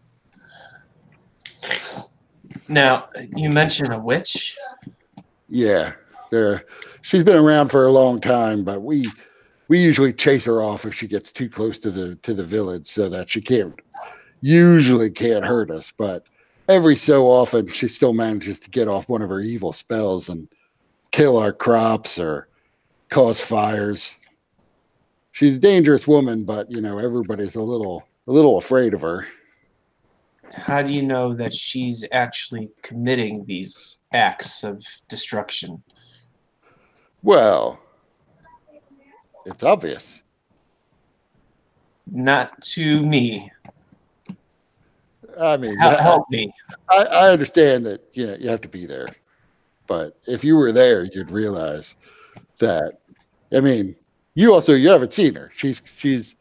Now, you mentioned a witch? Yeah, she's been around for a long time, but we usually chase her off if she gets too close to the village so that she can't hurt us. But every so often, she still manages to get off one of her evil spells and kill our crops or cause fires. she's a dangerous woman, but everybody's a little afraid of her. How do you know that she's actually committing these acts of destruction? Well, it's obvious. Not to me. I mean, Help me. I understand that you have to be there, but if you were there, you'd realize that. I mean, you haven't seen her. She's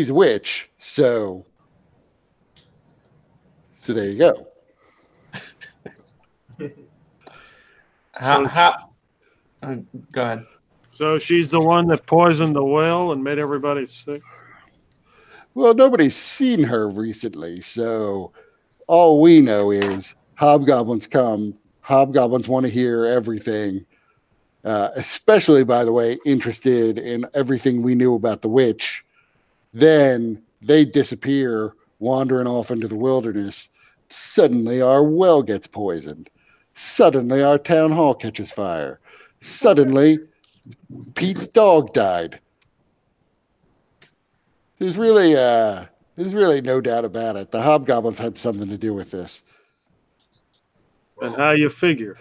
a witch, so there you go. Go ahead. So she's the one that poisoned the well and made everybody sick? Well, nobody's seen her recently, so all we know is hobgoblins come. Hobgoblins want to hear everything, especially, by the way, interested in everything we knew about the witch. Then they disappear, wandering off into the wilderness. Suddenly, our well gets poisoned. Suddenly, our town hall catches fire. Suddenly, Pete's dog died. There's really no doubt about it. The hobgoblins had something to do with this. And how you figure?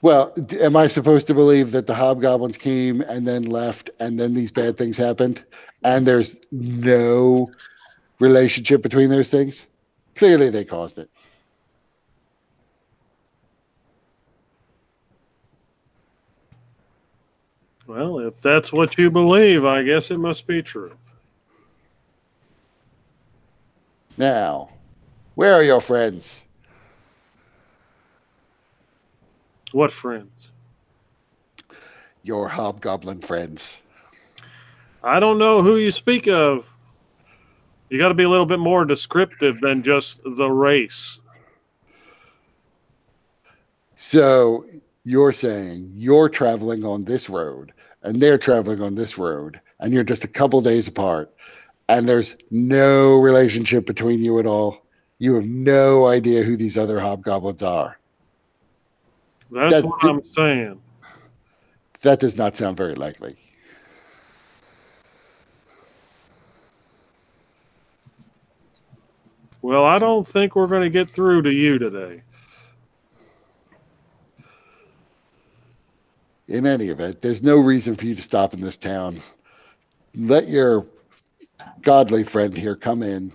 Well, am I supposed to believe that the hobgoblins came and then left and then these bad things happened and there's no relationship between those things? Clearly they caused it. Well, if that's what you believe, I guess it must be true. Now, where are your friends? What friends? Your hobgoblin friends. I don't know who you speak of. You got to be a little bit more descriptive than just the race. So you're saying you're traveling on this road and they're traveling on this road and you're just a couple days apart and there's no relationship between you at all. You have no idea who these other hobgoblins are. That's what I'm saying. That does not sound very likely. Well, I don't think we're going to get through to you today. In any event, there's no reason for you to stop in this town. Let your godly friend here come in.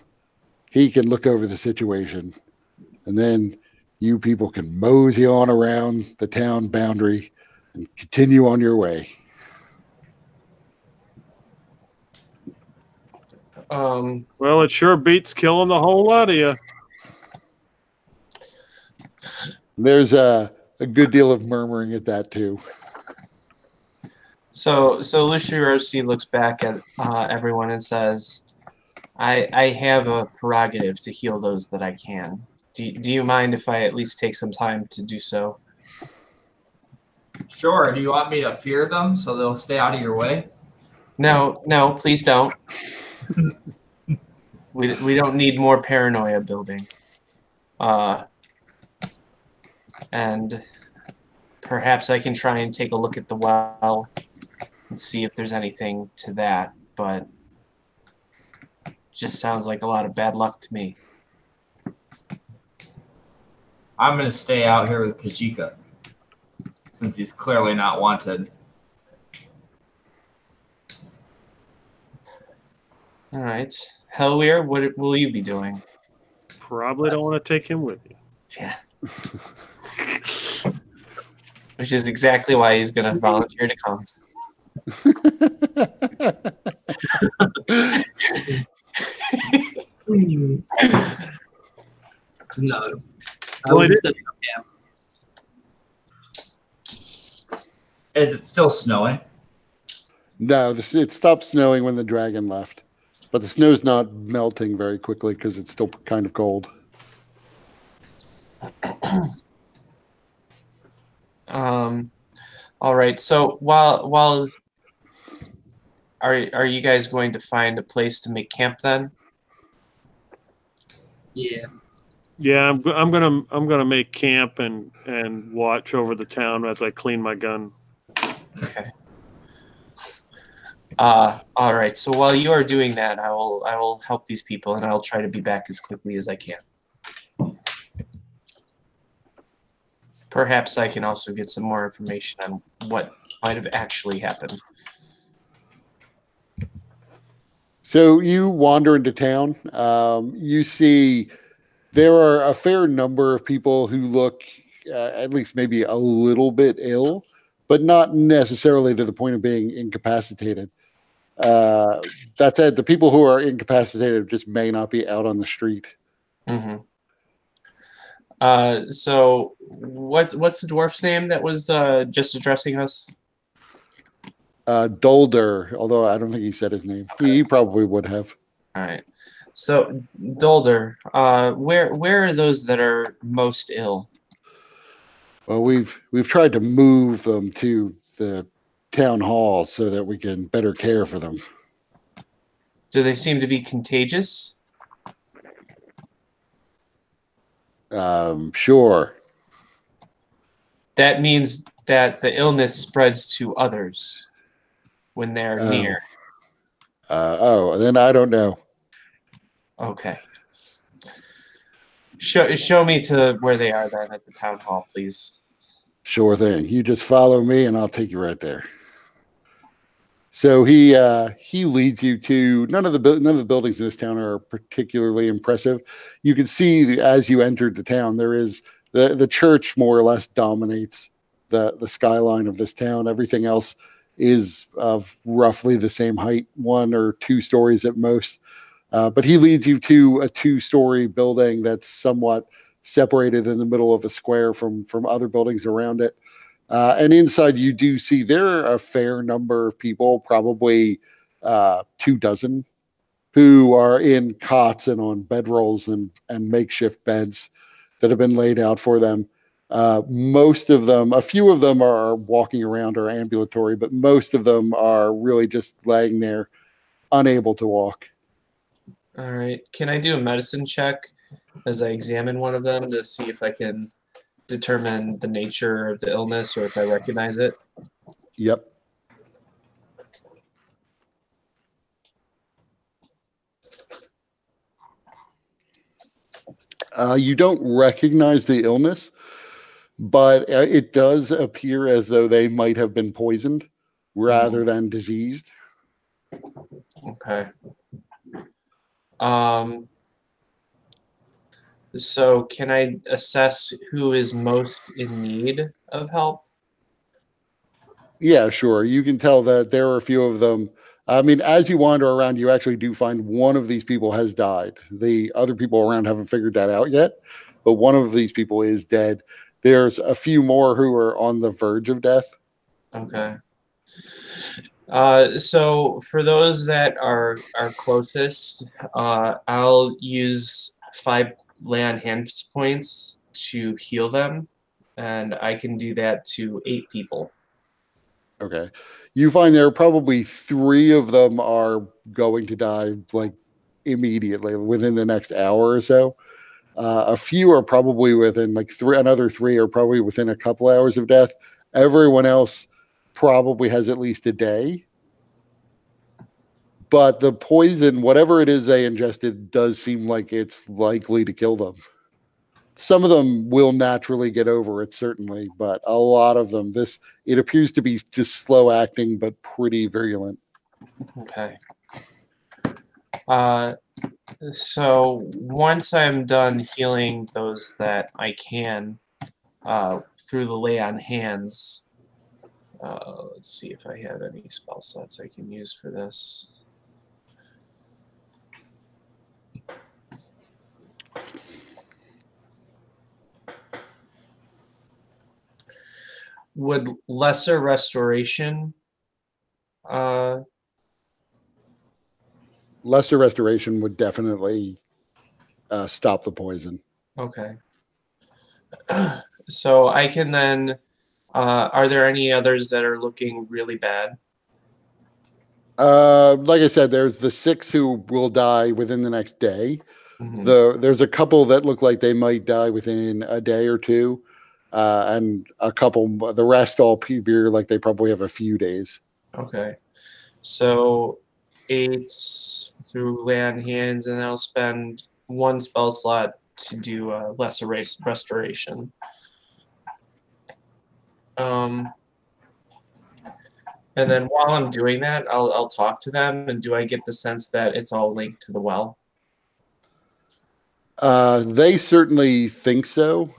He can look over the situation. And then you people can mosey on around the town boundary and continue on your way. Well, it sure beats killing the whole lot of you. There's a good deal of murmuring at that too. So Lucirosi looks back at everyone and says, I have a prerogative to heal those that I can. Do you mind if I at least take some time to do so? Sure. Do you want me to fear them so they'll stay out of your way? No, please don't. We don't need more paranoia building. And perhaps I can try and take a look at the well and see if there's anything to that, but it just sounds like a lot of bad luck to me. I'm going to stay out here with Kajika, since he's clearly not wanted. All right. Hellweir, what will you be doing? Probably don't want to take him with you. Yeah. Which is exactly why he's going to volunteer to come. No. Well, it is- Is it still snowing? No, it stopped snowing when the dragon left. But the snow's not melting very quickly because it's still kind of cold. All right. So while are you guys going to find a place to make camp then? Yeah. Yeah, I'm gonna make camp and watch over the town as I clean my gun. Okay. All right. So while you are doing that, I will help these people, and I'll try to be back as quickly as I can. Perhaps I can also get some more information on what might have actually happened. So you wander into town. You see there are a fair number of people who look at least maybe a little bit ill, but not necessarily to the point of being incapacitated. That said, the people who are incapacitated just may not be out on the street. Mm-hmm. So what's the dwarf's name that was just addressing us? Dolder, although I don't think he said his name. He probably would have. All right. So Dolder, where are those that are most ill? Well, we've tried to move them to the town hall so that we can better care for them. Do they seem to be contagious? Sure. That means that the illness spreads to others when they're near. Then I don't know. Okay. Show me to where they are then at the town hall, please. Sure thing. You just follow me, and I'll take you right there. So he leads you to none of the buildings in this town are particularly impressive. You can see as you entered the town, there is the church more or less dominates the skyline of this town. Everything else is of roughly the same height, 1 or 2 stories at most. But he leads you to a 2-story building that's somewhat separated in the middle of a square from other buildings around it. And inside, you do see there are a fair number of people, probably 24, who are in cots and on bedrolls and makeshift beds that have been laid out for them. Most of them, a few of them are walking around or ambulatory, but most of them are really just laying there, unable to walk. All right. Can I do a medicine check as I examine one of them to see if I can determine the nature of the illness or if I recognize it? Yep. You don't recognize the illness, but it does appear as though they might have been poisoned rather than diseased. Okay. So can I assess who is most in need of help? Yeah, sure. You can tell that there are a few of them. I mean, as you wander around, you actually do find one of these people has died. The other people around haven't figured that out yet, but one of these people is dead. There's a few more who are on the verge of death. Okay. So for those that are closest, I'll use 5 lay on hands points to heal them, and I can do that to 8 people. Okay. You find there are probably 3 of them are going to die like immediately within the next hour or so. A few are probably within like 3, another 3 are probably within a couple hours of death. Everyone else probably has at least a day. But the poison, whatever it is they ingested, does seem like it's likely to kill them. Some of them will naturally get over it, certainly, but a lot of them, it appears to be just slow acting, but pretty virulent. Okay. So once I'm done healing those that I can through the lay on hands, let's see if I have any spell slots I can use for this. Would lesser restoration Lesser restoration would definitely stop the poison. Okay. So I can then, are there any others that are looking really bad? Like I said, there's the 6 who will die within the next day. Mm-hmm. There's a couple that look like they might die within a day or 2. And a couple, the rest all appear like they probably have a few days. Okay. So 8 through land hands, and I'll spend 1 spell slot to do lesser race restoration. And then while I'm doing that, I'll talk to them. And do I get the sense that it's all linked to the well? They certainly think so.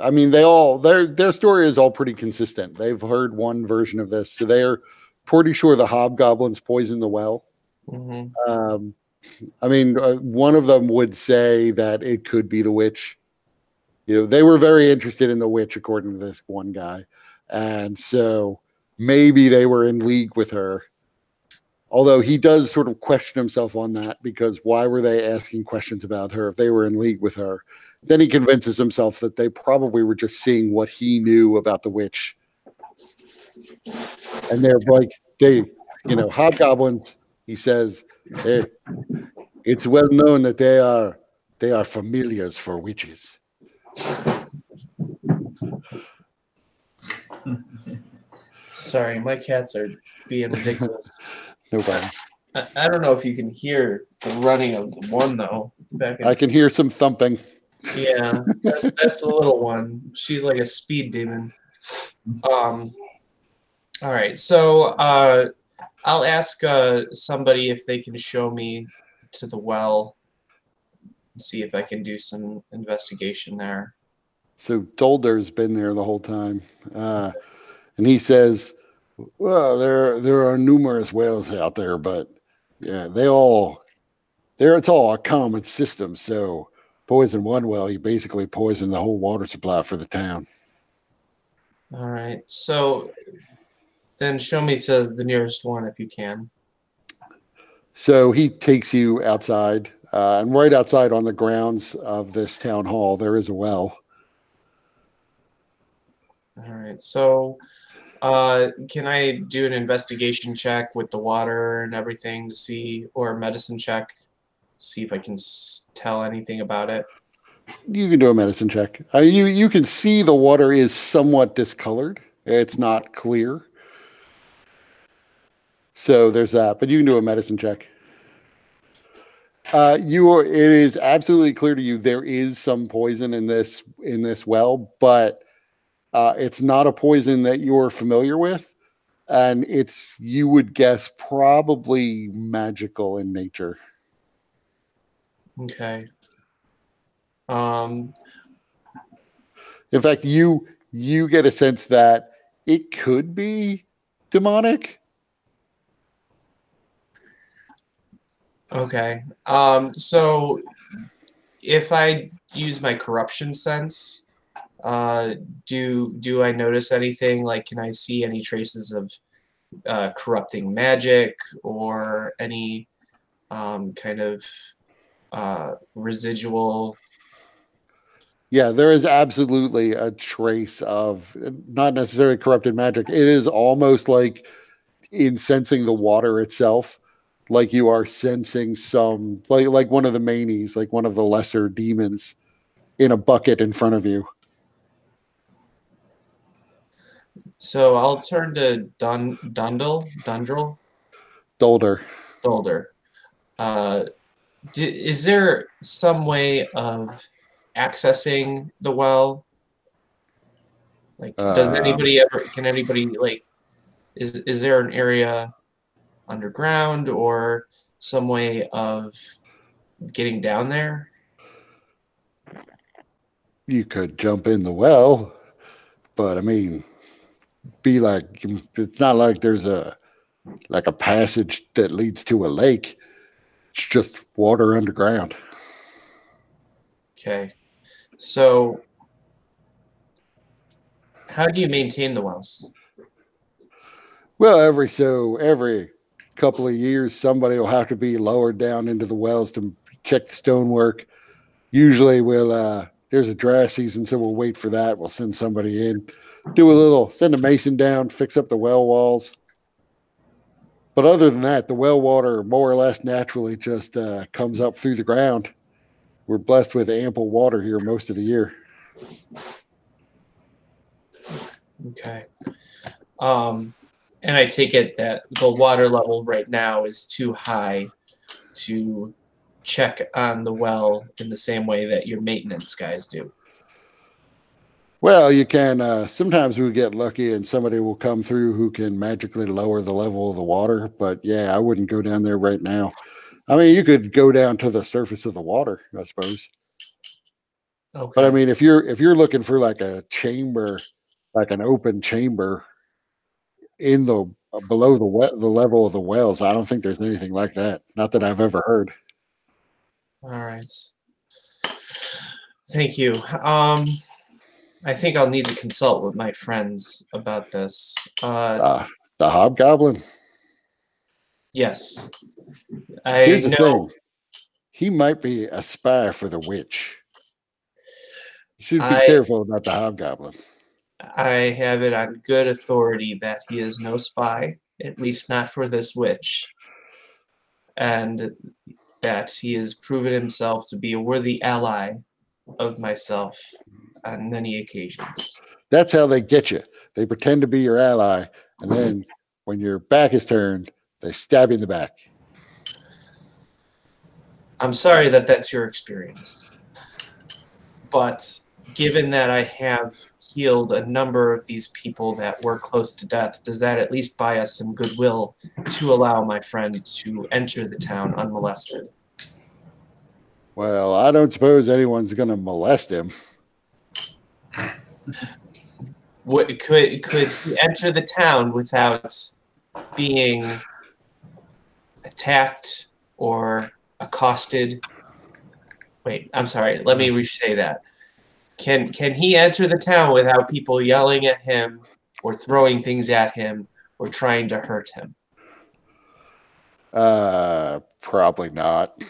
I mean, their story is all pretty consistent. They've heard one version of this, so they're pretty sure the hobgoblins poisoned the well. Mm-hmm. I mean, one of them would say that it could be the witch. They were very interested in the witch, according to this one guy, and so maybe they were in league with her. Although he does sort of question himself on that, because why were they asking questions about her if they were in league with her? Then he convinces himself that they probably were just seeing what he knew about the witch. And they're like, hobgoblins, he says, it's well known that they are familiars for witches. Sorry, my cats are being ridiculous. No problem. I don't know if you can hear the running of the one though. I can hear some thumping. Yeah, that's the little one. She's like a speed demon. All right, so I'll ask somebody if they can show me to the well and see if I can do some investigation there. So Dolder's been there the whole time, and he says, "Well, there are numerous wells out there, but yeah, it's all a common system. So poison one well, you basically poison the whole water supply for the town." All right, so then show me to the nearest one if you can. So he takes you outside, and right outside on the grounds of this town hall, there is a well. All right, so can I do an investigation check with the water and everything to see, or a medicine check, see if I can tell anything about it? You can do a medicine check. You can see the water is somewhat discolored. It's not clear. So there's that, but you can do a medicine check. It is absolutely clear to you there is some poison in this well, but it's not a poison that you're familiar with, and you would guess probably magical in nature. Okay. In fact, you get a sense that it could be demonic. Okay. So if I use my corruption sense, do I notice anything? Like, can I see any traces of corrupting magic or any kind of residual? Yeah, there is absolutely a trace of not necessarily corrupted magic. It is almost like in sensing the water itself, like you are sensing some like one of the manies, like one of the lesser demons in a bucket in front of you. So I'll turn to Dundrel. Dolder. Is there some way of accessing the well? Like, can anybody like, is there an area underground or some way of getting down there? You could jump in the well, but I mean, it's not like there's a passage that leads to a lake. It's just water underground. Okay. So how do you maintain the wells? Well, every couple of years, somebody will have to be lowered down into the wells to check the stonework. Usually there's a dry season, so we'll wait for that. We'll send somebody in, send a mason down, fix up the well walls. But other than that, the well water more or less naturally just comes up through the ground. We're blessed with ample water here most of the year. Okay. And I take it that the water level right now is too high to check on the well in the same way that your maintenance guys do. Well, you can. Sometimes we get lucky and somebody will come through who can magically lower the level of the water. But yeah, I wouldn't go down there right now. I mean, you could go down to the surface of the water, I suppose. Okay. But I mean, if you're looking for like a chamber, like an open chamber in the below the level of the wells, I don't think there's anything like that. Not that I've ever heard. All right. Thank you. I think I'll need to consult with my friends about this. The hobgoblin. Yes. Here's I the know. thing. He might be a spy for the witch. You should be I- careful about the hobgoblin. I have it on good authority that he is no spy, at least not for this witch, and that he has proven himself to be a worthy ally of myself on many occasions. That's how they get you. They pretend to be your ally, and then when your back is turned, they stab you in the back. I'm sorry that that's your experience, but given that I have healed a number of these people that were close to death, does that at least buy us some goodwill to allow my friend to enter the town unmolested? Well, I don't suppose anyone's going to molest him. What could he enter the town without being attacked or accosted? Wait, I'm sorry. Let me re-say that. Can he enter the town without people yelling at him or throwing things at him or trying to hurt him? Probably not.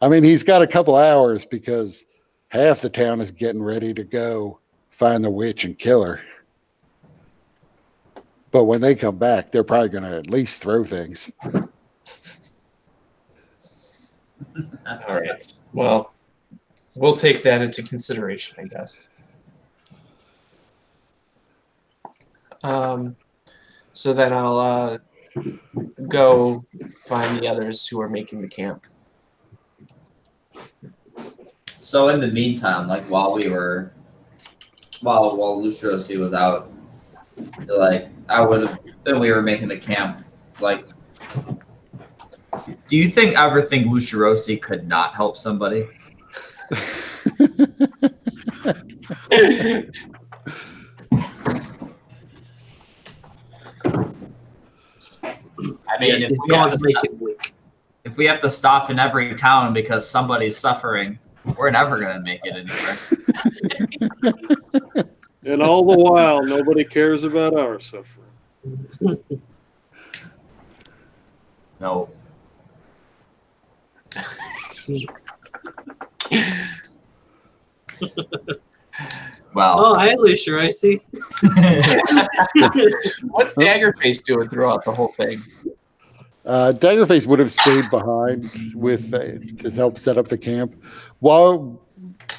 I mean, he's got a couple hours because half the town is getting ready to go find the witch and kill her. But when they come back, they're probably going to at least throw things. All right. Well, we'll take that into consideration, I guess. So then I'll go find the others who are making the camp. So in the meantime, like while Luciosi was out, like we were making the camp, like, do you ever think Luciosi could not help somebody? I mean, Yes, he's going to make it weak. if we have to stop in every town because somebody's suffering, we're never going to make it anywhere. And all the while, nobody cares about our suffering. No. Well, Oh, hi, Lucia, I see. What's Daggerface doing throughout the whole thing? Daggerface would have stayed behind with to help set up the camp. While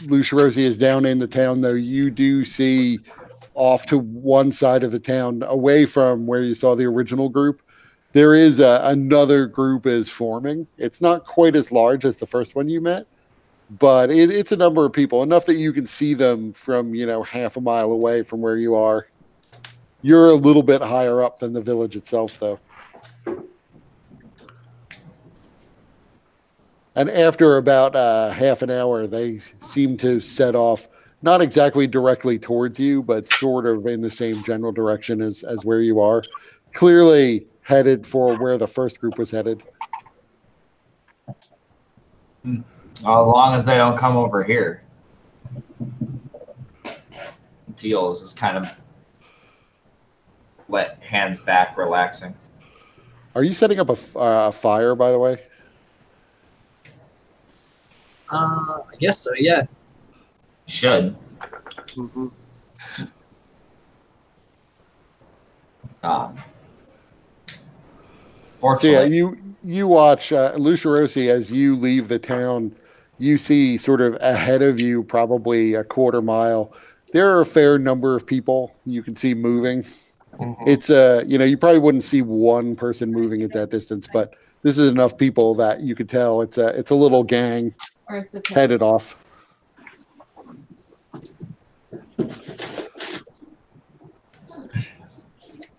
Luciosi is down in the town, though, you do see off to one side of the town, away from where you saw the original group, there is another group is forming. It's not quite as large as the first one you met, but it's a number of people, enough that you can see them from, half a mile away from where you are. You're a little bit higher up than the village itself, though. And after about half an hour, they seem to set off, not exactly directly towards you, but sort of in the same general direction as where you are. Clearly headed for where the first group was headed. as long as they don't come over here. Teal is just kind of hands back, relaxing. Are you setting up a fire, by the way? I guess so, yeah. Should. Mm-hmm. So Fortunately, yeah, you watch Luciosi as you leave the town. You see sort of ahead of you, probably a quarter mile, there are a fair number of people you can see moving. It's you probably wouldn't see one person moving at that distance, but this is enough people that you could tell it's a little gang Or it's a headed off.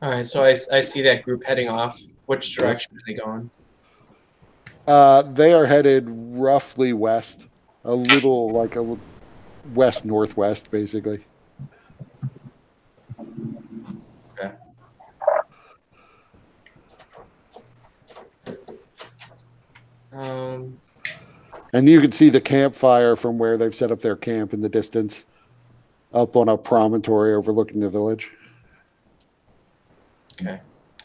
All right, so I see that group heading off. Which direction are they going? They are headed roughly west, a little like a west northwest, basically. Okay. And you can see the campfire from where they've set up their camp in the distance, up on a promontory overlooking the village. Okay,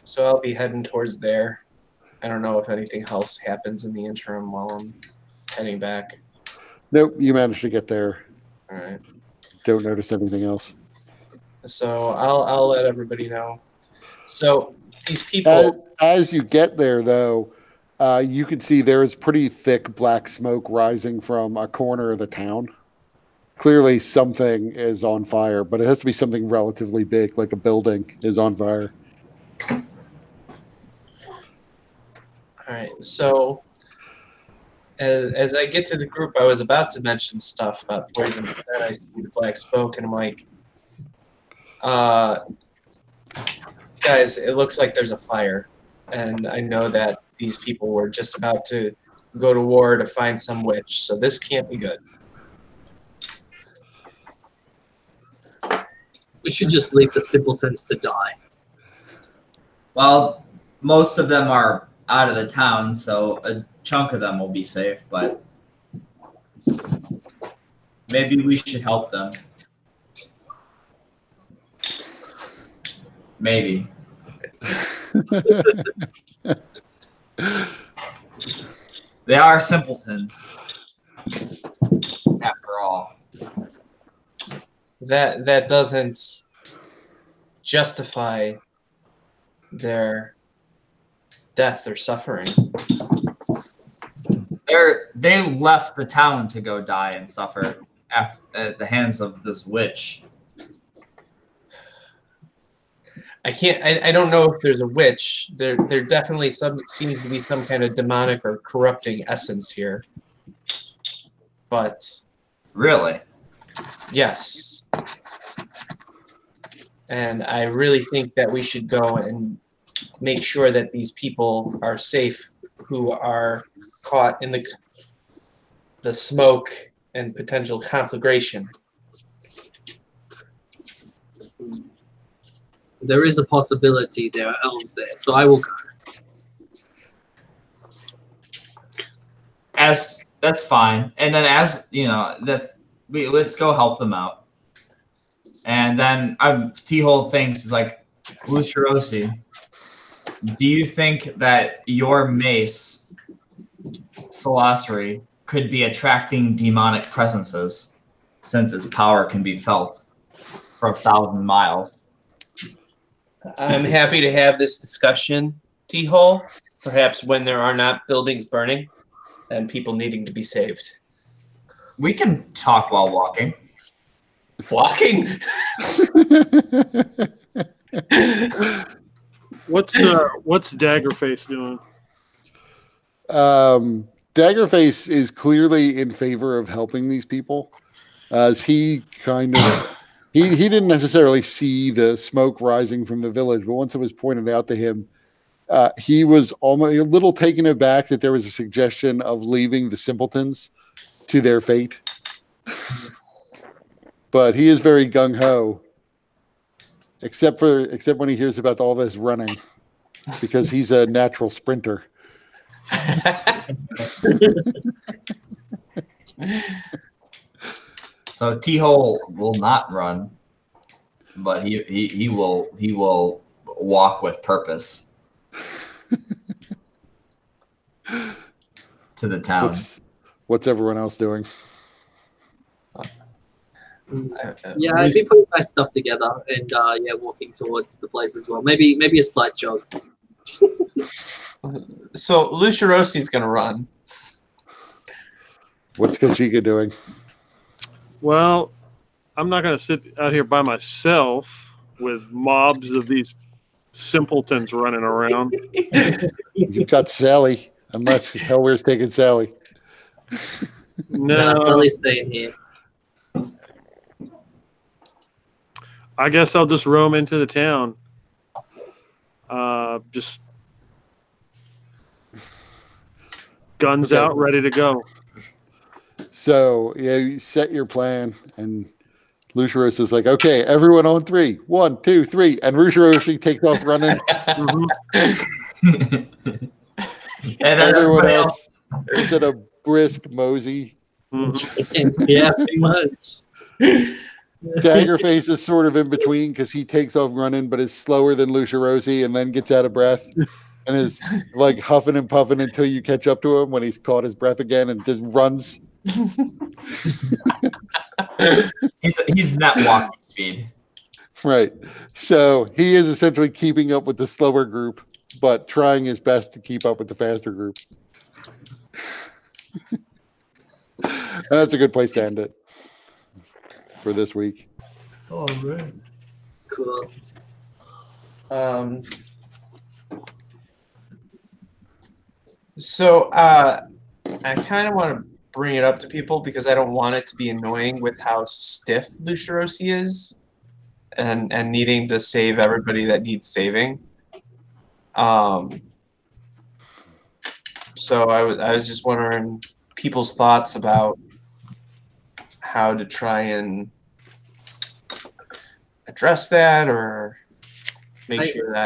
so I'll be heading towards there. I don't know if anything else happens in the interim while I'm heading back. Nope, you managed to get there. All right. Don't notice anything else. So I'll let everybody know. So these people. As you get there, though, you can see there is pretty thick black smoke rising from a corner of the town. Clearly, something is on fire, but it has to be something relatively big, like a building is on fire. All right, so as I get to the group, I was about to mention stuff about poison, but then I see the black smoke, and I'm like, guys, it looks like there's a fire, and I know that these people were just about to go to war to find some witch, so this can't be good. We should just leave the simpletons to die. Well, most of them are out of the town, so a chunk of them will be safe, but maybe we should help them. Maybe. They are simpletons, after all. That doesn't justify their death or suffering. They left the town to go die and suffer at the hands of this witch. I don't know if there's a witch. There definitely seems to be some kind of demonic or corrupting essence here. But Really? yes. And I really think that we should go and make sure that these people are safe who are caught in the smoke and potential conflagration. There is a possibility there are elves there, so I will go. That's fine. And then let's go help them out. And then T-Hole thinks is like, Lucirosi, do you think that your mace, Solosri, could be attracting demonic presences since its power can be felt for 1,000 miles? I'm happy to have this discussion, T-Hole, perhaps when there are not buildings burning and people needing to be saved. We can talk while walking. Walking? What's Daggerface doing? Daggerface is clearly in favor of helping these people, as he kind of he didn't necessarily see the smoke rising from the village, but once it was pointed out to him, he was almost a little taken aback that there was a suggestion of leaving the simpletons to their fate. But he is very gung-ho, except when he hears about all this running, because he's a natural sprinter. So T-Hole will not run, but he will walk with purpose to the town. What's everyone else doing? Yeah, I'd be putting my stuff together and walking towards the place as well. Maybe a slight jog. So Luciarosi's gonna run. What's Kajika doing? Well, I'm not going to sit out here by myself. with mobs of these simpletons running around. You've got Sally, unless Hellweir's taking Sally. No, No, Sally's staying here. I guess I'll just roam into the town. Just guns Okay. out, ready to go. So yeah, you set your plan, and Lusharos is like, "Okay, everyone on 3. 1, 2, 3," and Lusharoshi takes off running. Mhm. And then Everyone everybody else is at a brisk mosey. Mhm. Yeah, pretty much. Daggerface is sort of in between because he takes off running, but is slower than Lusharoshi, and then gets out of breath and is like huffing and puffing until you catch up to him when he's caught his breath again and just runs. he's not walking speed. Right. So he is essentially keeping up with the slower group, but trying his best to keep up with the faster group. That's a good place to end it for this week. All right. Cool. So I kind of want to bring it up to people because I don't want it to be annoying with how stiff Lusharosi is and needing to save everybody that needs saving. So I was just wondering people's thoughts about how to try and address that or make sure that